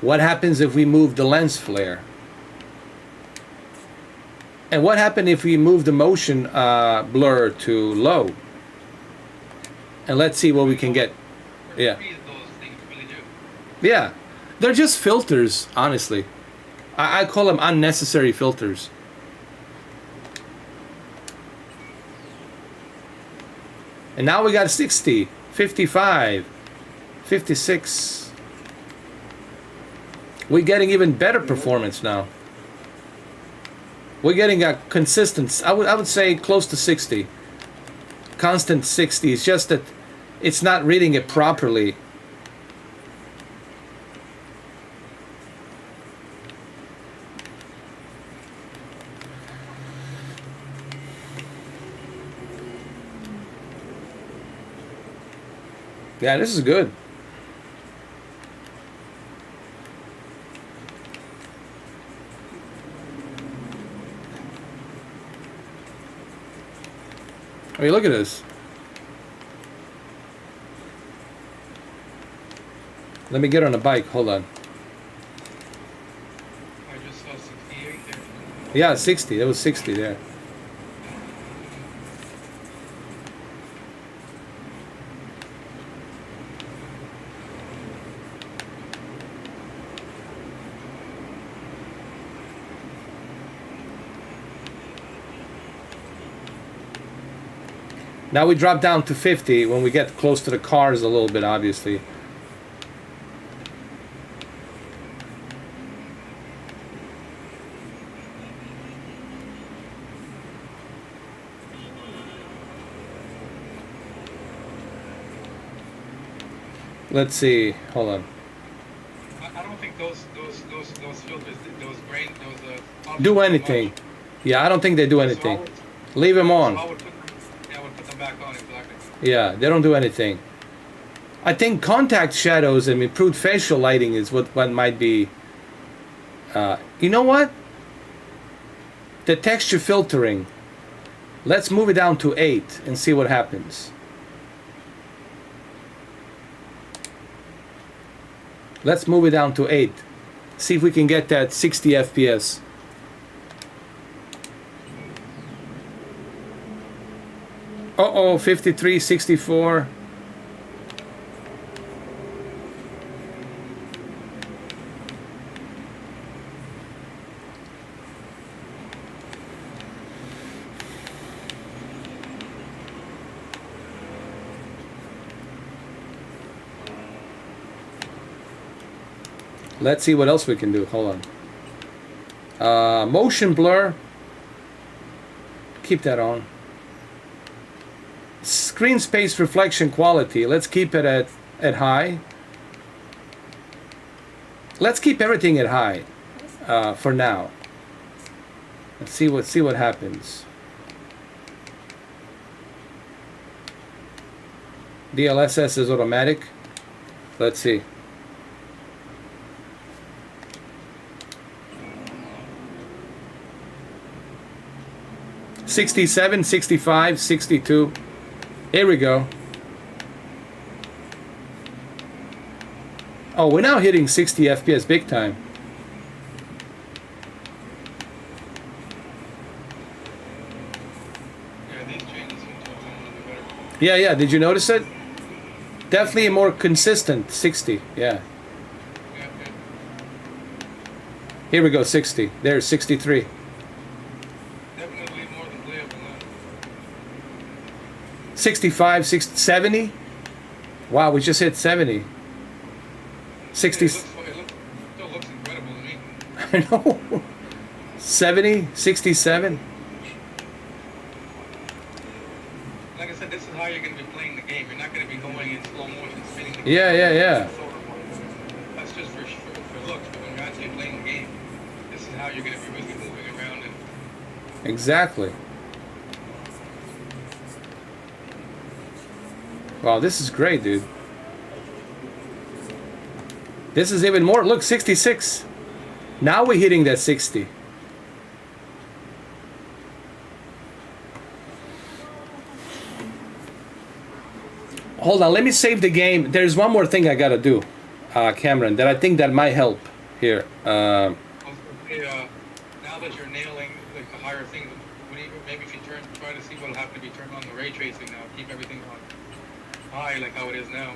Speaker 1: What happens if we move the lens flare? And what happens if we move the motion blur to low? And let's see what we can get. Yeah. Yeah. They're just filters, honestly. I call them unnecessary filters. And now we got 60, 55, 56. We're getting even better performance now. We're getting a consistent, I would say close to 60. Constant 60. It's just that it's not reading it properly. Yeah, this is good. I mean, look at this. Let me get on a bike. Hold on.
Speaker 2: I just saw 68 there.
Speaker 1: Yeah, 60. That was 60 there. Now we drop down to 50 when we get close to the cars a little bit, obviously. Let's see. Hold on.
Speaker 2: I don't think those filters, those grain, those options
Speaker 1: Do
Speaker 2: much.
Speaker 1: anything. Yeah, I don't think they do
Speaker 2: So I
Speaker 1: anything.
Speaker 2: would,
Speaker 1: Leave them
Speaker 2: so
Speaker 1: on.
Speaker 2: I would put them, yeah, I would put them back on, exactly.
Speaker 1: Yeah, they don't do anything. I think contact shadows and improved facial lighting is what might be. You know what? The texture filtering. Let's move it down to 8 and see what happens. Let's move it down to 8. See if we can get that 60 FPS. Uh-oh, 53, 64. Let's see what else we can do. Hold on. Motion blur. Keep that on. Screen space reflection quality. Let's keep it at high. Let's keep everything at high for now. Let's see what happens. DLSS is automatic. Let's see. $67, $65, $62. Here we go. Oh, we're now hitting 60 FPS big time.
Speaker 2: Yeah, these changes seem to have been a little bit better.
Speaker 1: Yeah, did you notice it? Definitely a more consistent 60, yeah.
Speaker 2: Yeah.
Speaker 1: Here we go, 60. There's 63.
Speaker 2: Definitely more than playable now.
Speaker 1: 65, 60, 70. Wow, we just hit 70. 60.
Speaker 2: It still looks incredible to me.
Speaker 1: I know. 70, 67.
Speaker 2: Like I said, this is how you're going to be playing the game. You're not going to be going in slow motion, spinning the game.
Speaker 1: Yeah.
Speaker 2: That's just for looks, but when you're actually playing the game, this is how you're going to be really moving around. And
Speaker 1: Exactly. Wow, this is great, dude. This is even more. Look, 66. Now we're hitting that 60. Hold on, let me save the game. There's one more thing I gotta do, Cameron, that I think that might help here.
Speaker 2: now that you're nailing like the higher things, maybe if you try to see what'll have to be turned on the ray tracing now, keep everything on high like how it is now.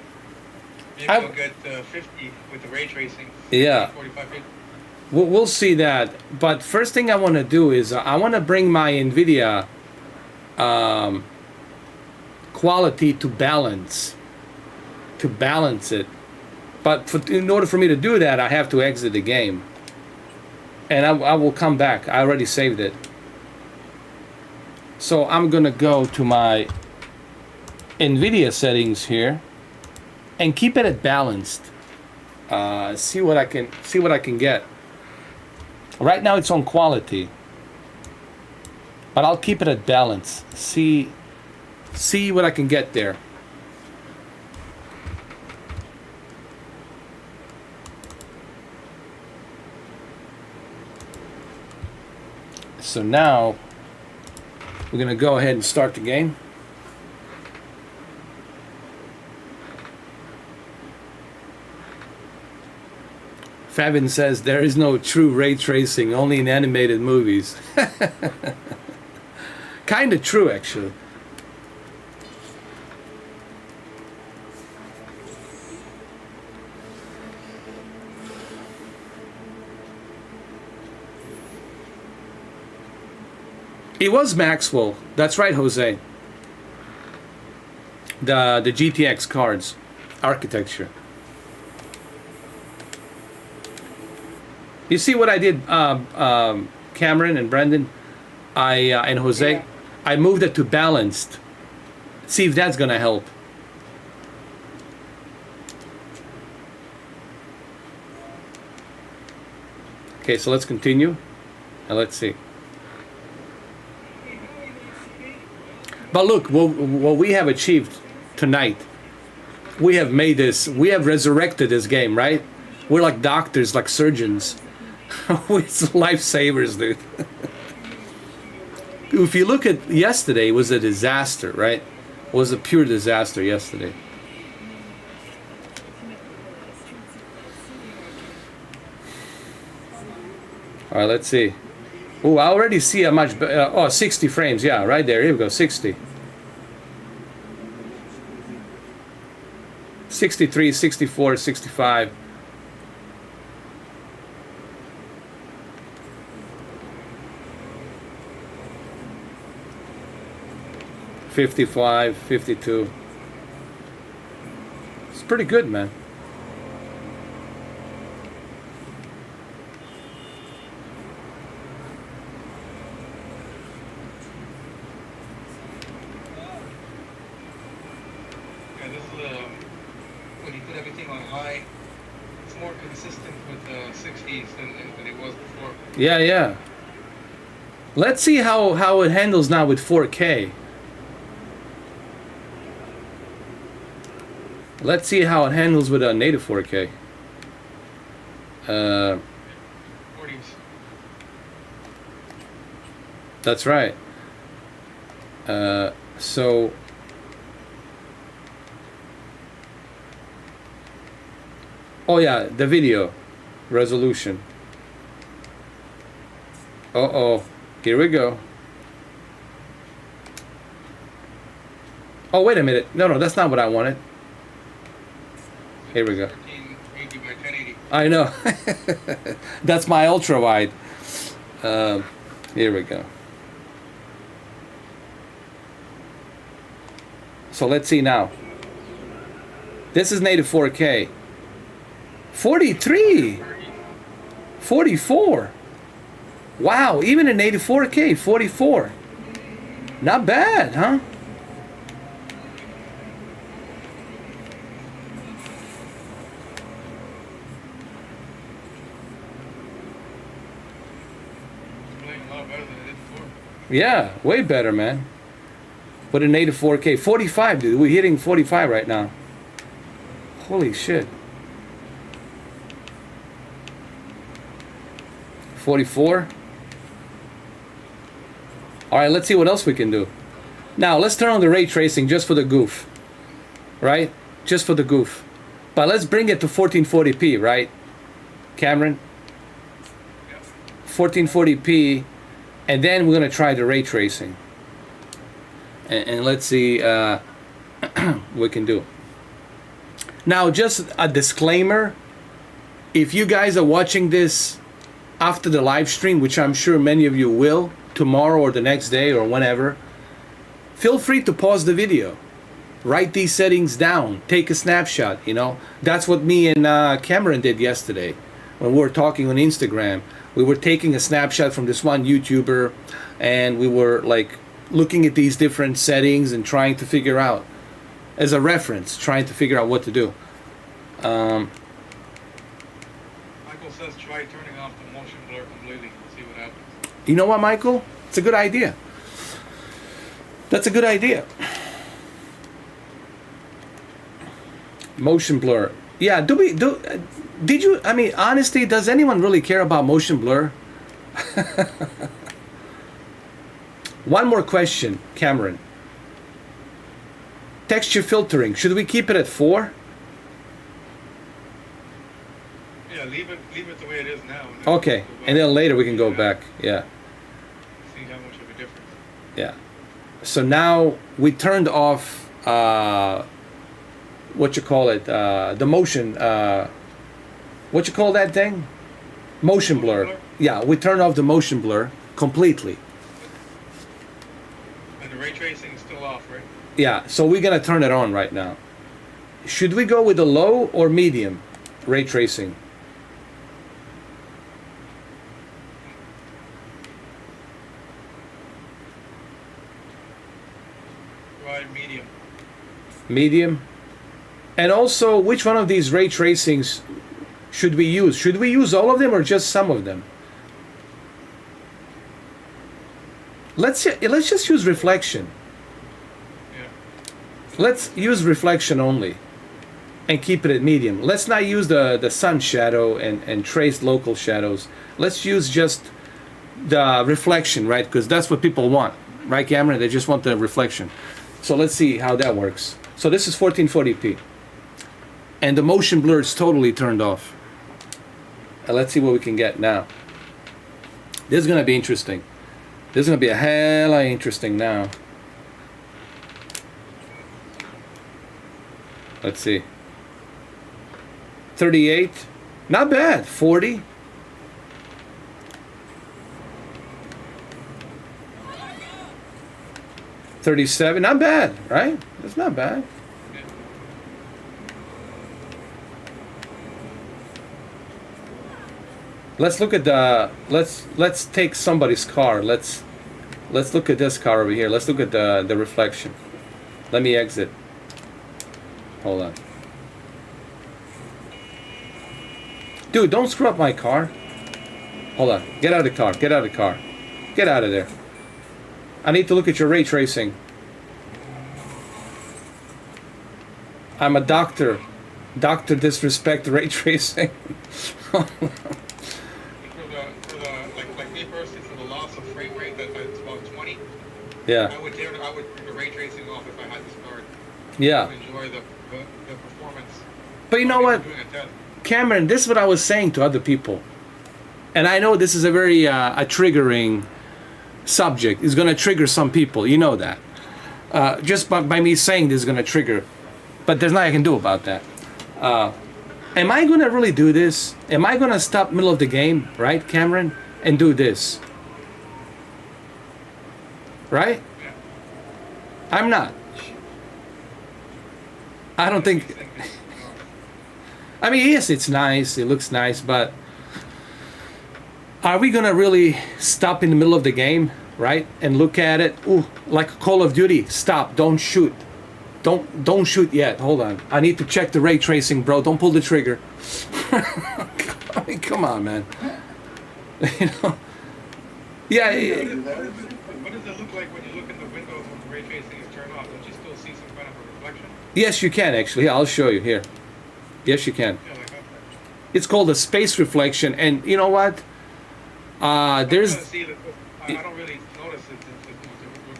Speaker 2: Maybe you'll get 50 with the ray tracing.
Speaker 1: Yeah.
Speaker 2: 45, 50.
Speaker 1: We'll see that. But first thing I want to do is I want to bring my Nvidia quality to balance it. But in order for me to do that, I have to exit the game. And I will come back. I already saved it. So I'm gonna go to my Nvidia settings here and keep it at balanced. See what I can get. Right now it's on quality, but I'll keep it at balance. See what I can get there. So now we're gonna go ahead and start the game. Fabian says there is no true ray tracing, only in animated movies. Kind of true, actually. It was Maxwell. That's right, Jose. The GTX cards architecture. You see what I did, Cameron and Brendan, and Jose?
Speaker 3: Yeah.
Speaker 1: I moved it to balanced. See if that's gonna help. Okay, so let's continue and let's see. But look, what we have achieved tonight, we have made this, we have resurrected this game, right? We're like doctors, like surgeons. We're lifesavers, dude. If you look at yesterday, it was a disaster, right? It was a pure disaster yesterday. All right, let's see. Oh, I already see a much better. Oh, 60 frames. Yeah, right there. Here we go. 60. 63, 64, 65. $55, $52. It's pretty good, man.
Speaker 2: Yeah, this is when you put everything on high, it's more consistent with the 60s than it was before.
Speaker 1: Yeah, yeah. Let's see how it handles now with 4K. Let's see how it handles with a native 4K.
Speaker 2: 40s.
Speaker 1: That's right. So oh yeah, the video resolution. Uh-oh, here we go. Oh, wait a minute. No, that's not what I wanted. Here we go.
Speaker 2: 1380 by 1080.
Speaker 1: I know. That's my ultra wide. Here we go. So let's see now. This is native 4K. 43. 44. Wow, even in native 4K, 44. Not bad, huh? Yeah, way better, man. With a native 4K. 45, dude. We're hitting 45 right now. Holy shit. 44. Alright, let's see what else we can do. Now, let's turn on the ray tracing just for the goof. Right? Just for the goof. But let's bring it to 1440p, right? Cameron? 1440p. And then we're going to try the ray tracing. And let's see what we can do. Now, just a disclaimer. If you guys are watching this after the live stream, which I'm sure many of you will, tomorrow or the next day or whenever, feel free to pause the video. Write these settings down. Take a snapshot, you know. That's what me and Cameron did yesterday when we were talking on Instagram. We were taking a snapshot from this one YouTuber, and we were like looking at these different settings and trying to figure out, as a reference, trying to figure out what to do.
Speaker 2: Michael says try turning off the motion blur completely. See what happens.
Speaker 1: You know what, Michael? It's a good idea. That's a good idea. Motion blur. Yeah, did you, I mean, honestly, does anyone really care about motion blur? One more question, Cameron. Texture filtering, should we keep it at 4?
Speaker 2: Yeah, leave it the way it is now.
Speaker 1: Okay, and then later we can go back. Yeah.
Speaker 2: See how much of a difference.
Speaker 1: Yeah. So now we turned off what you call it, the motion, what you call that thing? Motion blur. Yeah, we turned off the motion blur completely.
Speaker 2: And the ray tracing is still off, right?
Speaker 1: Yeah, so we're gonna turn it on right now. Should we go with the low or medium ray tracing?
Speaker 2: Right, medium.
Speaker 1: Medium. And also, which one of these ray tracings should we use? Should we use all of them or just some of them? let's just use reflection.
Speaker 2: Yeah.
Speaker 1: Let's use reflection only, and keep it at medium. Let's not use the sun shadow and trace local shadows. Let's use just the reflection, right? Because that's what people want, right, Cameron? They just want the reflection. So let's see how that works. So this is 1440p, and the motion blur is totally turned off. And let's see what we can get now. This is gonna be interesting. This is gonna be a hella interesting now. Let's see. 38, not bad. 40. $37, not bad, right? That's not bad. Let's look at the let's take somebody's car. Let's look at this car over here. Let's look at the reflection. Let me exit. Hold on. Dude, don't screw up my car. Hold on. Get out of the car. Get out of the car. Get out of there. I need to look at your ray tracing. I'm a doctor. Doctor disrespect ray tracing.
Speaker 2: Like me personally, for the loss of frame rate, it's about 20.
Speaker 1: Yeah.
Speaker 2: I would take the ray tracing off if I had this card.
Speaker 1: Yeah.
Speaker 2: To enjoy the performance.
Speaker 1: But you know what,
Speaker 2: Doing a test.
Speaker 1: Cameron, this is what I was saying to other people. And I know this is a very a triggering subject. It's going to trigger some people. You know that. Just by me saying this is going to trigger. But there's nothing I can do about that. Am I going to really do this? Am I going to stop middle of the game, right, Cameron, and do this? Right?
Speaker 2: Yeah.
Speaker 1: I'm not. I don't think... I mean, yes, it's nice. It looks nice, but... Are we going to really stop in the middle of the game, right? And look at it? Ooh, like Call of Duty. Stop. Don't shoot. Don't shoot yet. Hold on. I need to check the ray tracing, bro. Don't pull the trigger. I mean, come on, man. You know? Yeah.
Speaker 2: What does it look like when you look in the windows when the ray tracing is turned off? Don't you still see some kind of a reflection?
Speaker 1: Yes, you can, actually. I'll show you here. Yes, you can.
Speaker 2: Yeah, like that.
Speaker 1: It's called a space reflection. And you know what? There's...
Speaker 2: I don't really notice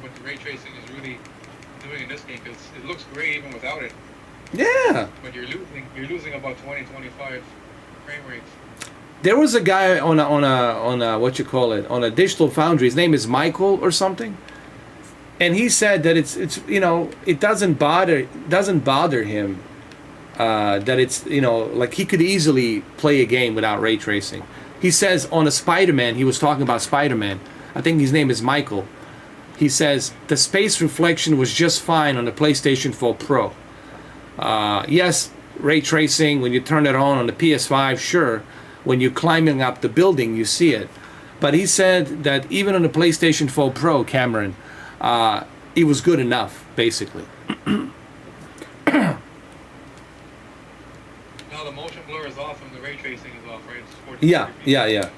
Speaker 2: what the ray tracing is really doing in this game, because it looks great even without it.
Speaker 1: Yeah.
Speaker 2: But you're losing about 20-25 frame rates.
Speaker 1: There was a guy on a what you call it, on a digital foundry. His name is Michael or something, and he said that it's you know, it doesn't bother him that it's, you know, like he could easily play a game without ray tracing. He says on a Spider-Man, he was talking about Spider-Man. I think his name is Michael. He says the space reflection was just fine on the PlayStation 4 Pro. Yes, ray tracing when you turn it on the PS5, sure. When you're climbing up the building, you see it. But he said that even on the PlayStation 4 Pro, Cameron, it was good enough, basically.
Speaker 2: Now the motion blur is off and the ray tracing is off, right? It's 1440p.
Speaker 1: Yeah.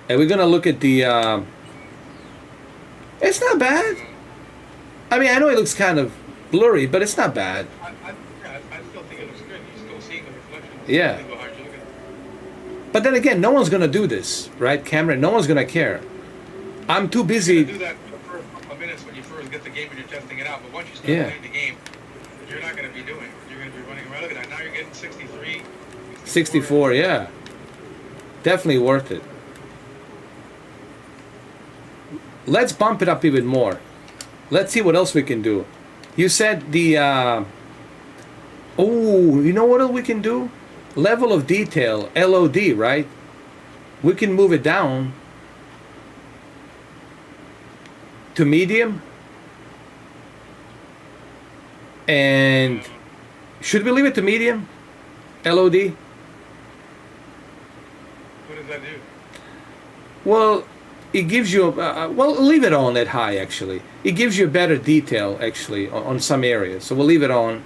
Speaker 1: And we're gonna look at the. It's not bad. I mean, I know it looks kind of blurry, but it's not bad.
Speaker 2: I still think it looks good. You're still seeing the reflection.
Speaker 1: Yeah. But then again, no one's gonna do this, right, Cameron? No one's gonna care. I'm too
Speaker 2: You're
Speaker 1: busy.
Speaker 2: gonna do that for the first couple of minutes when you first get the game and you're testing it out. But once you start playing the game, you're not gonna be doing it. You're gonna be running around. Look at that. Now you're getting 63.
Speaker 1: 64, yeah. Definitely worth it. Let's bump it up even more. Let's see what else we can do. You said the... oh, you know what else we can do? Level of detail, LOD, right? We can move it down to medium. And should we leave it to medium? LOD?
Speaker 2: What does that do?
Speaker 1: Well, it gives you well, leave it on at high, actually. It gives you a better detail, actually, on some areas. So we'll leave it on.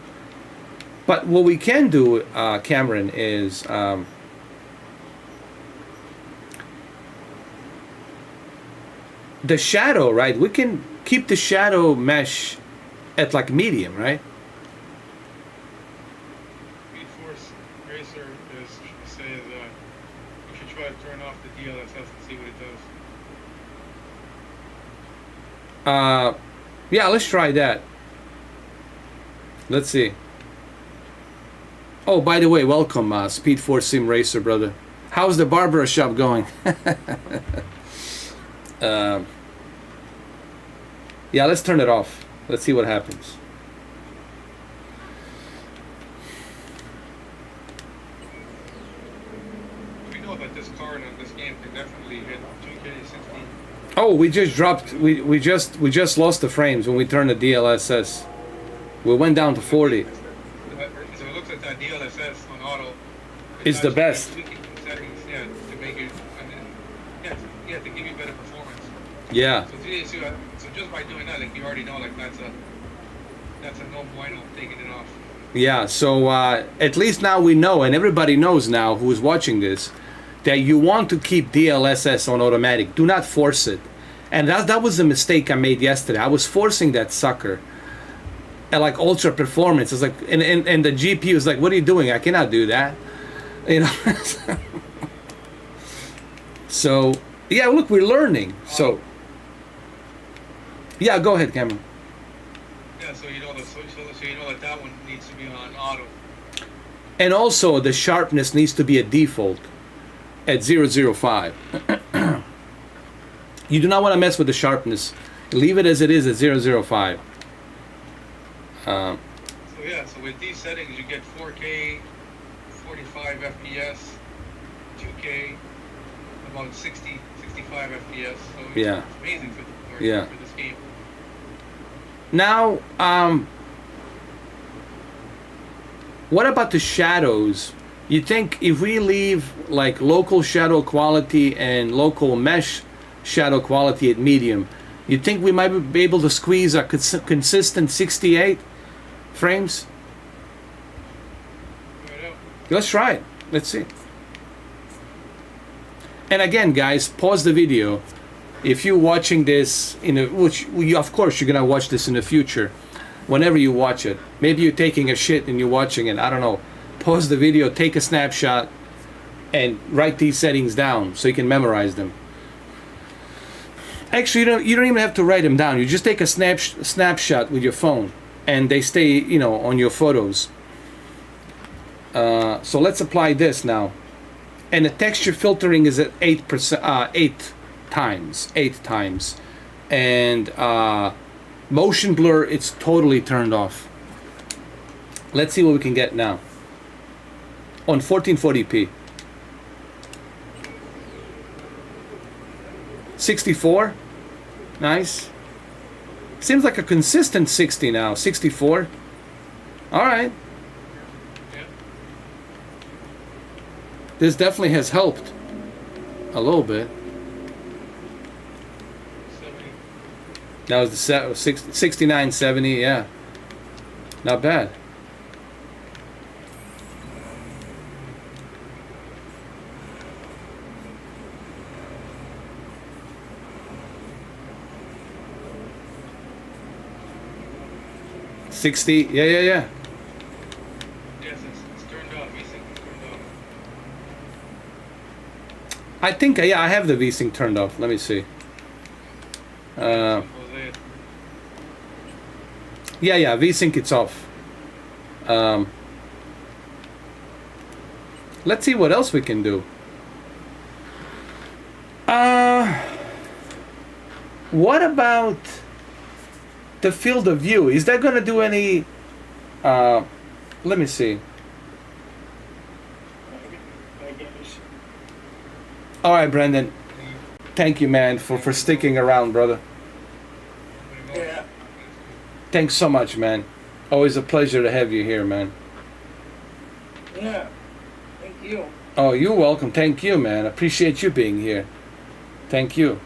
Speaker 1: But what we can do, Cameron, is the shadow, right? We can keep the shadow mesh at like medium, right?
Speaker 2: Speed Force Racer says you should try to turn off the DLSS and see what it does.
Speaker 1: Yeah, let's try that. Let's see. Oh, by the way, welcome, Speed Force Sim Racer, brother. How's the barber shop going? Yeah, let's turn it off. Let's see what happens.
Speaker 2: We know that this card on this game can definitely hit 2K 60.
Speaker 1: Oh, we just dropped. We just lost the frames when we turned the DLSS. We went down to 40.
Speaker 2: So it looks at that DLSS on auto.
Speaker 1: It's the
Speaker 2: actually
Speaker 1: best.
Speaker 2: tweaking the settings, yeah, to make it, to give you better performance.
Speaker 1: Yeah.
Speaker 2: So just by doing that, like you already know, like that's a no bueno taking it off.
Speaker 1: Yeah. So at least now we know, and everybody knows now who is watching this, that you want to keep DLSS on automatic. Do not force it. And that was the mistake I made yesterday. I was forcing that sucker at like ultra performance. It's like, and the GPU is like, what are you doing? I cannot do that. You know. So yeah, look, we're learning. So yeah, go ahead, Cameron.
Speaker 2: Yeah, so you know that one needs to be on auto.
Speaker 1: And also the sharpness needs to be a default at 005. You do not want to mess with the sharpness. Leave it as it is at 005.
Speaker 2: So yeah, so with these settings you get 4K, 45 FPS, 2K, about 60, 65 FPS. So
Speaker 1: Yeah.
Speaker 2: it's amazing for this game.
Speaker 1: Now, what about the shadows? You think if we leave like local shadow quality and local mesh shadow quality at medium, you think we might be able to squeeze a consistent 68 frames?
Speaker 2: Right out.
Speaker 1: Let's try it. Let's see. And again, guys, pause the video. If you're watching this which of course you're gonna watch this in the future, whenever you watch it. Maybe you're taking a shit and you're watching it. I don't know. Pause the video, take a snapshot, and write these settings down so you can memorize them. Actually, you don't even have to write them down. You just take a snapshot with your phone, and they stay, on your photos. So let's apply this now. And the texture filtering is at 8%, 8 times, and motion blur, it's totally turned off. Let's see what we can get now on 1440p. 64, nice. Seems like a consistent 60 now. 64. All right.
Speaker 2: Yeah.
Speaker 1: This definitely has helped a little bit.
Speaker 2: 70.
Speaker 1: That was the 69, 70. Yeah, not bad. $60, yeah.
Speaker 2: Yes, it's turned off. VSync is turned off.
Speaker 1: I think, I have the VSync turned off. Let me see.
Speaker 2: Jose.
Speaker 1: Yeah, VSync, it's off. Let's see what else we can do. What about the field of view? Is that going to do any... let me see.
Speaker 3: I guess.
Speaker 1: All right, Brendan. Thank you, man, for sticking around, brother.
Speaker 3: Yeah.
Speaker 1: Thanks so much, man. Always a pleasure to have you here, man.
Speaker 3: Yeah. Thank you.
Speaker 1: Oh, you're welcome. Thank you, man. Appreciate you being here. Thank you.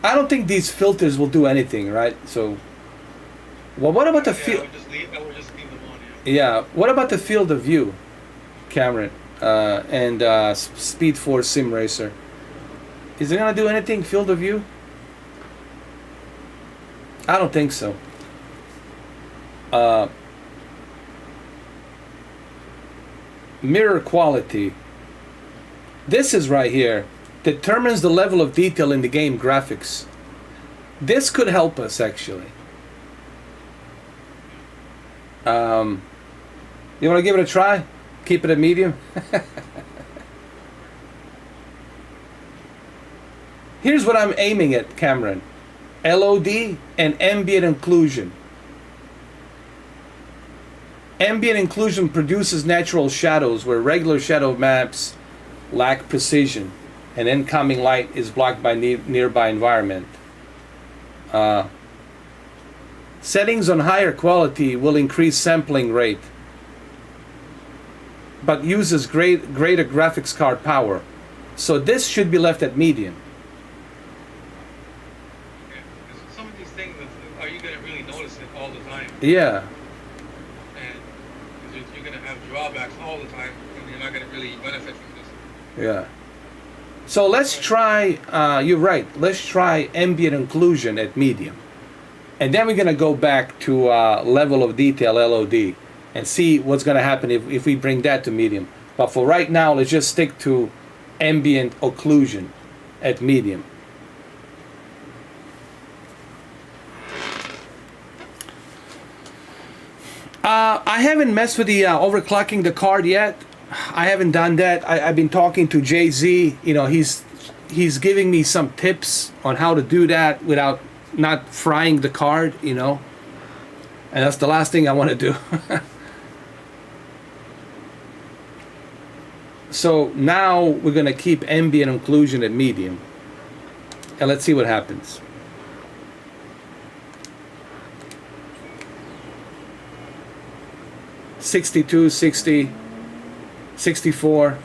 Speaker 1: I don't think these filters will do anything, right? So, well, what about the
Speaker 2: I
Speaker 1: field?
Speaker 2: would just leave them on.
Speaker 1: Yeah. What about the field of view, Cameron, and Speed Force Sim Racer? Is it gonna do anything field of view? I don't think so. Mirror quality. This is right here. Determines the level of detail in the game graphics. This could help us actually. You want to give it a try? Keep it at medium? Here's what I'm aiming at, Cameron. LOD and ambient occlusion. Ambient occlusion produces natural shadows where regular shadow maps lack precision and incoming light is blocked by nearby environment. Settings on higher quality will increase sampling rate, but uses greater graphics card power. So this should be left at medium.
Speaker 2: Yeah, 'cause some of these things, are you going to really notice it all the time?
Speaker 1: Yeah.
Speaker 2: And 'cause you're going to have drawbacks all the time, and you're not going to really benefit from this.
Speaker 1: Yeah. So let's try, you're right, let's try ambient occlusion at medium. And then we're going to go back to level of detail, LOD, and see what's going to happen if we bring that to medium. But for right now, let's just stick to ambient occlusion at medium. I haven't messed with the overclocking the card yet. I haven't done that. I've been talking to Jay-Z. You know, he's giving me some tips on how to do that without not frying the card, you know. And that's the last thing I want to do. So now we're going to keep ambient occlusion at medium. And let's see what happens. $62, $60, $64.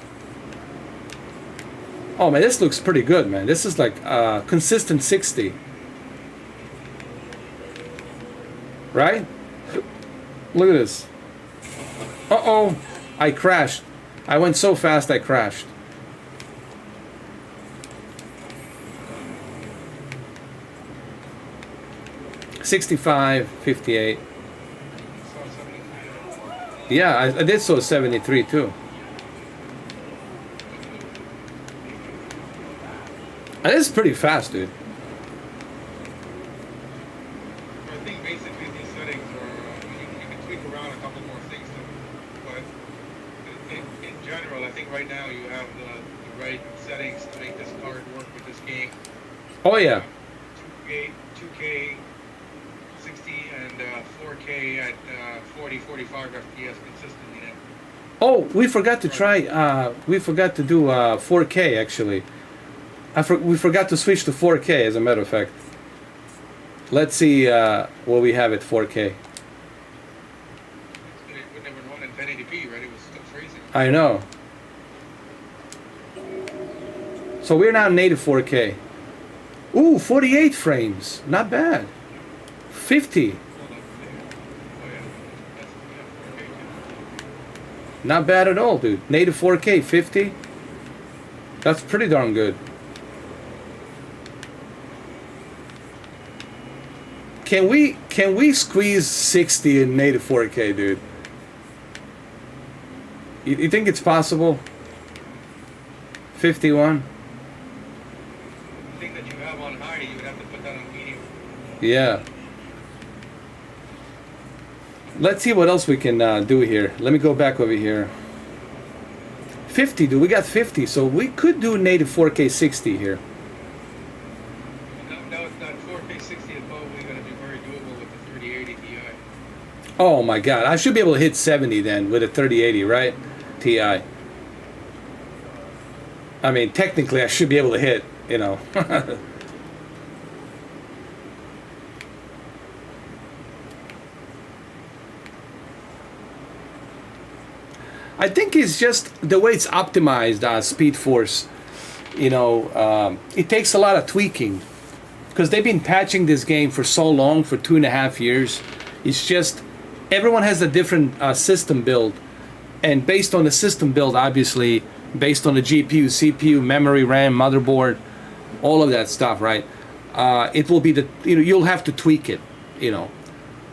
Speaker 1: Oh man, this looks pretty good, man. This is like consistent 60. Right? Look at this. Uh-oh. I crashed. I went so fast I crashed. $65, $58. Yeah, I did so 73 too. And this is pretty fast, dude.
Speaker 2: I think basically these settings are, you can tweak around a couple more things to them, but in general, I think right now you have the right settings to make this card work with this game.
Speaker 1: Oh yeah.
Speaker 2: 2K, 60 and 4K at 40, 45 FPS consistently now.
Speaker 1: Oh, we forgot to try, we forgot to do 4K actually. We forgot to switch to 4K as a matter of fact. Let's see what we have at 4K.
Speaker 2: It would never run in 1080p, right? It was still freezing.
Speaker 1: I know. So we're now native 4K. Ooh, 48 frames. Not bad. 50. Not bad at all, dude. Native 4K, 50. That's pretty darn good. Can we squeeze 60 in native 4K, dude? You think it's possible? 51?
Speaker 2: The thing that you have on high, you would have to put that on medium.
Speaker 1: Yeah. Let's see what else we can do here. Let me go back over here. 50, dude. We got 50, so we could do native 4K 60 here.
Speaker 2: Now that 4K 60 is probably going to be very doable with the 3080 Ti.
Speaker 1: Oh my God, I should be able to hit 70 then with a 3080, right? Ti. I mean, technically I should be able to hit, you know. I think it's just the way it's optimized, Speed Force. You know, it takes a lot of tweaking because they've been patching this game for so long, for 2.5 years. It's just everyone has a different system build, and based on the system build, obviously, based on the GPU, CPU, memory, RAM, motherboard, all of that stuff, right? It will be the, you'll have to tweak it,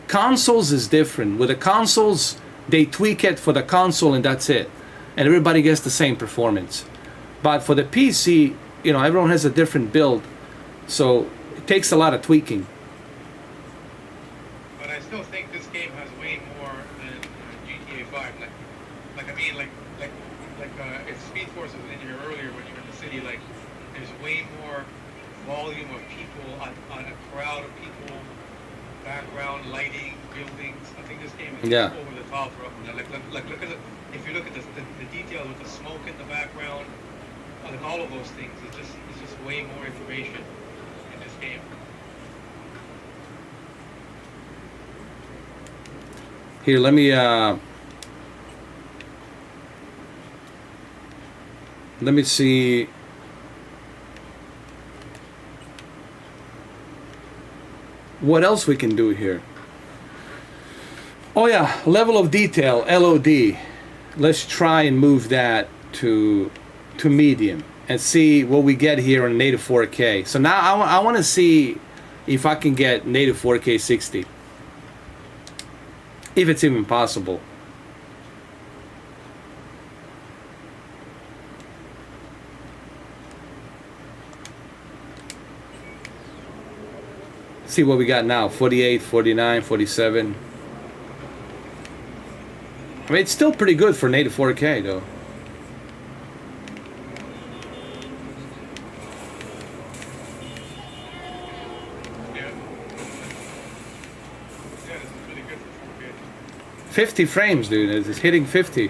Speaker 1: Consoles is different. With the consoles, they tweak it for the console and that's it. And everybody gets the same performance. But for the PC, everyone has a different build. So it takes a lot of tweaking.
Speaker 2: But I still think this game has way more than GTA 5. If Speed Force was in here earlier when you were in the city, there's way more volume of people, on a crowd of people, background, lighting, buildings. I think this game is over the top for look at if you look at the details with the smoke in the background, all of those things, it's just way more information in this game.
Speaker 1: Here, let me see. What else we can do here? Oh yeah, level of detail, LOD. Let's try and move that to medium and see what we get here on native 4K. So now I want to see if I can get native 4K 60. If it's even possible. See what we got now, 48, 49, 47. I mean, it's still pretty good for native 4K though.
Speaker 2: Yeah, this is really good for 4K.
Speaker 1: 50 frames, dude. It's hitting 50.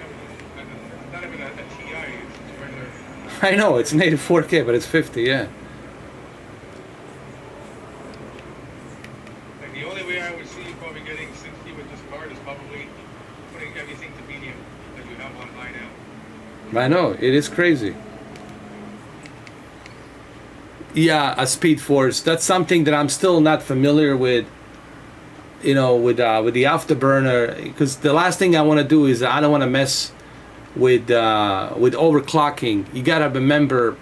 Speaker 2: Not even a TI, it's regular.
Speaker 1: I know, it's native 4K, but it's 50, yeah.
Speaker 2: The only way I would see you probably getting 60 with this card is probably putting everything to medium that you have on high now.
Speaker 1: I know, it is crazy. Yeah, a Speed Force. That's something that I'm still not familiar with. With the Afterburner, because the last thing I want to do is I don't want to mess with overclocking. You gotta remember,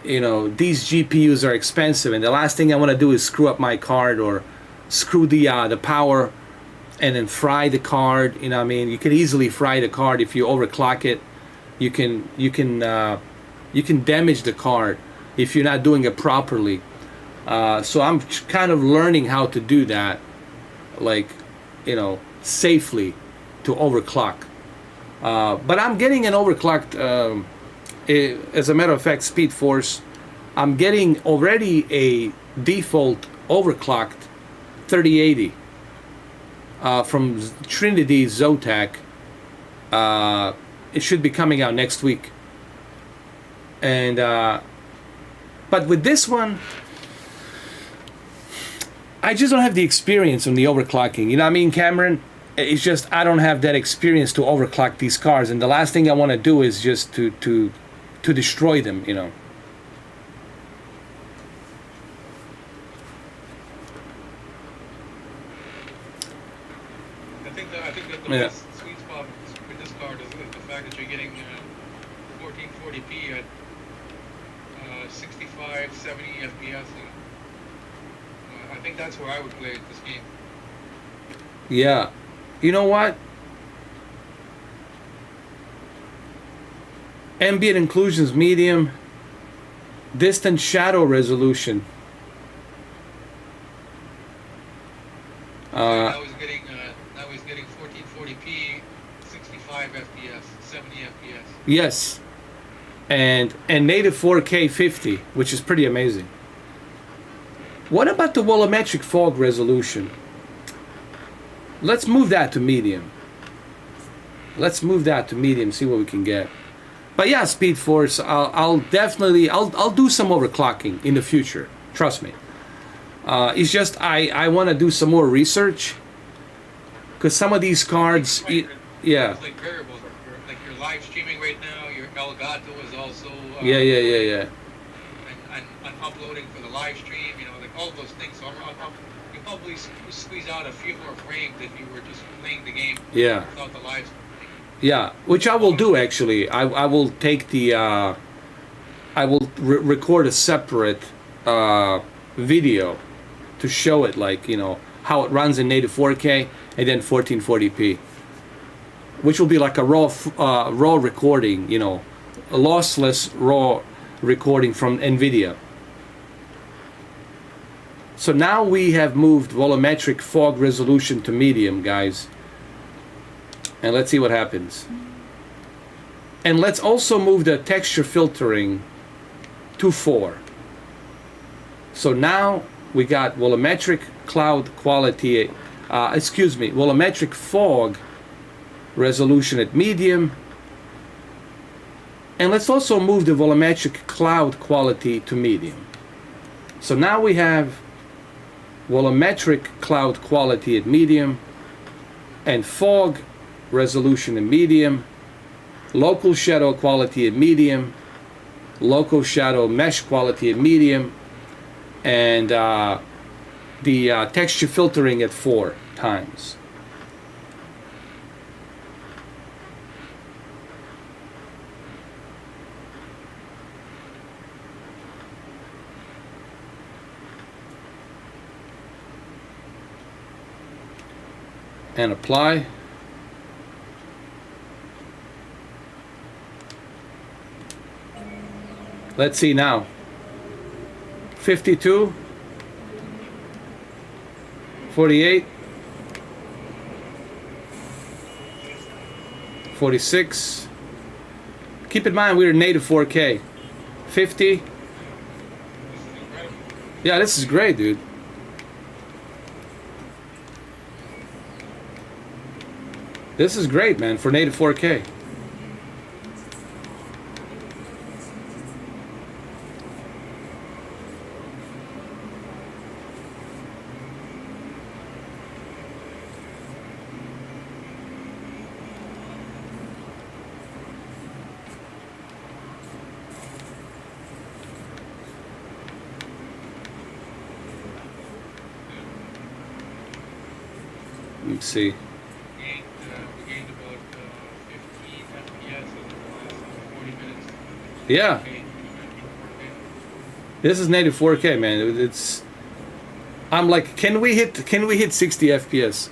Speaker 1: these GPUs are expensive, and the last thing I want to do is screw up my card or screw the power and then fry the card. You can easily fry the card if you overclock it. You can damage the card if you're not doing it properly. So I'm kind of learning how to do that, safely, to overclock. But I'm getting an overclocked, as a matter of fact, Speed Force. I'm getting already a default overclocked 3080 from Trinity Zotac. It should be coming out next week. And but with this one, I just don't have the experience on the overclocking. You know what I mean, Cameron? It's just I don't have that experience to overclock these cars, and the last thing I want to do is just to destroy them.
Speaker 2: I think that the best sweet spot with this card is the fact that you're getting 1440p at 65, 70 FPS. I think that's where I would play this game.
Speaker 1: Yeah. You know what? Ambient inclusions medium. Distant shadow resolution.
Speaker 2: Now he's getting 1440p, 65 FPS, 70 FPS.
Speaker 1: Yes. And native 4K 50, which is pretty amazing. What about the volumetric fog resolution? Let's move that to medium. See what we can get. But yeah, Speed Force, I'll definitely do some overclocking in the future. Trust me. It's just I want to do some more research, because some of these cards, yeah.
Speaker 2: It's like variables, like you're live streaming right now. Your Elgato is also
Speaker 1: Yeah.
Speaker 2: and uploading for the live stream. All those things. So you probably squeeze out a few more frames if you were just playing the game.
Speaker 1: Yeah.
Speaker 2: Without the live stream.
Speaker 1: Yeah, which I will do actually. I will take the record a separate video to show it, like, you know, how it runs in native 4K and then 1440p, which will be like a raw recording, you know, a lossless raw recording from Nvidia. So now we have moved volumetric fog resolution to medium, guys, and let's see what happens. And let's also move the texture filtering to 4. So now we got volumetric cloud quality, volumetric fog resolution at medium. And let's also move the volumetric cloud quality to medium. So now we have volumetric cloud quality at medium and fog resolution at medium, local shadow quality at medium, local shadow mesh quality at medium, and the texture filtering at 4 times. And apply. Let's see now. 52, 48, 46. Keep in mind we're native 4K. 50. Yeah, this is great, dude. This is great, man, for native 4K. Let's see.
Speaker 2: We gained about 15 FPS in the last 40 minutes.
Speaker 1: Yeah.
Speaker 2: 4K.
Speaker 1: This is native 4K, man. It's. I'm like, can we hit 60 FPS?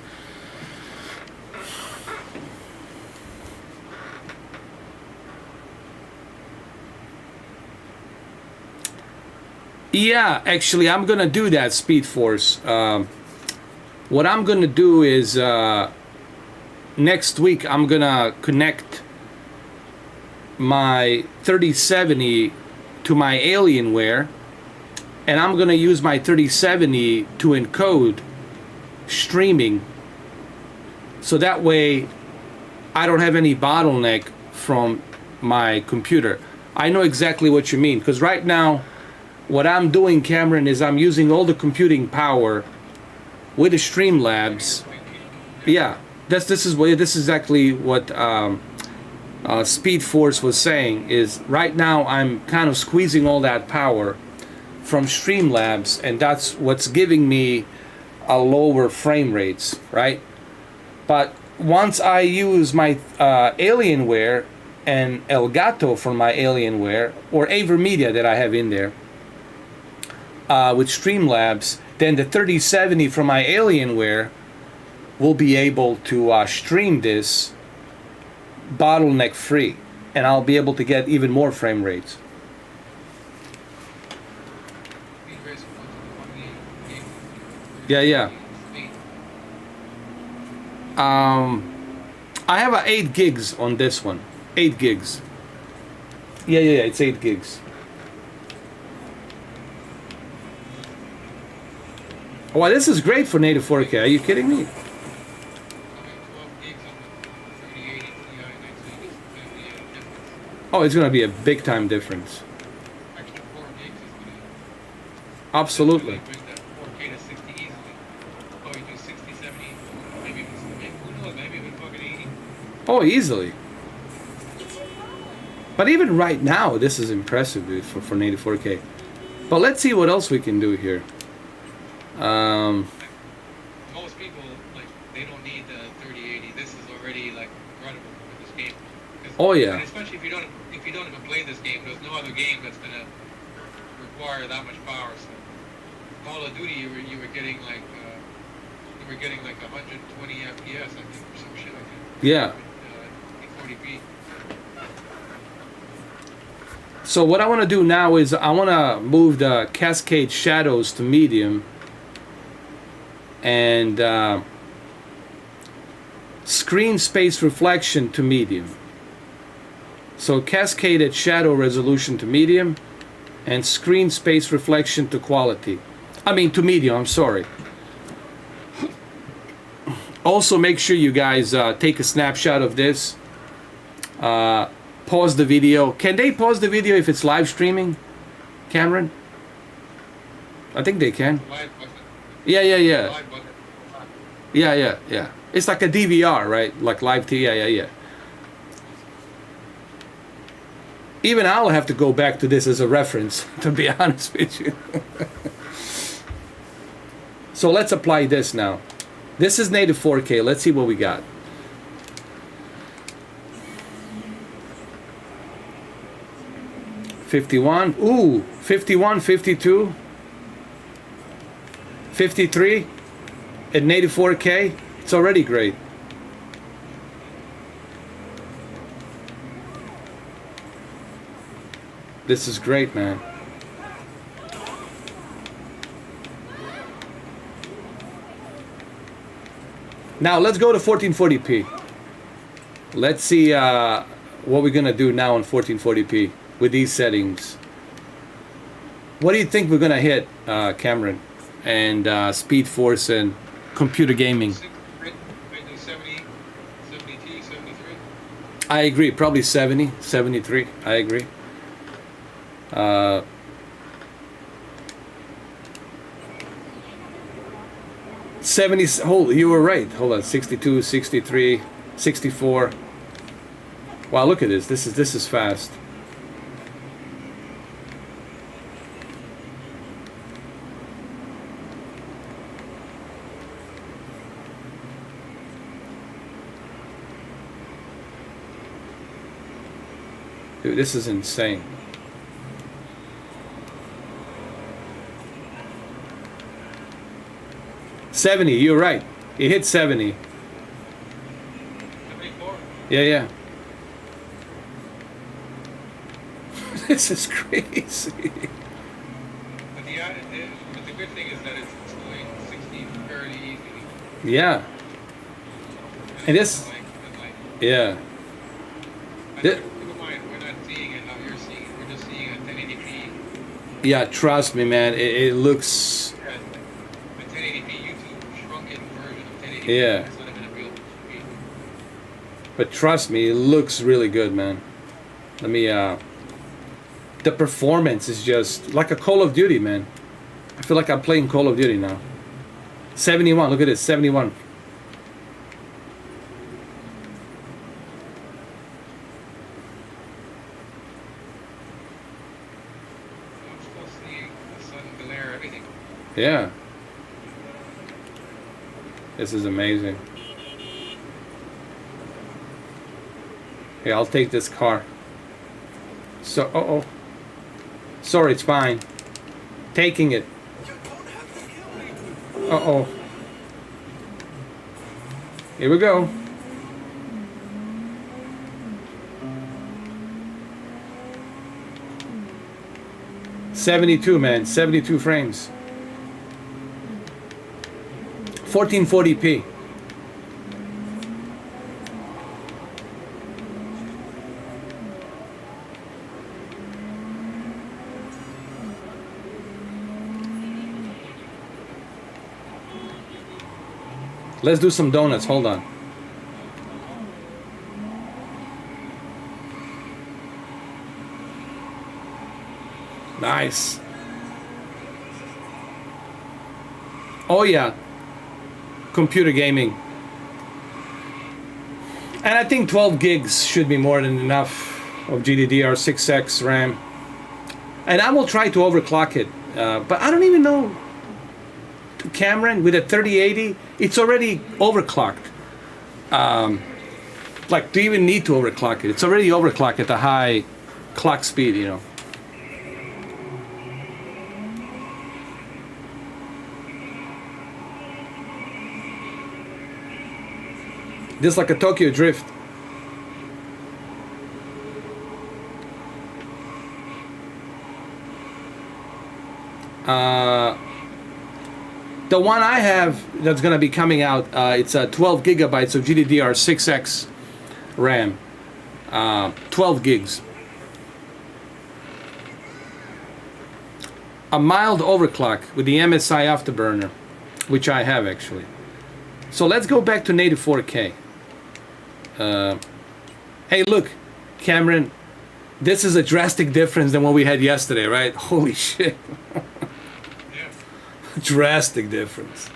Speaker 1: Yeah, actually, I'm gonna do that, Speed Force. What I'm gonna do is next week I'm gonna connect my 3070 to my Alienware, and I'm gonna use my 3070 to encode streaming, so that way I don't have any bottleneck from my computer. I know exactly what you mean, because right now what I'm doing, Cameron, is I'm using all the computing power with the Streamlabs. Yeah, this is exactly what Speed Force was saying. Is right now I'm kind of squeezing all that power from Streamlabs, and that's what's giving me a lower frame rates, right? But once I use my Alienware and Elgato from my Alienware, or AverMedia that I have in there with Streamlabs, then the 3070 from my Alienware will be able to stream this bottleneck free, and I'll be able to get even more frame rates. Yeah. I have 8 gigs on this one. 8 gigs. Yeah, it's 8 gigs. Wow, this is great for native 4K. Are you kidding me? Oh, it's going to be a big time difference. Absolutely. Oh, easily. But even right now, this is impressive, dude, for native 4K. But let's see what else we can do here.
Speaker 2: Most people, like, they don't need the 3080. This is already, like, incredible for this game.
Speaker 1: Oh yeah.
Speaker 2: And especially if you don't even play this game, there's no other game that's gonna require that much power. So Call of Duty, you were getting like 120 FPS, I think, or some shit like that.
Speaker 1: Yeah.
Speaker 2: 40p.
Speaker 1: So what I want to do now is I want to move the cascade shadows to medium and screen space reflection to medium. So cascaded shadow resolution to medium and screen space reflection to quality. I mean to medium, I'm sorry. Also make sure you guys take a snapshot of this. Pause the video. Can they pause the video if it's live streaming, Cameron? I think they can.
Speaker 2: Live button.
Speaker 1: Yeah.
Speaker 2: Live button.
Speaker 1: Yeah. It's like a DVR, right? Like live TV. Yeah. Even I'll have to go back to this as a reference, to be honest with you. So let's apply this now. This is native 4K. Let's see what we got. $51. Ooh, 51, 52, 53 at native 4K. It's already great. This is great, man. Now let's go to 1440p. Let's see what we're gonna do now in 1440p with these settings. What do you think we're gonna hit, Cameron? And Speed Force and computer gaming.
Speaker 2: 70, 72, 73.
Speaker 1: I agree, probably 70, 73. I agree. 70. You were right. Hold on. 62, 63, 64. Wow, look at this. This is fast. Dude, this is insane. $70, you're right. It hit 70.
Speaker 2: 74.
Speaker 1: Yeah. This is crazy.
Speaker 2: But the good thing is that it's doing 60 fairly easily.
Speaker 1: Yeah. And this, yeah.
Speaker 2: Keep in mind, we're not seeing it how you're seeing it. We're just seeing it at 1080p.
Speaker 1: Yeah, trust me, man. It looks.
Speaker 2: A 1080p YouTube shrunken version of 1080p.
Speaker 1: Yeah.
Speaker 2: It's not even a real speed.
Speaker 1: But trust me, it looks really good, man. Let me. The performance is just like a Call of Duty, man. I feel like I'm playing Call of Duty now. 71. Look at this. 71.
Speaker 2: I'm still seeing the sun glare, everything.
Speaker 1: Yeah. This is amazing. Here, I'll take this car. So, sorry, it's fine. Taking it. Here we go. $72, man. 72 frames. 1440p. Let's do some donuts. Hold on. Nice. Oh yeah. Computer gaming. And I think 12 gigs should be more than enough of GDDR6X RAM. And I will try to overclock it. But I don't even know, Cameron, with a 3080, it's already overclocked. Like, do you even need to overclock it? It's already overclocked at the high clock speed, you know. This is like a Tokyo Drift. The one I have that's going to be coming out, it's 12 gigabytes of GDDR6X RAM, 12 gigs. A mild overclock with the MSI Afterburner, which I have actually. So let's go back to native 4K. Hey, look, Cameron, this is a drastic difference than what we had yesterday, right? Holy shit. Drastic difference.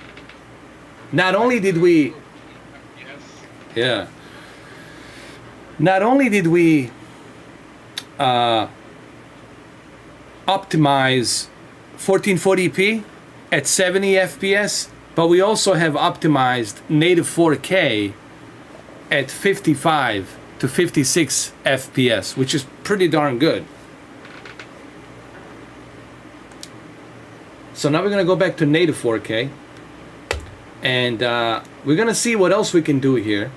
Speaker 1: Not only did we, yeah, not only did we optimize 1440p at 70 FPS, but we also have optimized native 4K at 55 to 56 FPS, which is pretty darn good. So now we're going to go back to native 4K, and we're going to see what else we can do here.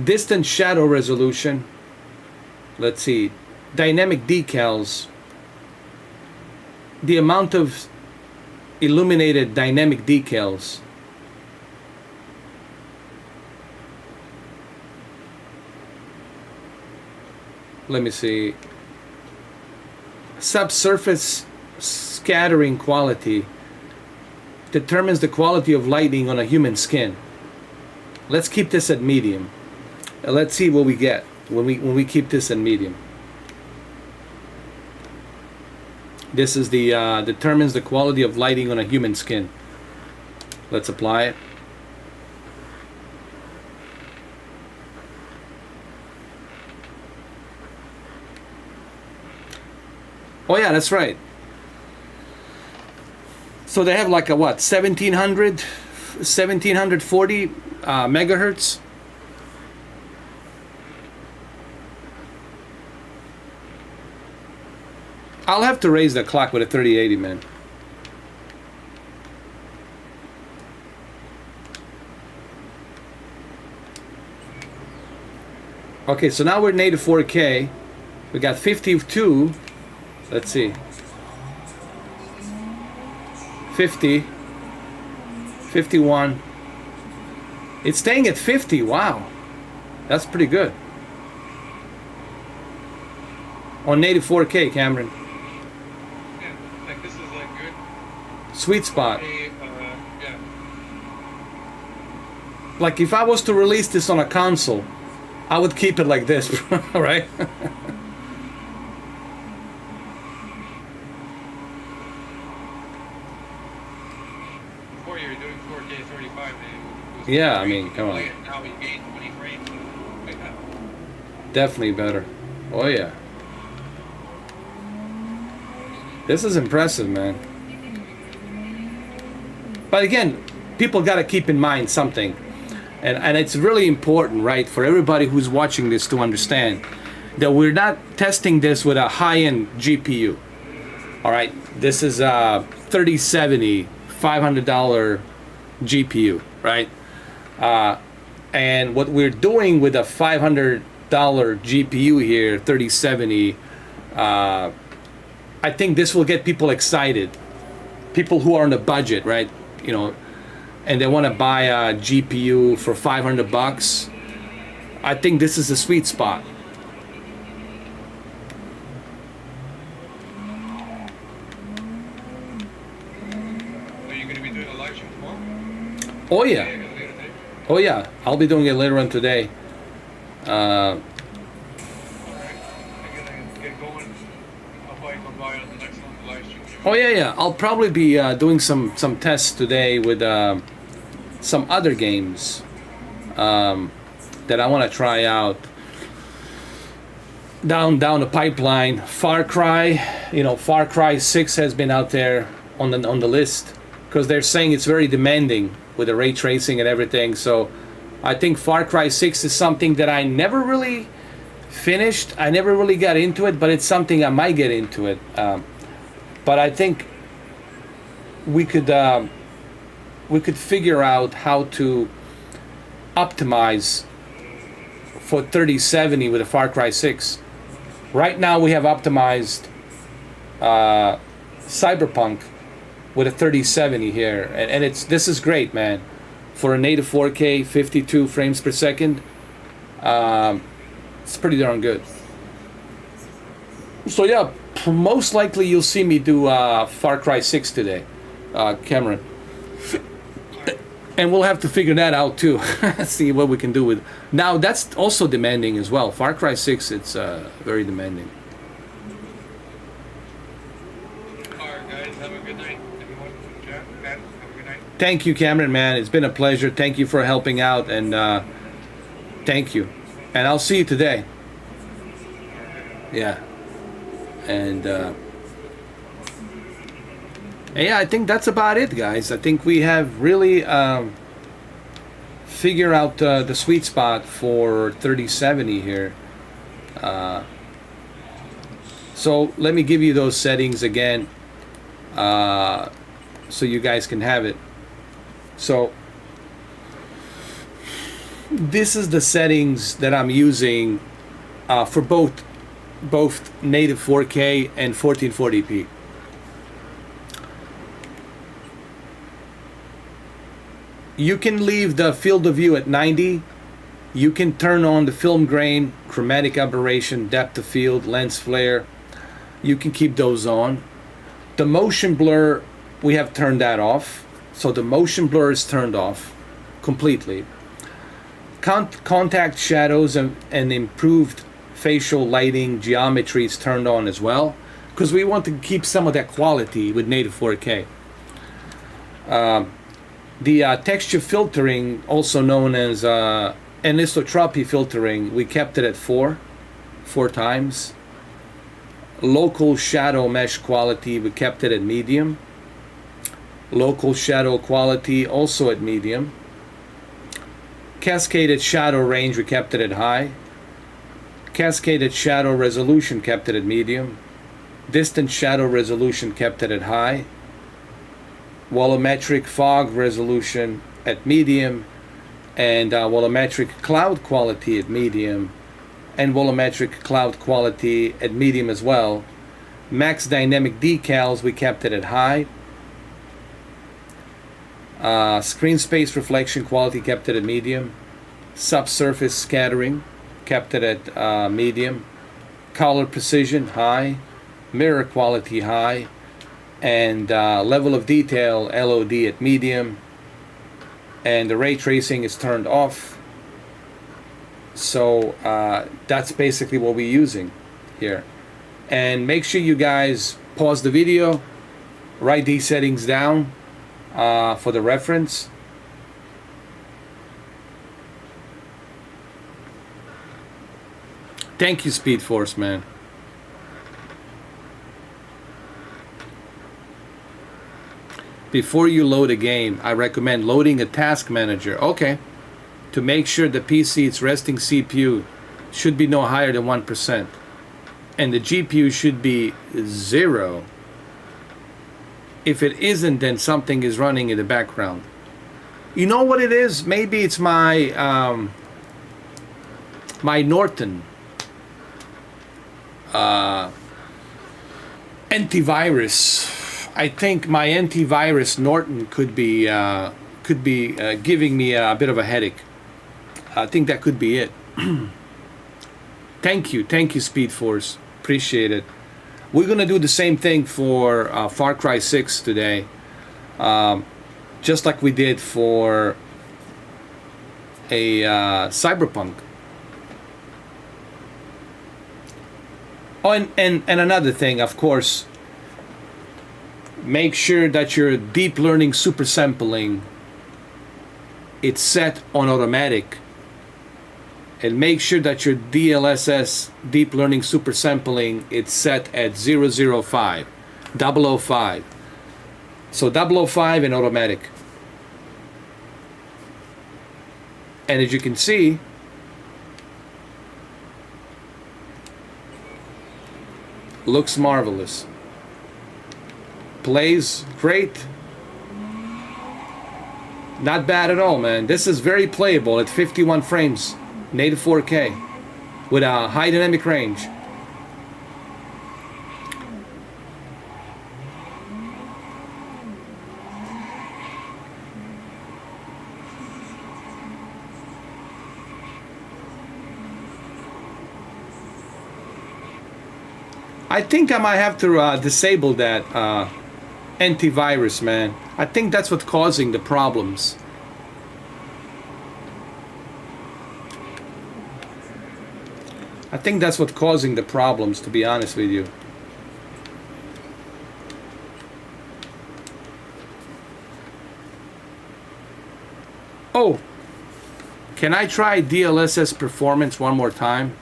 Speaker 1: Distant shadow resolution. Let's see. Dynamic decals. The amount of illuminated dynamic decals. Let me see. Subsurface scattering quality determines the quality of lighting on a human skin. Let's keep this at medium. Let's see what we get when we keep this at medium. This is the determines the quality of lighting on a human skin. Let's apply it. Oh yeah, that's right. So they have like a what, 1740 megahertz. I'll have to raise the clock with a 3080, man. Okay, so now we're native 4K. We got 52. Let's see. 50. 51. It's staying at 50. Wow. That's pretty good. On native 4K, Cameron.
Speaker 2: Yeah, like this is like good.
Speaker 1: Sweet spot.
Speaker 2: Yeah.
Speaker 1: Like if I was to release this on a console, I would keep it like this, right?
Speaker 2: Before you were doing 4K 35, it was
Speaker 1: Yeah, I mean, come on.
Speaker 2: Now we gained 20 frames. Like that.
Speaker 1: Definitely better. Oh yeah. This is impressive, man. But again, people got to keep in mind something. And it's really important, right, for everybody who's watching this to understand that we're not testing this with a high-end GPU. All right, this is a 3070 $500 GPU, right? And what we're doing with a $500 GPU here, 3070, I think this will get people excited. People who are on a budget, right? You know, and they want to buy a GPU for $500. I think this is the sweet spot.
Speaker 2: Are you going to be doing a live stream tomorrow?
Speaker 1: Oh yeah. Oh yeah. I'll be doing it later on today.
Speaker 2: Alright. I'm going to get going. I'll probably come by on the next one, the live stream.
Speaker 1: Oh yeah. I'll probably be doing some tests today with some other games that I want to try out down the pipeline. Far Cry, you know, Far Cry 6 has been out there on the list because they're saying it's very demanding with the ray tracing and everything. So I think Far Cry 6 is something that I never really finished. I never really got into it, but it's something I might get into it. But I think we could figure out how to optimize for 3070 with a Far Cry 6. Right now we have optimized CyberPunk with a 3070 here, and this is great, man. For a native 4K 52 frames per second, it's pretty darn good. So yeah, most likely you'll see me do Far Cry 6 today, Cameron. And we'll have to figure that out too. See what we can do with. Now that's also demanding as well. Far Cry 6, it's very demanding.
Speaker 2: All right, guys, have a good night. Everyone, chat, have a good night.
Speaker 1: Thank you, Cameron, man. It's been a pleasure. Thank you for helping out, and thank you. And I'll see you today. Yeah. And yeah, I think that's about it, guys. I think we have really figured out the sweet spot for 3070 here. So let me give you those settings again, so you guys can have it. So this is the settings that I'm using for both native 4K and 1440p. You can leave the field of view at 90. You can turn on the film grain, chromatic aberration, depth of field, lens flare. You can keep those on. The motion blur, we have turned that off. So the motion blur is turned off completely. Contact shadows and improved facial lighting geometry is turned on as well, because we want to keep some of that quality with native 4K. The texture filtering, also known as anisotropy filtering, we kept it at four times. Local shadow mesh quality, we kept it at medium. Local shadow quality, also at medium. Cascaded shadow range, we kept it at high. Cascaded shadow resolution, kept it at medium. Distant shadow resolution, kept it at high. Volumetric fog resolution at medium, and volumetric cloud quality at medium, and volumetric cloud quality at medium as well. Max dynamic decals, we kept it at high. Screen space reflection quality, kept it at medium. Subsurface scattering, kept it at medium. Color precision, high. Mirror quality, high. And level of detail, LOD, at medium. And the ray tracing is turned off. So that's basically what we're using here. And make sure you guys pause the video, write these settings down for the reference. Thank you, Speed Force, man. Before you load a game, I recommend loading a task manager. Okay. To make sure the PC's resting CPU should be no higher than 1%. And the GPU should be 0. If it isn't, then something is running in the background. You know what it is? Maybe it's my my Norton antivirus. I think my antivirus Norton could be giving me a bit of a headache. I think that could be it. Thank you, Speed Force. Appreciate it. We're gonna do the same thing for Far Cry 6 today, just like we did for a CyberPunk. Oh, and another thing, of course. Make sure that your deep learning super sampling, it's set on automatic, and make sure that your DLSS deep learning super sampling, it's set at 005, 005. So 005 and automatic. And as you can see, looks marvelous. Plays great, Not bad at all, man. This is very playable at 51 frames, native 4K, with a high dynamic range. I think I might have to disable that antivirus, man. I think that's what's causing the problems. I think that's what's causing the problems, to be honest with you. Oh, can I try DLSS performance one more time?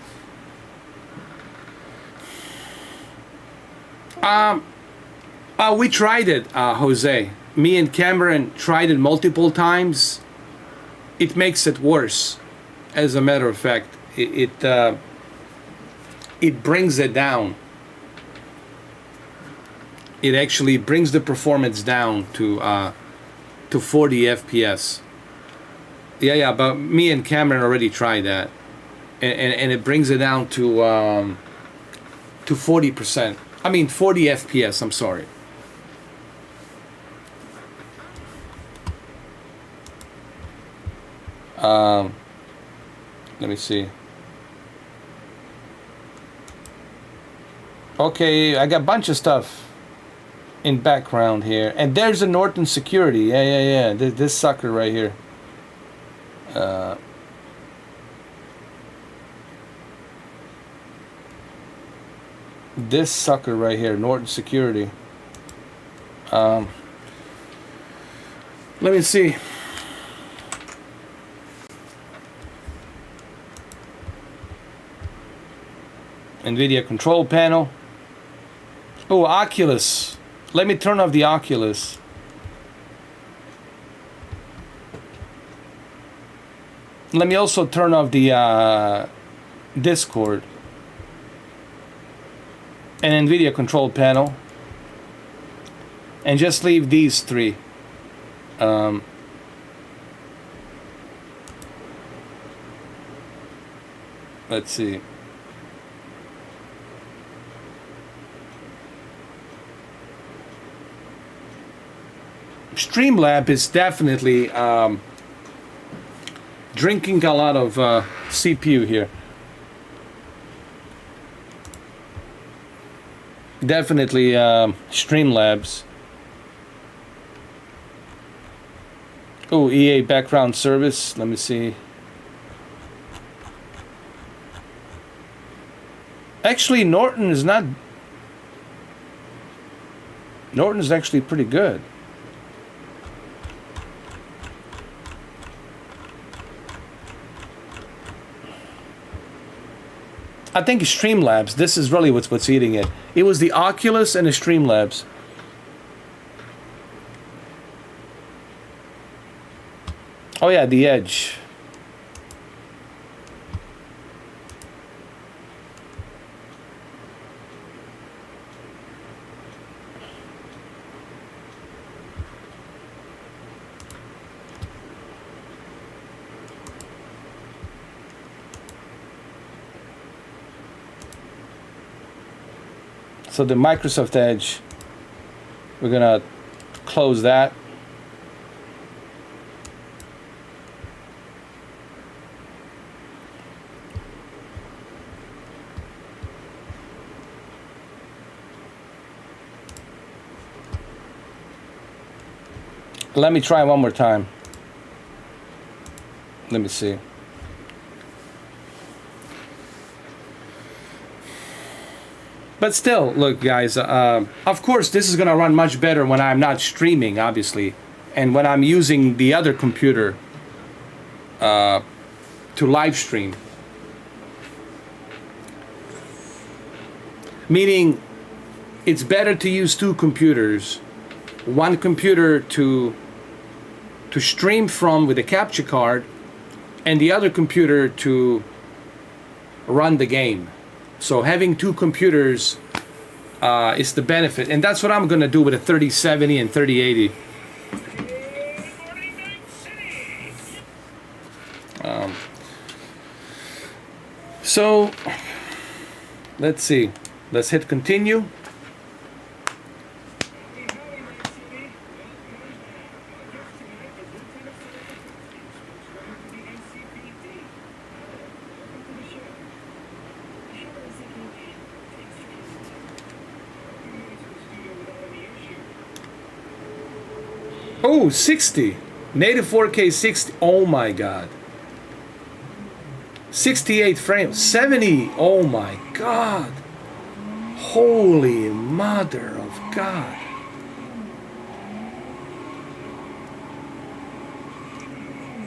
Speaker 1: We tried it, Jose. Me and Cameron tried it multiple times. It makes it worse. As a matter of fact, it brings it down. It actually brings the performance down to 40 FPS. Yeah, but me and Cameron already tried that, and it brings it down to 40%. I mean 40 FPS. I'm sorry. Let me see. Okay, I got a bunch of stuff in background here, and there's a Norton Security. Yeah. This sucker right here. This sucker right here, Norton Security. Let me see. Nvidia control panel. Oh, Oculus. Let me turn off the Oculus. Let me also turn off the Discord. An Nvidia control panel. And just leave these three. Let's see. Streamlab is definitely drinking a lot of CPU here. Definitely Streamlabs. Oh, EA background service. Let me see. Actually, Norton is not. Norton is actually pretty good. I think Streamlabs. This is really what's eating it. It was the Oculus and the Streamlabs. Oh yeah, the Edge. So the Microsoft Edge, we're gonna close that. Let me try one more time. Let me see. But still, look, guys, of course, this is going to run much better when I'm not streaming, obviously, and when I'm using the other computer to live stream. Meaning, it's better to use two computers. One computer to stream from with a capture card, and the other computer to run the game. So having two computers is the benefit, and that's what I'm gonna do with a 3070 and 3080. So let's see. Let's hit continue. Oh, 60. Native 4K 60. Oh my god. 68 frames. 70. Oh my god. Holy mother of God.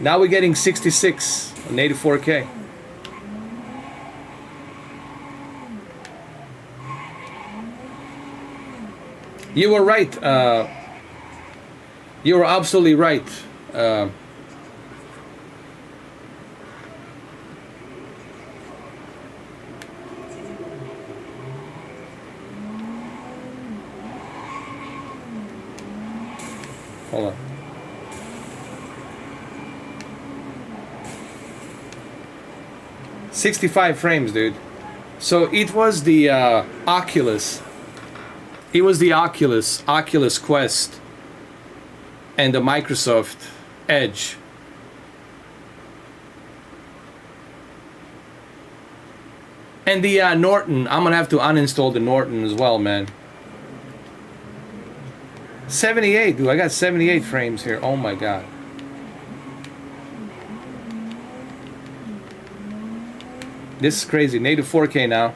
Speaker 1: Now we're getting 66 on native 4K. You were right. You were absolutely right. Hold on. "65 frames, dude." So it was the Oculus. It was the Oculus Quest, and the Microsoft Edge. And the Norton. I'm gonna have to uninstall the Norton as well, man. 78, dude. I got 78 frames here. Oh my god. This is crazy. Native 4K now.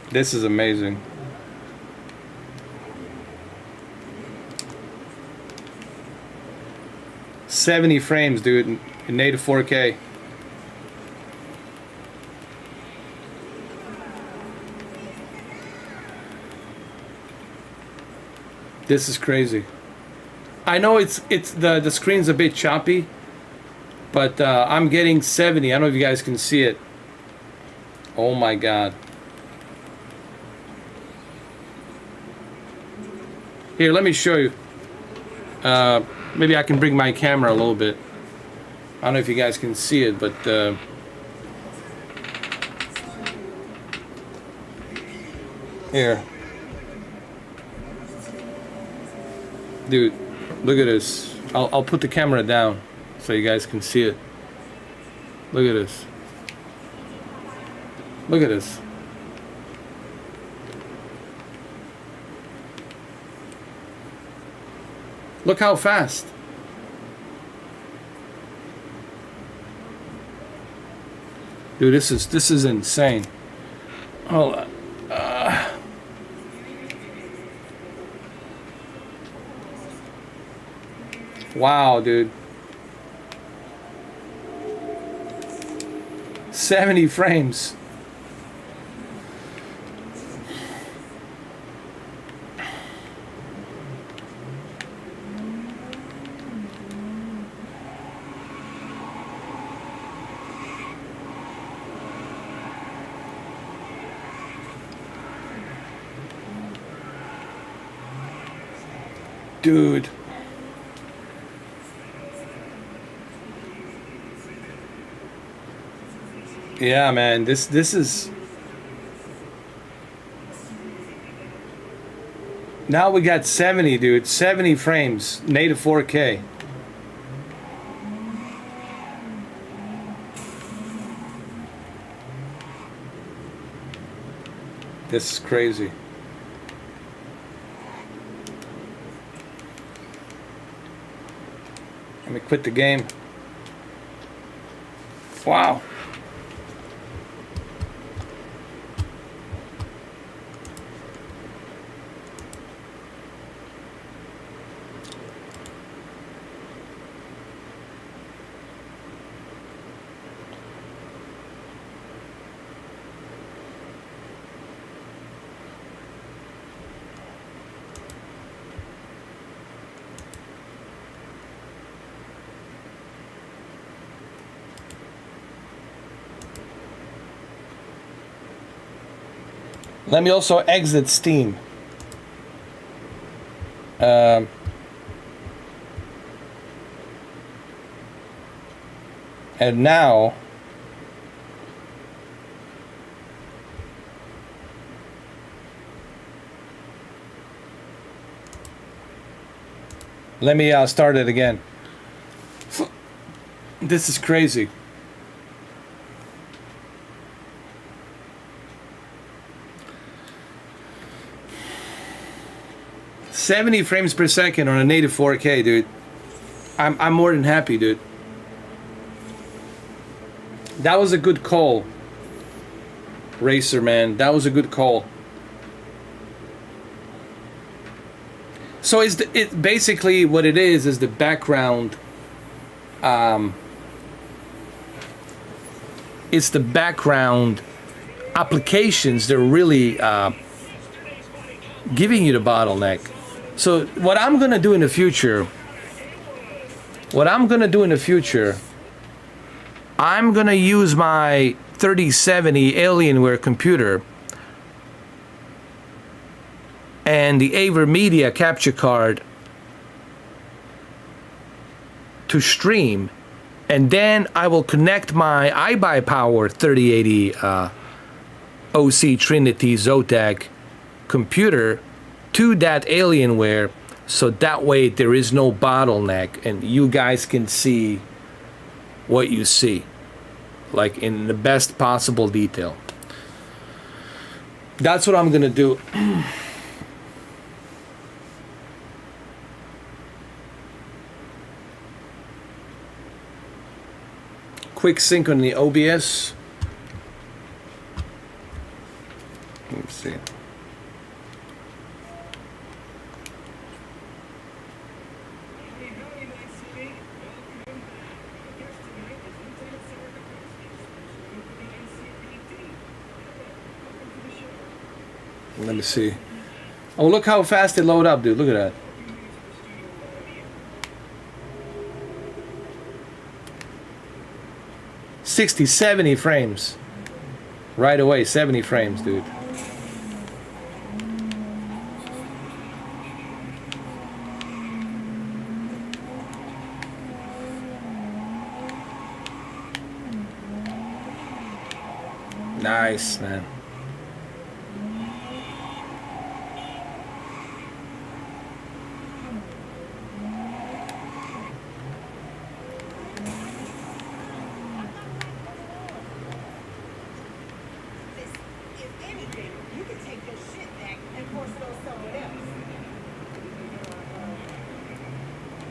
Speaker 1: This is amazing. "70 frames, dude, in native 4K. This is crazy. I know it's the screen's a bit choppy, but I'm getting 70. I don't know if you guys can see it. Oh my god. Here, let me show you. Maybe I can bring my camera a little bit. I don't know if you guys can see it, but here. Dude, look at this. I'll put the camera down so you guys can see it. Look at this. Look at this. Look how fast. Dude, this is insane. Hold on. Wow, dude. 70 frames. Dude. Yeah, man, this is... Now we got 70, dude. 70 frames, native 4K. This is crazy. Let me quit the game. Wow. Let me also exit Steam. And now let me start it again. This is crazy. "70 frames per second on a native 4K, dude. I'm more than happy, dude. That was a good call, Racer man. That was a good call. So it basically what it is the background. It's the background applications that are really giving you the bottleneck. So what I'm gonna do in the future, I'm gonna use my 3070 Alienware computer and the AverMedia capture card to stream, and then I will connect my iBuyPower 3080 OC Trinity Zotac computer to that Alienware, so that way there is no bottleneck and you guys can see what you see, like in the best possible detail. That's what I'm gonna do. Quick sync on the OBS. Let me see. Let me see. Oh, look how fast it load up, dude. Look at that. "60, 70 frames. Right away, 70 frames, dude. Nice, man.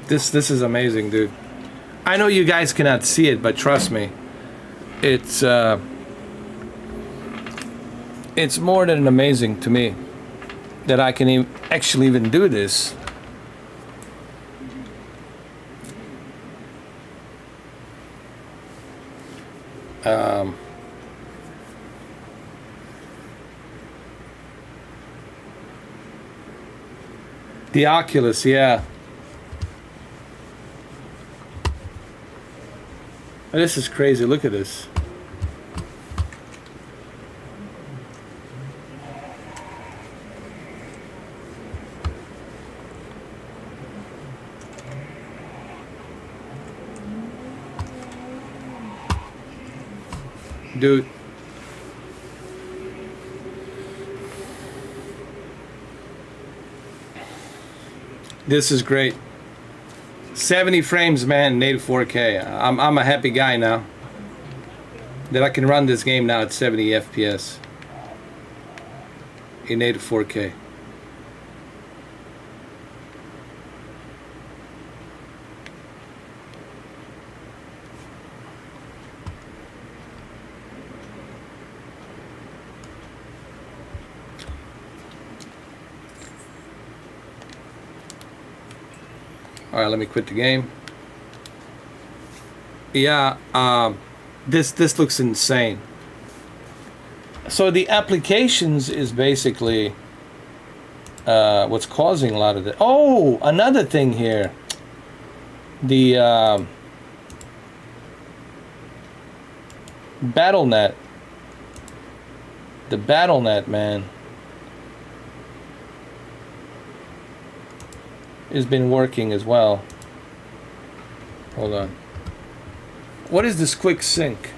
Speaker 1: This is amazing, dude. I know you guys cannot see it, but trust me, it's more than amazing to me that I can actually even do this. The Oculus, yeah. This is crazy. Look at this. Dude. This is great. 70 frames, man, native 4K. I'm a happy guy now that I can run this game now at 70 FPS in native 4K. All right, let me quit the game. Yeah, this looks insane. So the applications is basically what's causing a lot of the. Oh, another thing here. The BattleNet. The BattleNet, man. has been working as well. Hold on. What is this quick sync?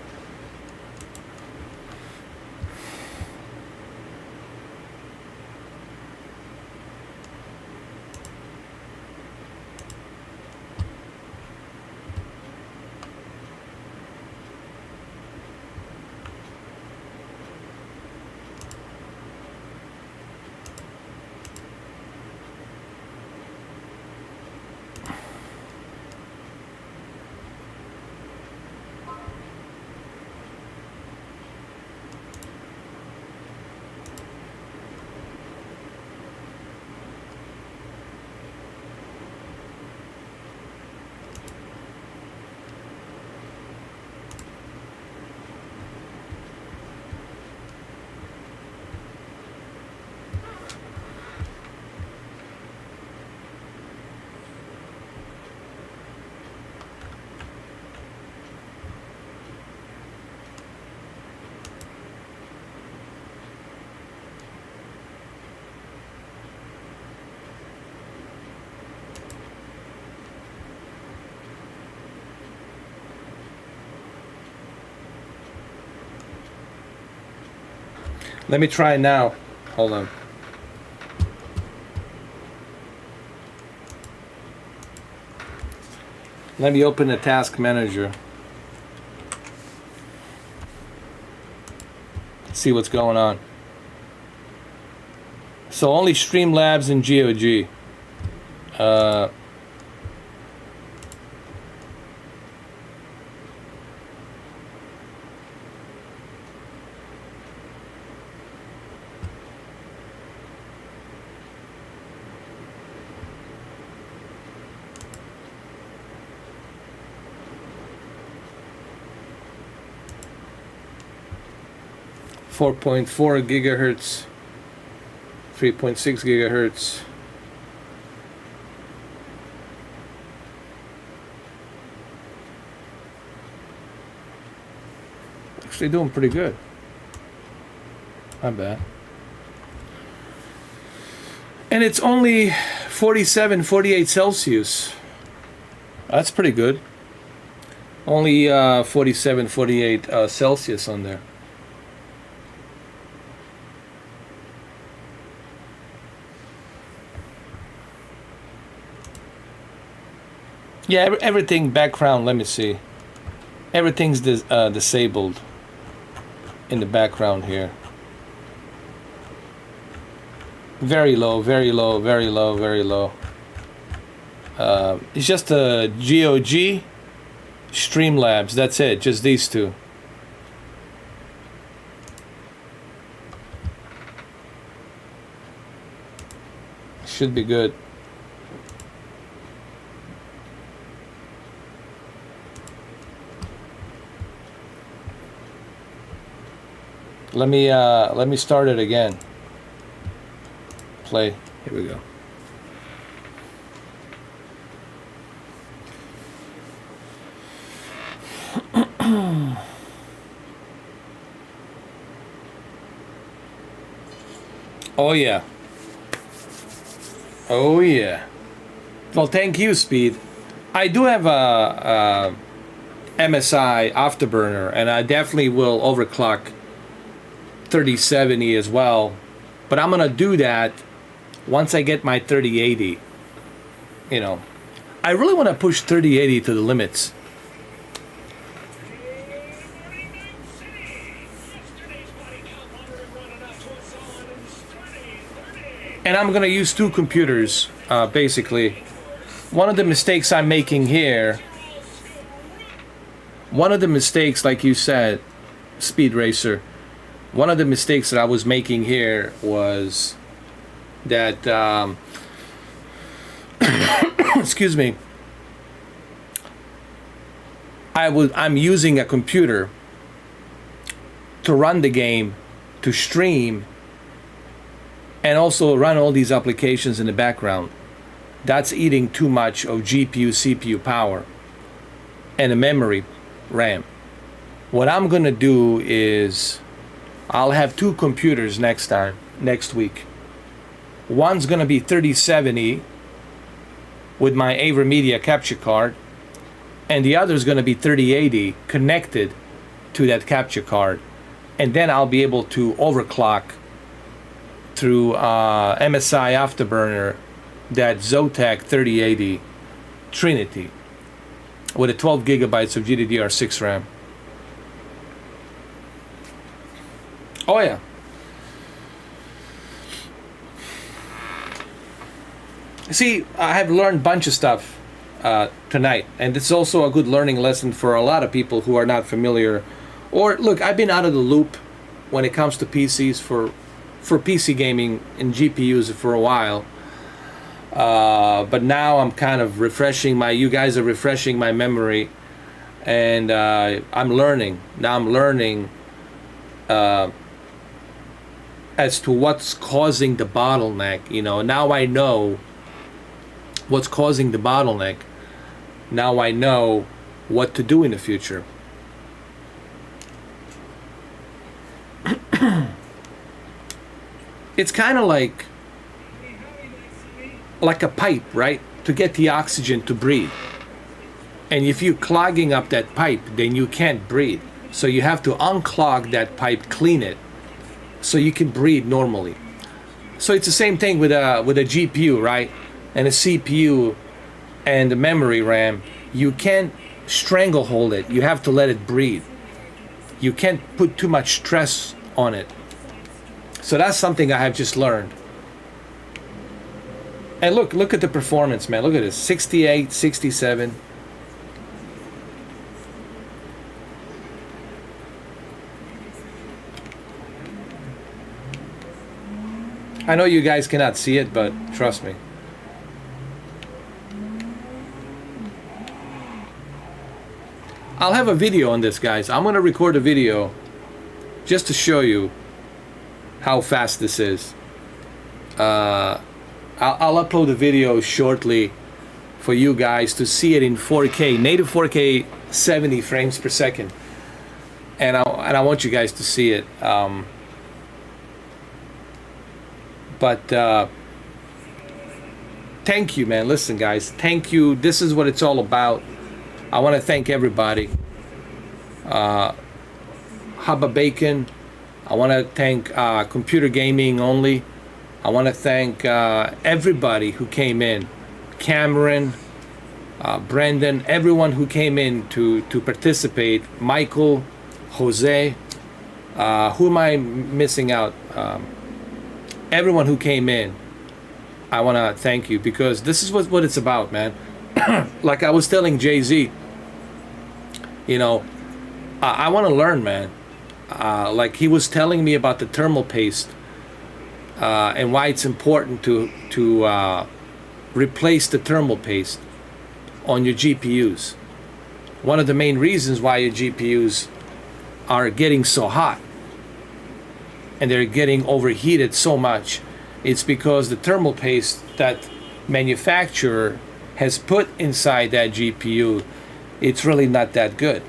Speaker 1: Let me try now. Hold on. Let me open the task manager. See what's going on. So only Streamlabs and GOG. 4.4 gigahertz, 3.6 gigahertz. Actually doing pretty good. Not bad. And it's only 47, 48 Celsius. That's pretty good. Only 47, 48 Celsius on there. Yeah, everything background, let me see. Everything's disabled in the background here. Very low, very low, very low, very low. It's just a GOG, Streamlabs, that's it, just these two. Should be good. Let me start it again. Play. Here we go. Oh yeah. Oh yeah. Well, thank you, Speed. I do have a MSI Afterburner, and I definitely will overclock 3070 as well, but I'm gonna do that once I get my 3080. You know, I really want to push 3080 to the limits. And I'm gonna use two computers, basically. One of the mistakes I'm making here, one of the mistakes, like you said, Speed Racer, one of the mistakes that I was making here was that, excuse me, I'm using a computer to run the game, to stream, and also run all these applications in the background. That's eating too much of GPU, CPU power, and the memory, RAM. What I'm gonna do is I'll have two computers next week. One's gonna be 3070, with my AverMedia capture card, and the other is going to be 3080 connected to that capture card, and then I'll be able to overclock through MSI Afterburner that Zotac 3080 Trinity with a 12 gigabytes of GDDR6 RAM. Oh yeah. See, I have learned a bunch of stuff tonight, and it's also a good learning lesson for a lot of people who are not familiar. Or look, I've been out of the loop when it comes to PCs for PC gaming and GPUs for a while, but now I'm kind of refreshing you guys are refreshing my memory, and I'm learning as to what's causing the bottleneck. Now I know what's causing the bottleneck. Now I know what to do in the future. It's kind of like a pipe, right? To get the oxygen to breathe. And if you're clogging up that pipe, then you can't breathe. So you have to unclog that pipe, clean it, so you can breathe normally. So it's the same thing with a GPU, right? And a CPU and the memory RAM. You can't stranglehold it. You have to let it breathe. You can't put too much stress on it. So that's something I have just learned. And look at the performance, man. Look at this, 68, 67. I know you guys cannot see it, but trust me. I'll have a video on this, guys. I'm gonna record a video just to show you how fast this is. I'll upload a video shortly for you guys to see it in 4K, native 4K, 70 frames per second, and I want you guys to see it. But thank you, man. Listen, guys, thank you. This is what it's all about. I want to thank everybody. Hubba Bacon. I want to thank Computer Gaming Only. I want to thank everybody who came in. Cameron, Brendan, everyone who came in to participate. Michael, Jose. Who am I missing out? Everyone who came in. I want to thank you, because this is what it's about, man. Like I was telling Jay-Z, I want to learn, man. Like he was telling me about the thermal paste and why it's important to replace the thermal paste on your GPUs. One of the main reasons why your GPUs are getting so hot and they're getting overheated so much, it's because the thermal paste that manufacturer has put inside that GPU, it's really not that good.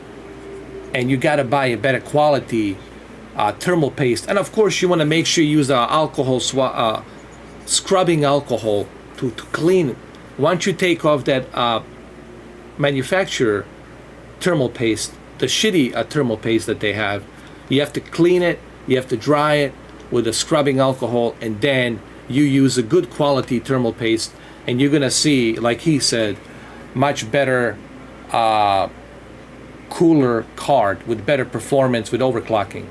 Speaker 1: And you got to buy a better quality thermal paste. And of course, you want to make sure you use alcohol scrubbing alcohol to clean it. Once you take off that manufacturer thermal paste, the shitty thermal paste that they have, you have to clean it, you have to dry it with a scrubbing alcohol, and then you use a good quality thermal paste, and you're gonna see, like he said, much better cooler card with better performance with overclocking.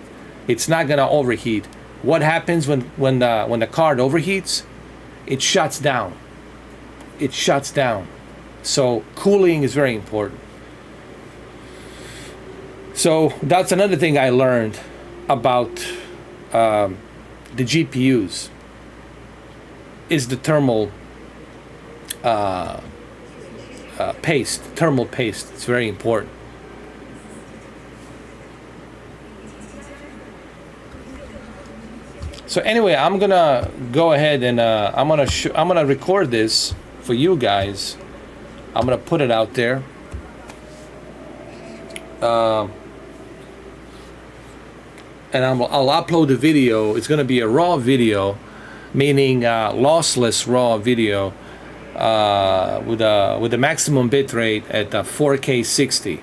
Speaker 1: It's not gonna overheat. What happens when the card overheats? It shuts down. It shuts down. So cooling is very important. So that's another thing I learned about the GPUs is the thermal paste, thermal paste. It's very important. So anyway, I'm gonna go ahead and I'm gonna record this for you guys. I'm gonna put it out there. And I'll upload the video. It's gonna be a raw video, meaning lossless raw video. with a maximum bit rate at 4K 60,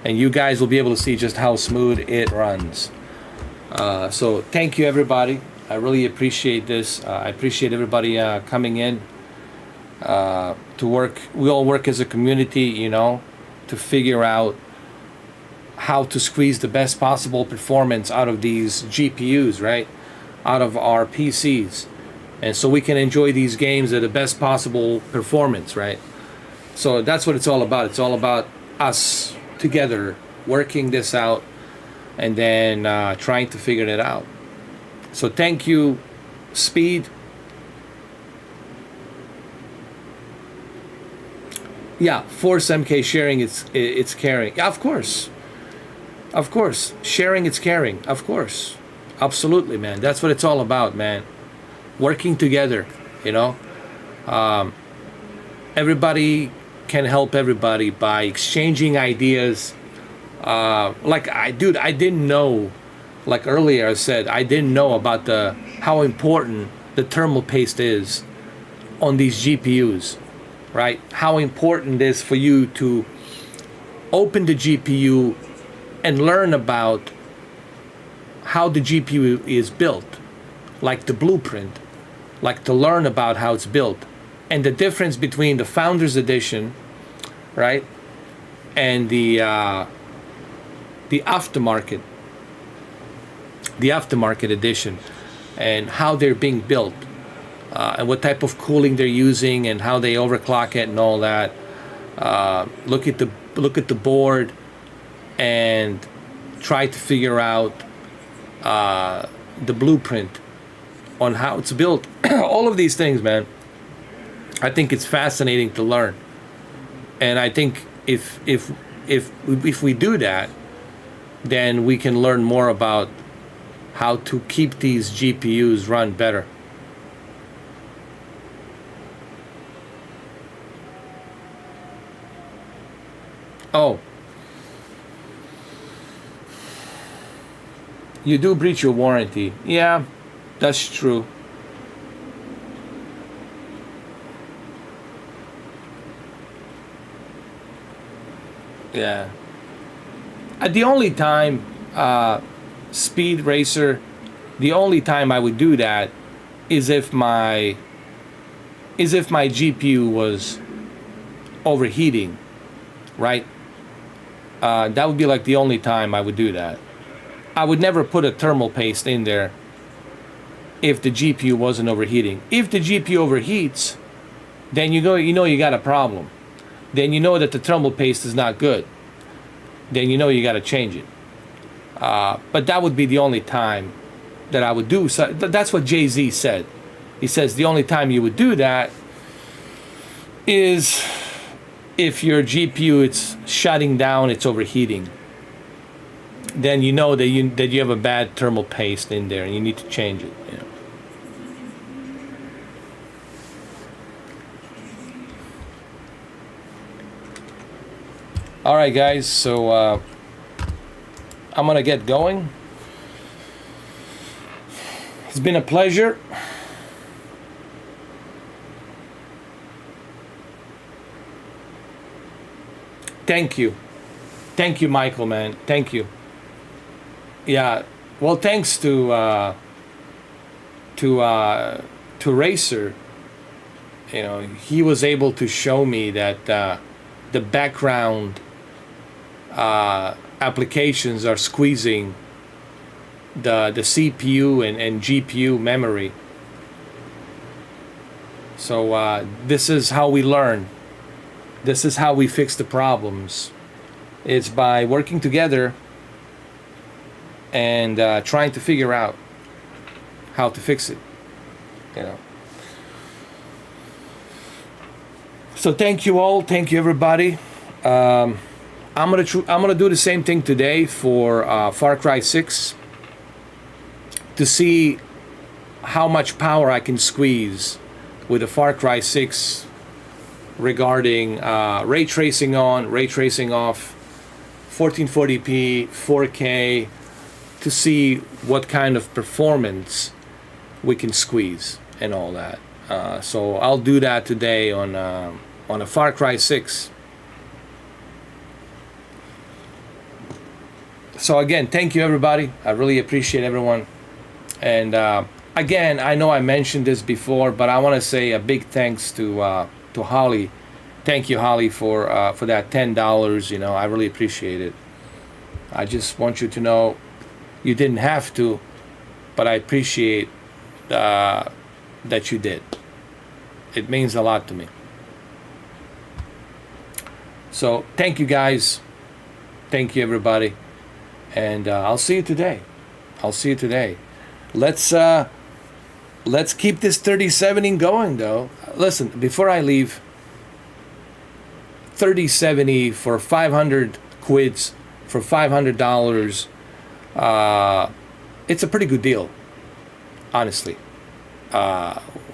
Speaker 1: and you guys will be able to see just how smooth it runs. So thank you, everybody. I really appreciate this. I appreciate everybody coming in to work. We all work as a community, you know, to figure out how to squeeze the best possible performance out of these GPUs, right? Out of our PCs. And so we can enjoy these games at the best possible performance, right? So that's what it's all about. It's all about us together working this out and then trying to figure it out. So thank you, Speed. Yeah, Force MK sharing, it's caring. Yeah, of course. Of course. Sharing, it's caring. Of course. Absolutely, man. That's what it's all about, man. Working together, you know. Everybody can help everybody by exchanging ideas. I didn't know, like earlier I said, I didn't know about how important the thermal paste is on these GPUs, right? How important it is for you to open the GPU and learn about how the GPU is built, like the blueprint, like to learn about how it's built, and the difference between the Founders Edition, right, and the aftermarket edition, and how they're being built, and what type of cooling they're using, and how they overclock it, and all that. Look at the board, and try to figure out the blueprint on how it's built. All of these things, man. I think it's fascinating to learn, and I think if we do that, then we can learn more about how to keep these GPUs run better. Oh, you do breach your warranty. Yeah, that's true. Yeah. The only time, Speed Racer, the only time I would do that is if my GPU was overheating, right? That would be like the only time I would do that. I would never put a thermal paste in there if the GPU wasn't overheating. If the GPU overheats, then you know you got a problem. Then you know that the thermal paste is not good. Then you know you got to change it. But that would be the only time that I would do. So that's what Jay-Z said. He says the only time you would do that is if your GPU it's shutting down, it's overheating. Then you know that you have a bad thermal paste in there, and you need to change it. You know. All right, guys. So I'm gonna get going. It's been a pleasure. Thank you, Michael, man. Thank you. Yeah, well, thanks to Racer. You know, he was able to show me that the background applications are squeezing the CPU and GPU memory. So this is how we learn. This is how we fix the problems. It's by working together and trying to figure out how to fix it. You know. So thank you all. Thank you, everybody. I'm gonna do the same thing today for Far Cry 6 to see how much power I can squeeze with the Far Cry 6 regarding ray tracing on, ray tracing off, 1440p, 4K, to see what kind of performance we can squeeze and all that. So I'll do that today on a Far Cry 6. So again, thank you everybody. I really appreciate everyone. And again, I know I mentioned this before, but I want to say a big thanks to Holly. Thank you, Holly, for that $10. You know, I really appreciate it. I just want you to know you didn't have to, but I appreciate that you did. It means a lot to me. So thank you guys. Thank you everybody. And I'll see you today. I'll see you today. Let's keep this 3070 going though. Listen, before I leave, 3070 for 500 quids, for $500, it's a pretty good deal, honestly.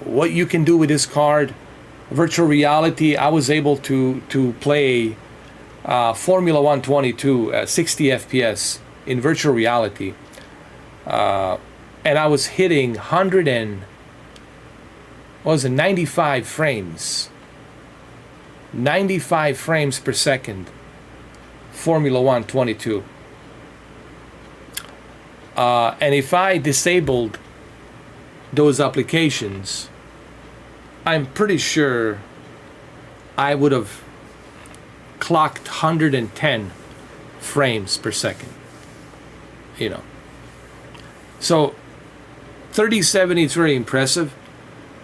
Speaker 1: What you can do with this card, virtual reality, I was able to play Formula 122 60 FPS in virtual reality, and I was hitting 95 frames, 95 frames per second, Formula 122. And if I disabled those applications, I'm pretty sure I would have clocked 110 frames per second. You know. So 3070 is very impressive.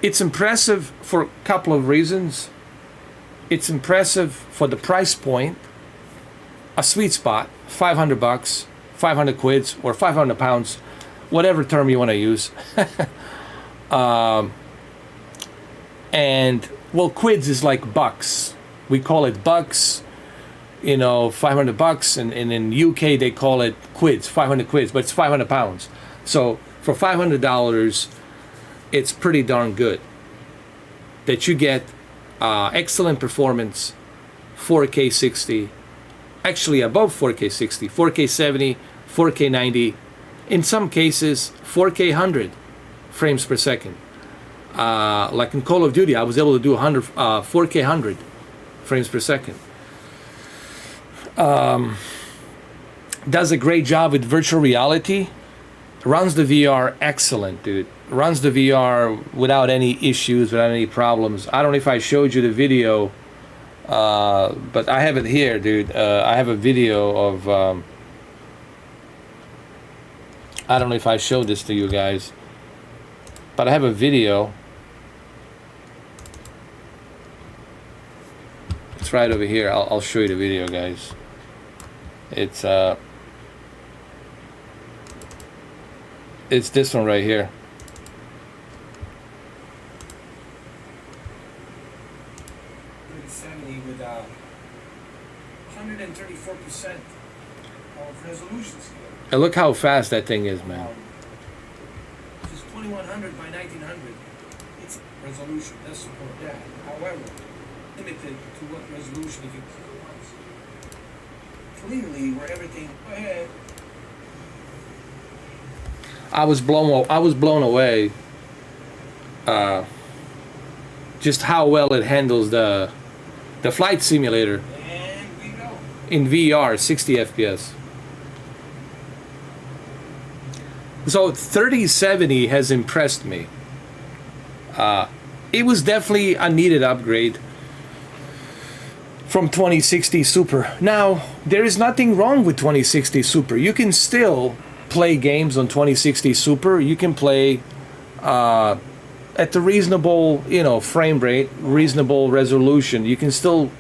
Speaker 1: It's impressive for a couple of reasons. It's impressive for the price point, a sweet spot, $500, 500 quids, or 500 pounds, whatever term you want to use. And well, quids is like bucks. We call it bucks, you know, $500, and in UK they call it quids, 500 quids, but it's 500 pounds. So for $500, it's pretty darn good that you get excellent performance, 4K 60, actually above 4K 60, 4K 70, 4K 90, in some cases 4K 100 frames per second. Like in Call of Duty, I was able to do 4K 100 frames per second. Does a great job with virtual reality. Runs the VR excellent, dude. Runs the VR without any issues, without any problems. I don't know if I showed you the video, but I have it here, dude. I have a video of I don't know if I showed this to you guys, but I have a video. It's right over here. I'll show you the video, guys. It's this one right here. With 134% of resolution scale. And look how fast that thing is, man. This is 2100 by 1900. It's resolution. Does support that. However, limited to what resolution you can clearly where everything. Go ahead. I was blown away. Just how well it handles the flight simulator. And we go. In VR, 60 FPS. So 3070 has impressed me. It was definitely a needed upgrade from 2060 Super. Now, there is nothing wrong with 2060 Super. You can still play games on 2060 Super. You can play at the reasonable, you know, frame rate, reasonable resolution. You can still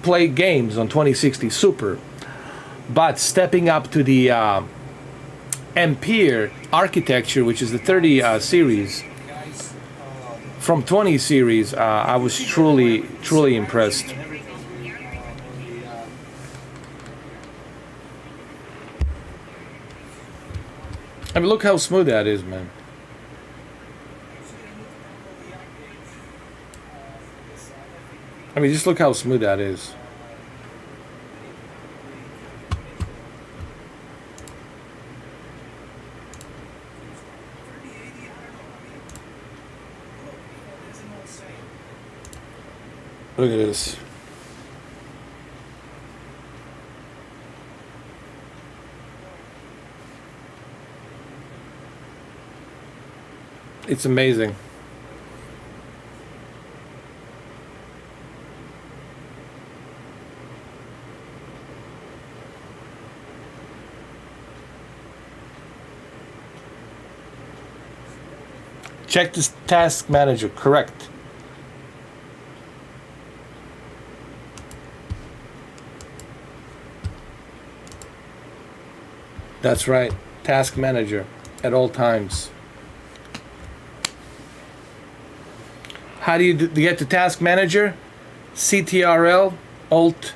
Speaker 1: play games on 2060 Super. But stepping up to the Ampere architecture, which is the 30 series, from 20 series, I was truly impressed. I mean, look how smooth that is, man. I mean, just look how smooth that is. Look at this. It's amazing. Check this task manager, correct. That's right, task manager at all times. How do you get to task manager? CTRL, Alt,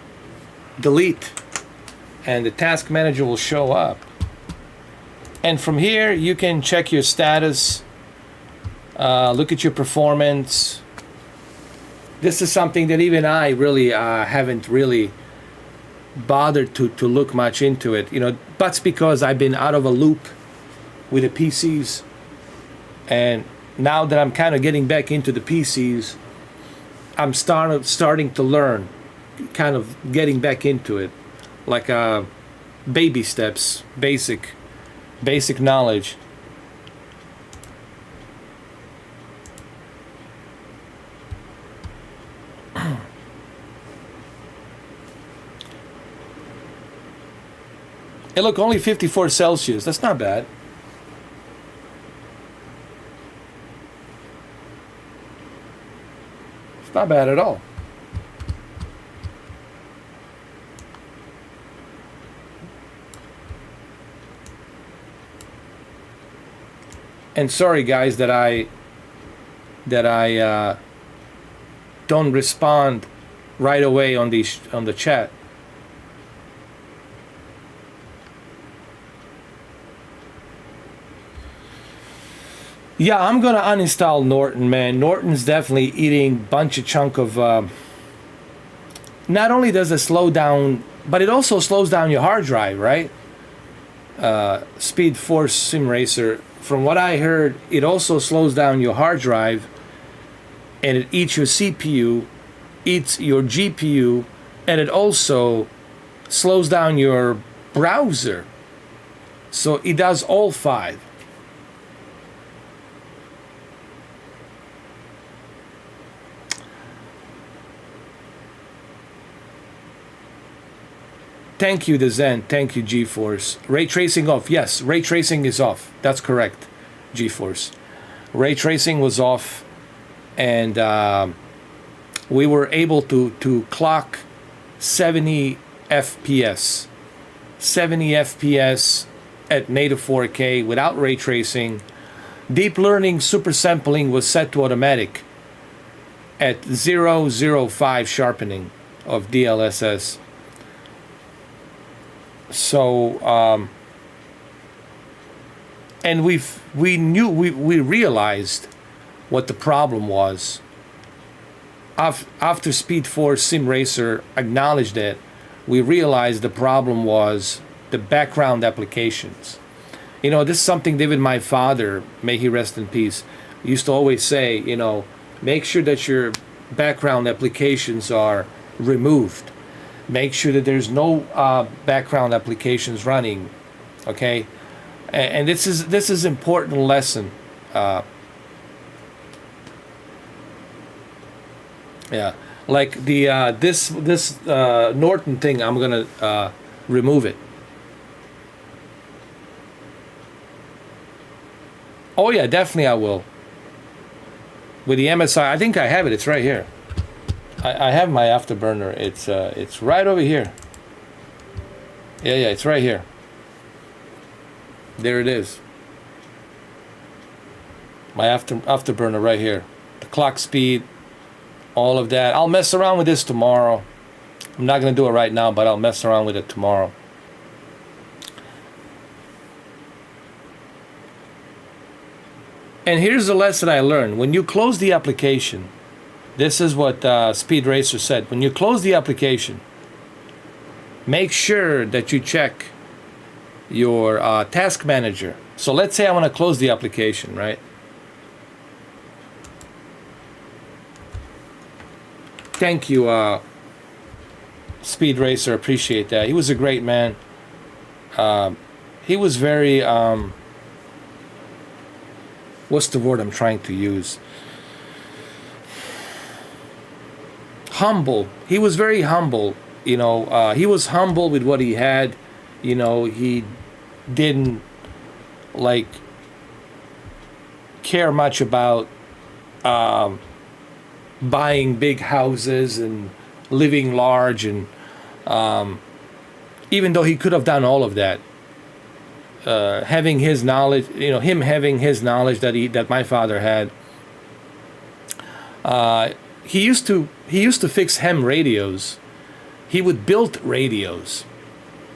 Speaker 1: Delete, and the task manager will show up. And from here, you can check your status, look at your performance. This is something that even I really haven't really bothered to look much into it. You know, that's because I've been out of a loop with the PCs, and now that I'm kind of getting back into the PCs, I'm starting to learn, kind of getting back into it, like baby steps, basic knowledge. Hey, look, only 54 Celsius. That's not bad. It's not bad at all. And sorry, guys, that I don't respond right away on the chat. Yeah, I'm gonna uninstall Norton, man. Norton's definitely eating bunch of chunk of. Not only does it slow down, but it also slows down your hard drive, right? Speed Force Sim Racer. From what I heard, it also slows down your hard drive, and it eats your CPU, eats your GPU, and it also slows down your browser. So it does all five. Thank you, the Zen. Thank you, GeForce. Ray tracing off. Yes, ray tracing is off. That's correct, GeForce. Ray tracing was off, and we were able to clock 70 FPS. 70 FPS at native 4K without ray tracing. Deep learning super sampling was set to automatic at 0.05 sharpening of DLSS. So, and we realized what the problem was. After Speed Force Sim Racer acknowledged it, we realized the problem was the background applications. You know, this is something David, my father, may he rest in peace, used to always say, you know, make sure that your background applications are removed. Make sure that there's no background applications running, okay? And this is important lesson. Yeah, like the this Norton thing, I'm gonna remove it. Oh yeah, definitely I will. With the MSI, I think I have it. It's right here. I have my Afterburner. It's right over here. Yeah, it's right here. There it is. My Afterburner right here. The clock speed, all of that. I'll mess around with this tomorrow. I'm not gonna do it right now, but I'll mess around with it tomorrow. And here's the lesson I learned. When you close the application, this is what Speed Racer said. When you close the application, make sure that you check your task manager. So let's say I want to close the application, right? Thank you, Speed Racer. Appreciate that. He was a great man. He was very what's the word I'm trying to use? Humble. He was very humble. You know, he was humble with what he had. You know, he didn't like care much about buying big houses and living large, and even though he could have done all of that, having his knowledge, you know, him having his knowledge that my father had, he used to fix ham radios. He would build radios,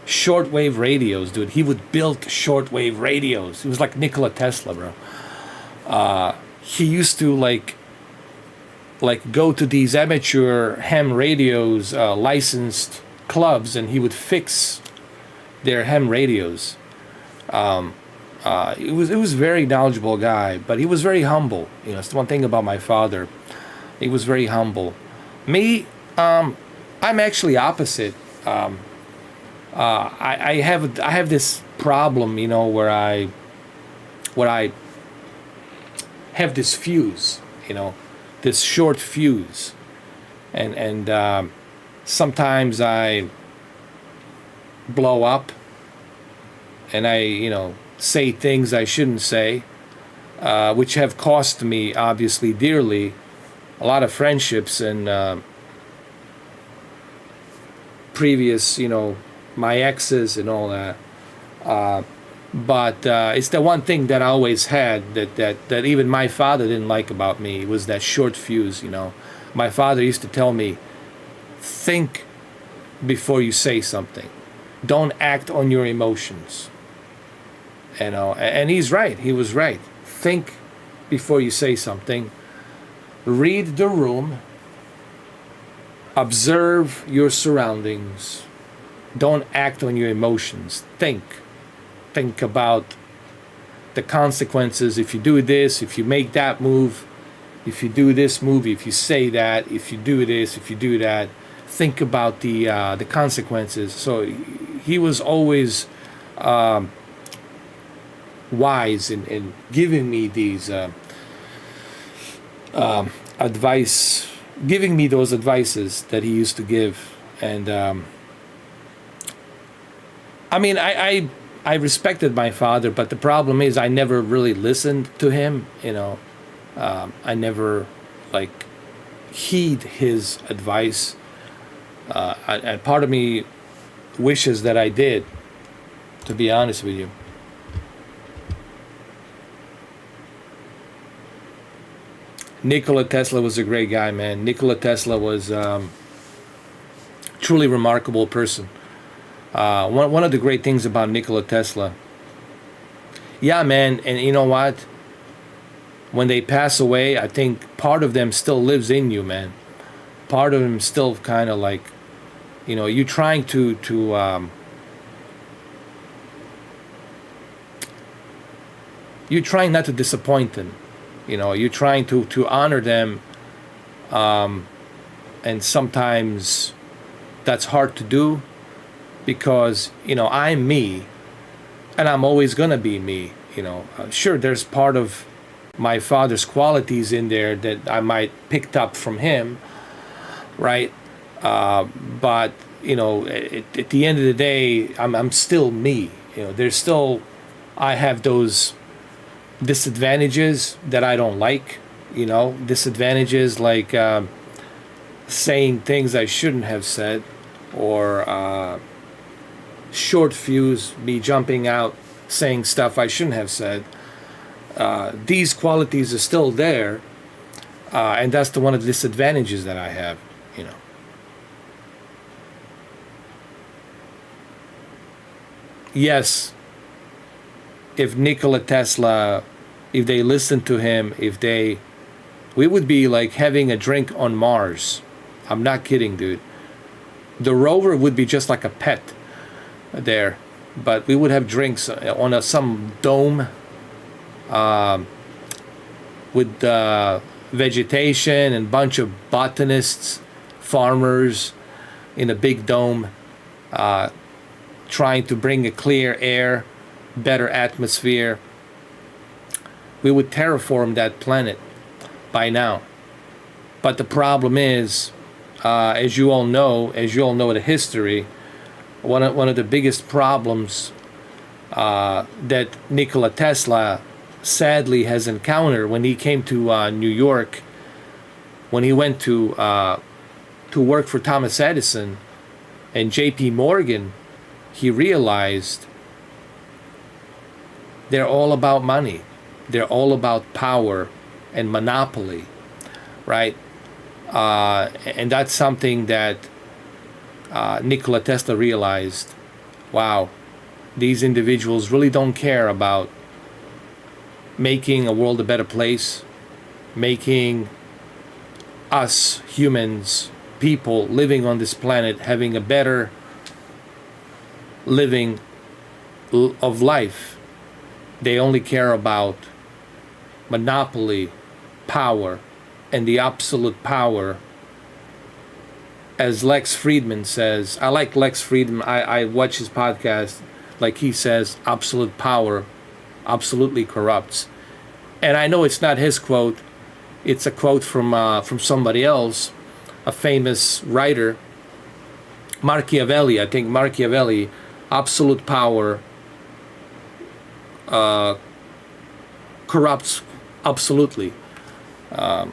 Speaker 1: shortwave radios, dude. He would build shortwave radios. He was like Nikola Tesla, bro. He used to like go to these amateur ham radios, licensed clubs, and he would fix their ham radios. It was a very knowledgeable guy, but he was very humble. You know, it's the one thing about my father. He was very humble. Me, I'm actually opposite. I have this problem, you know, where I have this fuse, you know, this short fuse, and sometimes I blow up, and I, you know, say things I shouldn't say, which have cost me obviously dearly, a lot of friendships and previous, you know, my exes and all that. But it's the one thing that I always had that even my father didn't like about me, was that short fuse, you know. My father used to tell me, think before you say something. Don't act on your emotions. You know, and he's right. He was right. Think before you say something. Read the room. Observe your surroundings. Don't act on your emotions. Think about the consequences if you do this, if you make that move, if you do this move, if you say that, if you do this, if you do that. Think about the consequences. So he was always wise in giving me these advice, giving me those advices that he used to give. And I mean, I respected my father, but the problem is I never really listened to him, you know. I never like heed his advice, and part of me wishes that I did, to be honest with you. Nikola Tesla was a great guy, man. Nikola Tesla was truly remarkable person. One of the great things about Nikola Tesla, yeah, man, and you know what? When they pass away, I think part of them still lives in you, man. Part of them still kind of like, you know, you trying to you're trying not to disappoint them. You know, you're trying to honor them, and sometimes that's hard to do, because, you know, I'm me, and I'm always gonna be me. You know, sure, there's part of my father's qualities in there that I might picked up from him, right? But you know, at the end of the day, I'm still me. You know, there's still, I have those disadvantages that I don't like. You know, disadvantages like saying things I shouldn't have said, or short fuse, me jumping out saying stuff I shouldn't have said. These qualities are still there, and that's one of the disadvantages that I have, you know. Yes, if Nikola Tesla, if they listened to him, we would be like having a drink on Mars. I'm not kidding, dude. The rover would be just like a pet there, but we would have drinks on some dome with vegetation and bunch of botanists farmers in a big dome, trying to bring a clear air, better atmosphere. We would terraform that planet by now. But the problem is, as you all know the history, one of the biggest problems that Nikola Tesla sadly has encountered when he came to New York, when he went to work for Thomas Edison and J.P. Morgan, he realized they're all about money. They're all about power and monopoly, right? And that's something that Nikola Tesla realized. Wow, these individuals really don't care about making a world a better place, making us humans, people living on this planet, having a better living of life. They only care about monopoly, power, and the absolute power. As Lex Friedman says, I like Lex Friedman, I watch his podcast, like he says, absolute power absolutely corrupts. And I know it's not his quote, it's a quote from somebody else, a famous writer, Machiavelli. I think Machiavelli, absolute power corrupts absolutely. But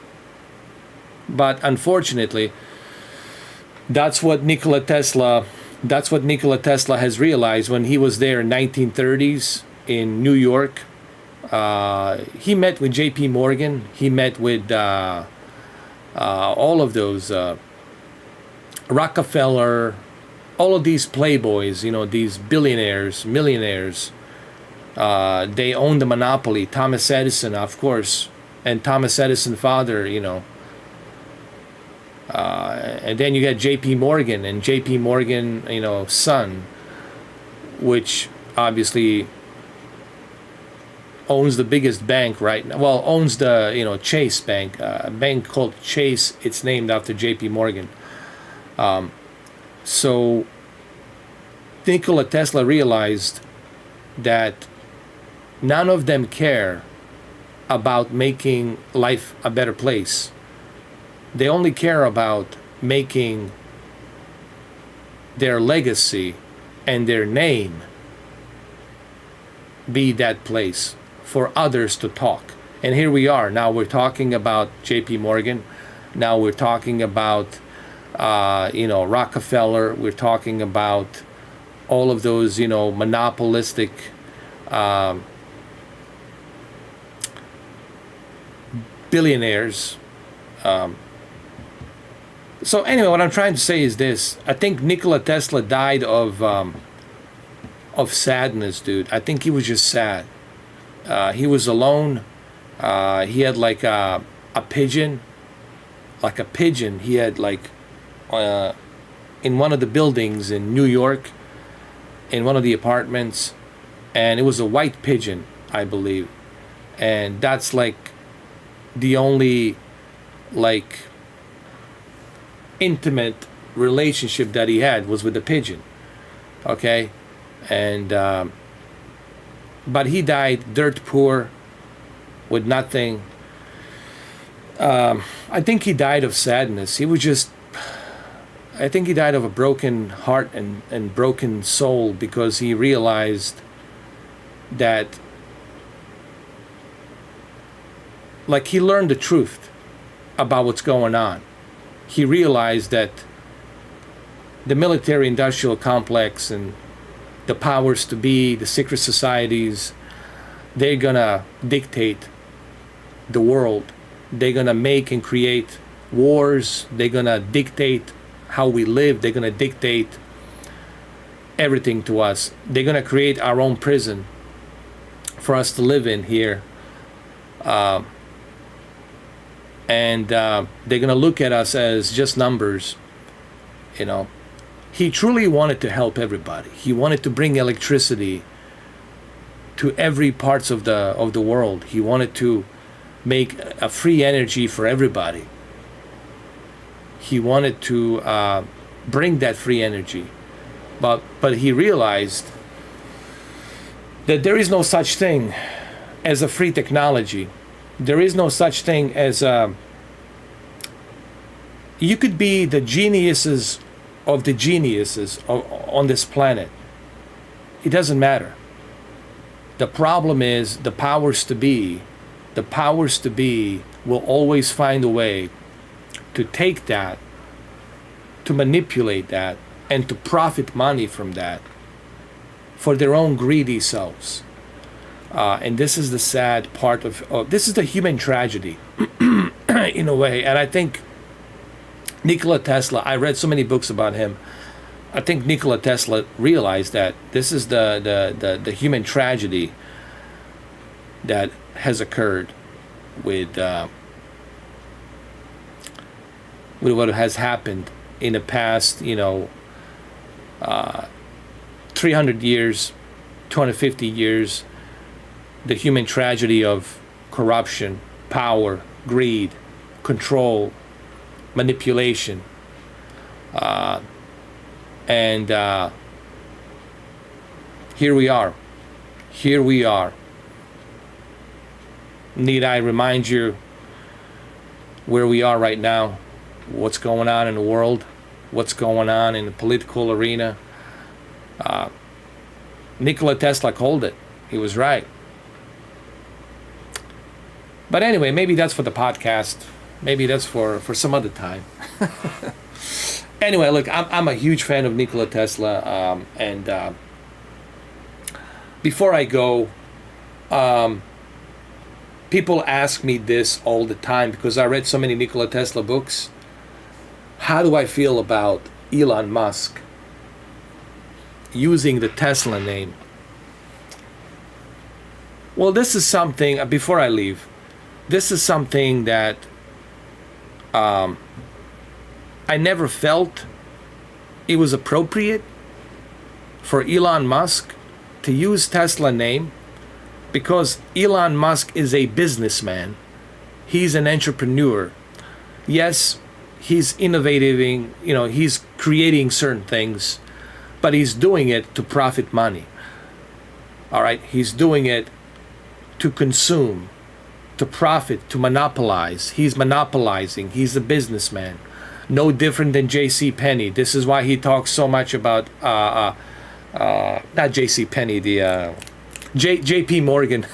Speaker 1: unfortunately, that's what Nikola Tesla has realized when he was there in 1930s in New York. He met with J.P. Morgan. He met with all of those Rockefeller, all of these playboys, these billionaires, millionaires. They own the monopoly. Thomas Edison, of course, and Thomas Edison's father, and then you got J.P. Morgan and J.P. Morgan, son, which obviously owns the biggest bank right now. Well, owns the Chase Bank, a bank called Chase. It's named after J.P. Morgan. So Nikola Tesla realized that none of them care about making life a better place. They only care about making their legacy and their name be that place for others to talk. And here we are. Now we're talking about J.P. Morgan. Now we're talking about, Rockefeller. We're talking about all of those, monopolistic billionaires. So anyway, what I'm trying to say is this. I think Nikola Tesla died of sadness, dude. I think he was just sad. He was alone. He had like a pigeon. Like a pigeon. He had in one of the buildings in New York, in one of the apartments, and it was a white pigeon, I believe. And that's like the only intimate relationship that he had was with the pigeon. Okay? And but he died dirt poor, with nothing. I think he died of sadness. I think he died of a broken heart and broken soul, because he realized that he learned the truth about what's going on. He realized that the military-industrial complex and the powers to be, the secret societies, they're gonna dictate the world. They're gonna make and create wars. They're gonna dictate how we live. They're gonna dictate everything to us. They're gonna create our own prison for us to live in here. And they're gonna look at us as just numbers. He truly wanted to help everybody. He wanted to bring electricity to every parts of the world. He wanted to make a free energy for everybody. He wanted to bring that free energy, but he realized that there is no such thing as a free technology. There is no such thing as you could be the geniuses of the geniuses on this planet. It doesn't matter. The problem is the powers to be. The powers to be will always find a way to take that, to manipulate that, and to profit money from that for their own greedy selves. And this is the sad part of this is the human tragedy in a way. And I think Nikola Tesla, I read so many books about him. I think Nikola Tesla realized that this is the human tragedy that has occurred with what has happened in the past, 300 years, 250 years, the human tragedy of corruption, power, greed, control, manipulation, and here we are. Need I remind you where we are right now? What's going on in the world? What's going on in the political arena? Nikola Tesla called it. He was right. But anyway, maybe that's for the podcast. Maybe that's for some other time. Anyway, look, I'm a huge fan of Nikola Tesla. And before I go, people ask me this all the time because I read so many Nikola Tesla books. How do I feel about Elon Musk using the Tesla name? Well, this is something, before I leave, this is something that I never felt it was appropriate for Elon Musk to use Tesla name, because Elon Musk is a businessman. He's an entrepreneur. Yes, he's innovating, he's creating certain things, but he's doing it to profit money. All right, he's doing it to consume, to profit, to monopolize. He's monopolizing. He's a businessman. No different than J.C. Penney. This is why he talks so much about not J.C. Penney, the J.P. Morgan.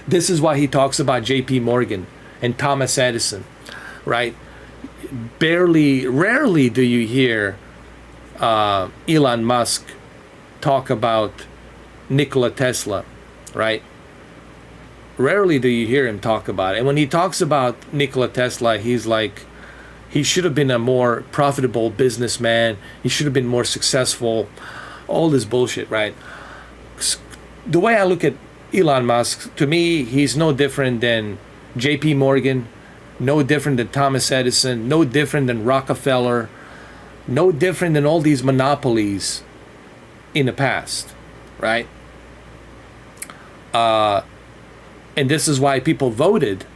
Speaker 1: This is why he talks about J.P. Morgan and Thomas Edison, right? Rarely do you hear Elon Musk talk about Nikola Tesla, right? Rarely do you hear him talk about it. And when he talks about Nikola Tesla, he's like, he should have been a more profitable businessman. He should have been more successful. All this bullshit, right? The way I look at Elon Musk, to me, he's no different than J.P. Morgan, no different than Thomas Edison, no different than Rockefeller, no different than all these monopolies in the past, right? And this is why people voted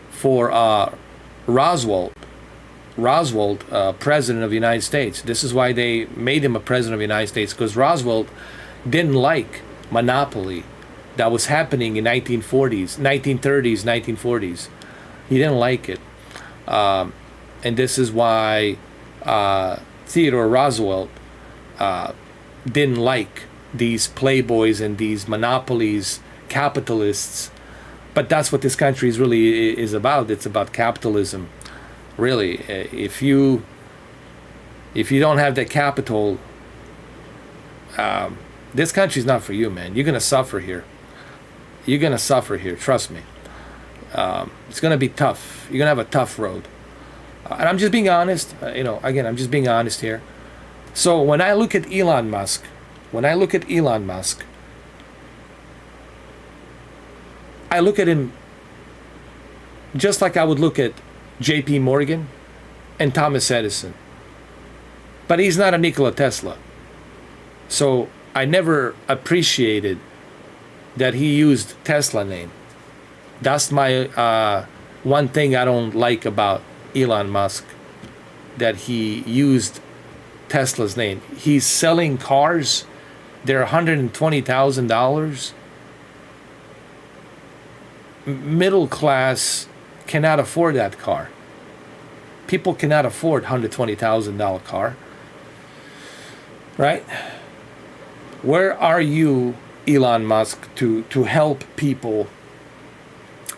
Speaker 1: for Roswell, president of the United States. This is why they made him a president of the United States, because Roswell didn't like monopoly that was happening in 1930s, 1940s. He didn't like it. And this is why Theodore Roosevelt didn't like these playboys and these monopolies, capitalists. But that's what this country is about. It's about capitalism. Really, if you don't have the capital, this country's not for you, man. You're gonna suffer here. You're gonna suffer here. Trust me. It's gonna be tough. You're gonna have a tough road. And I'm just being honest. Again, I'm just being honest here. So when I look at Elon Musk, I look at him just like I would look at J.P. Morgan and Thomas Edison. But he's not a Nikola Tesla. So I never appreciated that he used Tesla name. That's my one thing I don't like about Elon Musk that he used Tesla's name. He's selling cars. They're $120,000. Middle class cannot afford that car. People cannot afford $120,000 car. Right? Where are you, Elon Musk, to help people?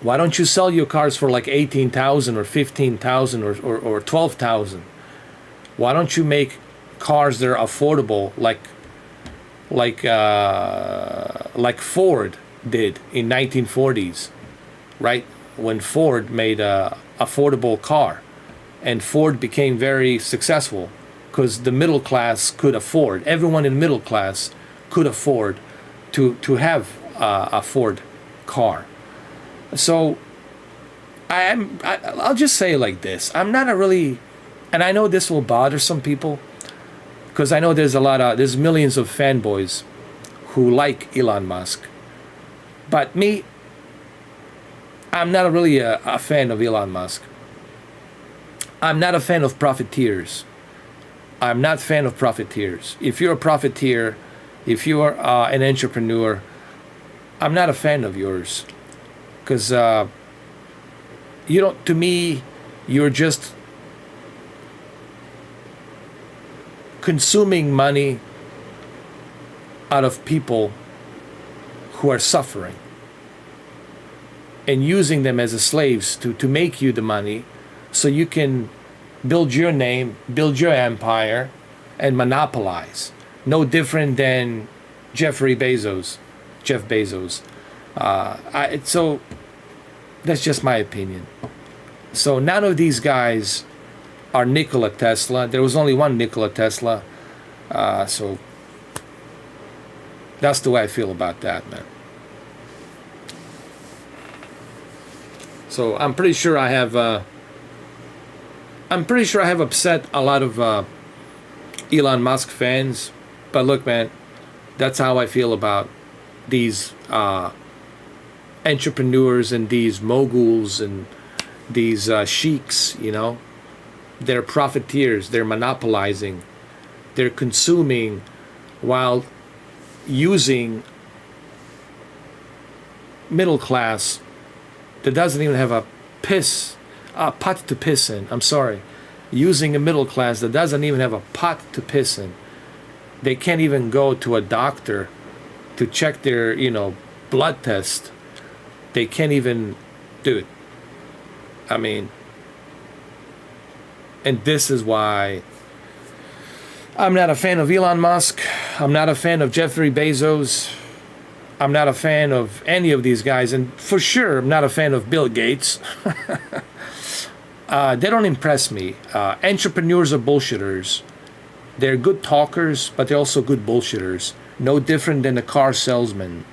Speaker 1: Why don't you sell your cars for like 18,000 or 15,000 or 12,000? Why don't you make cars that are affordable like Ford did in 1940s, right? When Ford made a affordable car, and Ford became very successful because the middle class could afford. Everyone in middle class could afford to have a Ford car. So I'll just say it like this. I'm not a really, and I know this will bother some people, because I know there's millions of fanboys who like Elon Musk. But me, I'm not really a fan of Elon Musk. I'm not a fan of profiteers. I'm not a fan of profiteers. If you're a profiteer, if you are an entrepreneur, I'm not a fan of yours. Because you don't, to me, you're just consuming money out of people who are suffering and using them as slaves to make you the money so you can build your name, build your empire, and monopolize. No different than Jeff Bezos. So that's just my opinion. So none of these guys are Nikola Tesla. There was only one Nikola Tesla. So that's the way I feel about that, man. So I'm pretty sure I have upset a lot of Elon Musk fans. But look, man, that's how I feel about these entrepreneurs and these moguls and these sheiks, you know. They're profiteers. They're monopolizing. They're consuming while using middle class that doesn't even have a pot to piss in. I'm sorry. Using a middle class that doesn't even have a pot to piss in. They can't even go to a doctor to check their, blood test. They can't even do it. I mean, and this is why I'm not a fan of Elon Musk. I'm not a fan of Jeffrey Bezos. I'm not a fan of any of these guys. And for sure, I'm not a fan of Bill Gates. They don't impress me. Entrepreneurs are bullshitters. They're good talkers, but they're also good bullshitters. No different than a car salesman.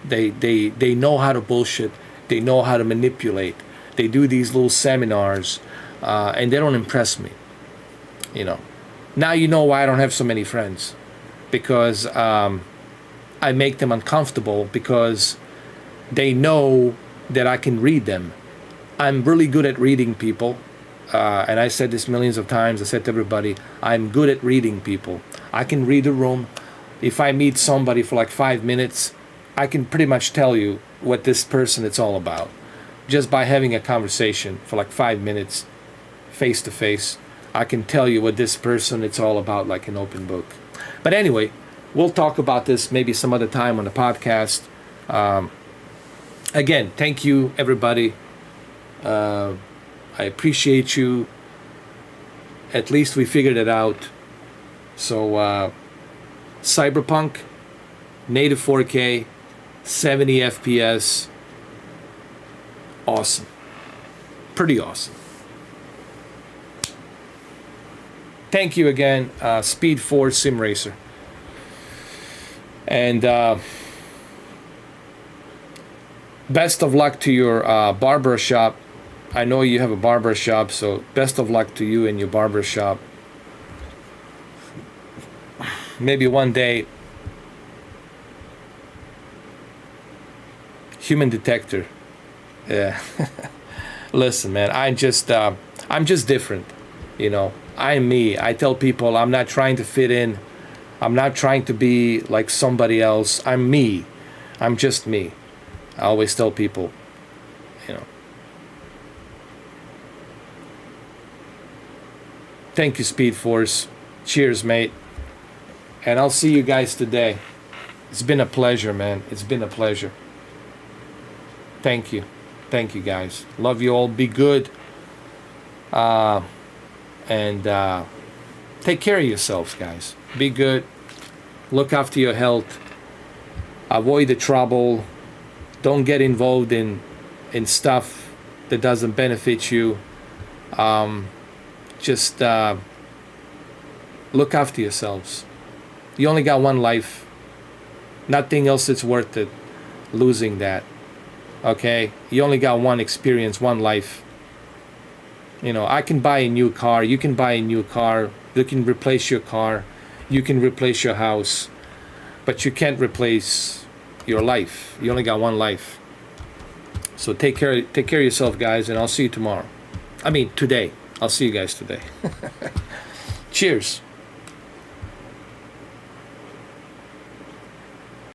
Speaker 1: They know how to bullshit. They know how to manipulate. They do these little seminars, and they don't impress me. Now you know why I don't have so many friends. Because I make them uncomfortable because they know that I can read them. I'm really good at reading people. And I said this millions of times. I said to everybody, I'm good at reading people. I can read a room. If I meet somebody for like 5 minutes, I can pretty much tell you what this person it's all about. Just by having a conversation for like 5 minutes, face to face, I can tell you what this person it's all about like an open book. But anyway, we'll talk about this maybe some other time on the podcast. Again, thank you, everybody. I appreciate you. At least we figured it out. So, CyberPunk, native 4K, 70 FPS. Awesome. Pretty awesome. Thank you again, Speed 4 Sim Racer. And best of luck to your barber shop. I know you have a barber shop, so best of luck to you and your barber shop. Maybe one day, human detector. Yeah. Listen, man, I'm just different, you know. I'm me. I tell people I'm not trying to fit in. I'm not trying to be like somebody else. I'm me. I'm just me. I always tell people, you know. Thank you, Speed Force. Cheers, mate. And I'll see you guys today. It's been a pleasure, man. It's been a pleasure. Thank you. Thank you, guys. Love you all. Be good. And take care of yourselves, guys. Be good. Look after your health. Avoid the trouble. Don't get involved in stuff that doesn't benefit you. Just look after yourselves. You only got one life. Nothing else is worth it. Losing that. Okay? You only got one experience, one life. You know, I can buy a new car. You can buy a new car. You can replace your car. You can replace your house. But you can't replace your life. You only got one life. So take care of yourself, guys, and I'll see you tomorrow. I mean, today. I'll see you guys today. Cheers.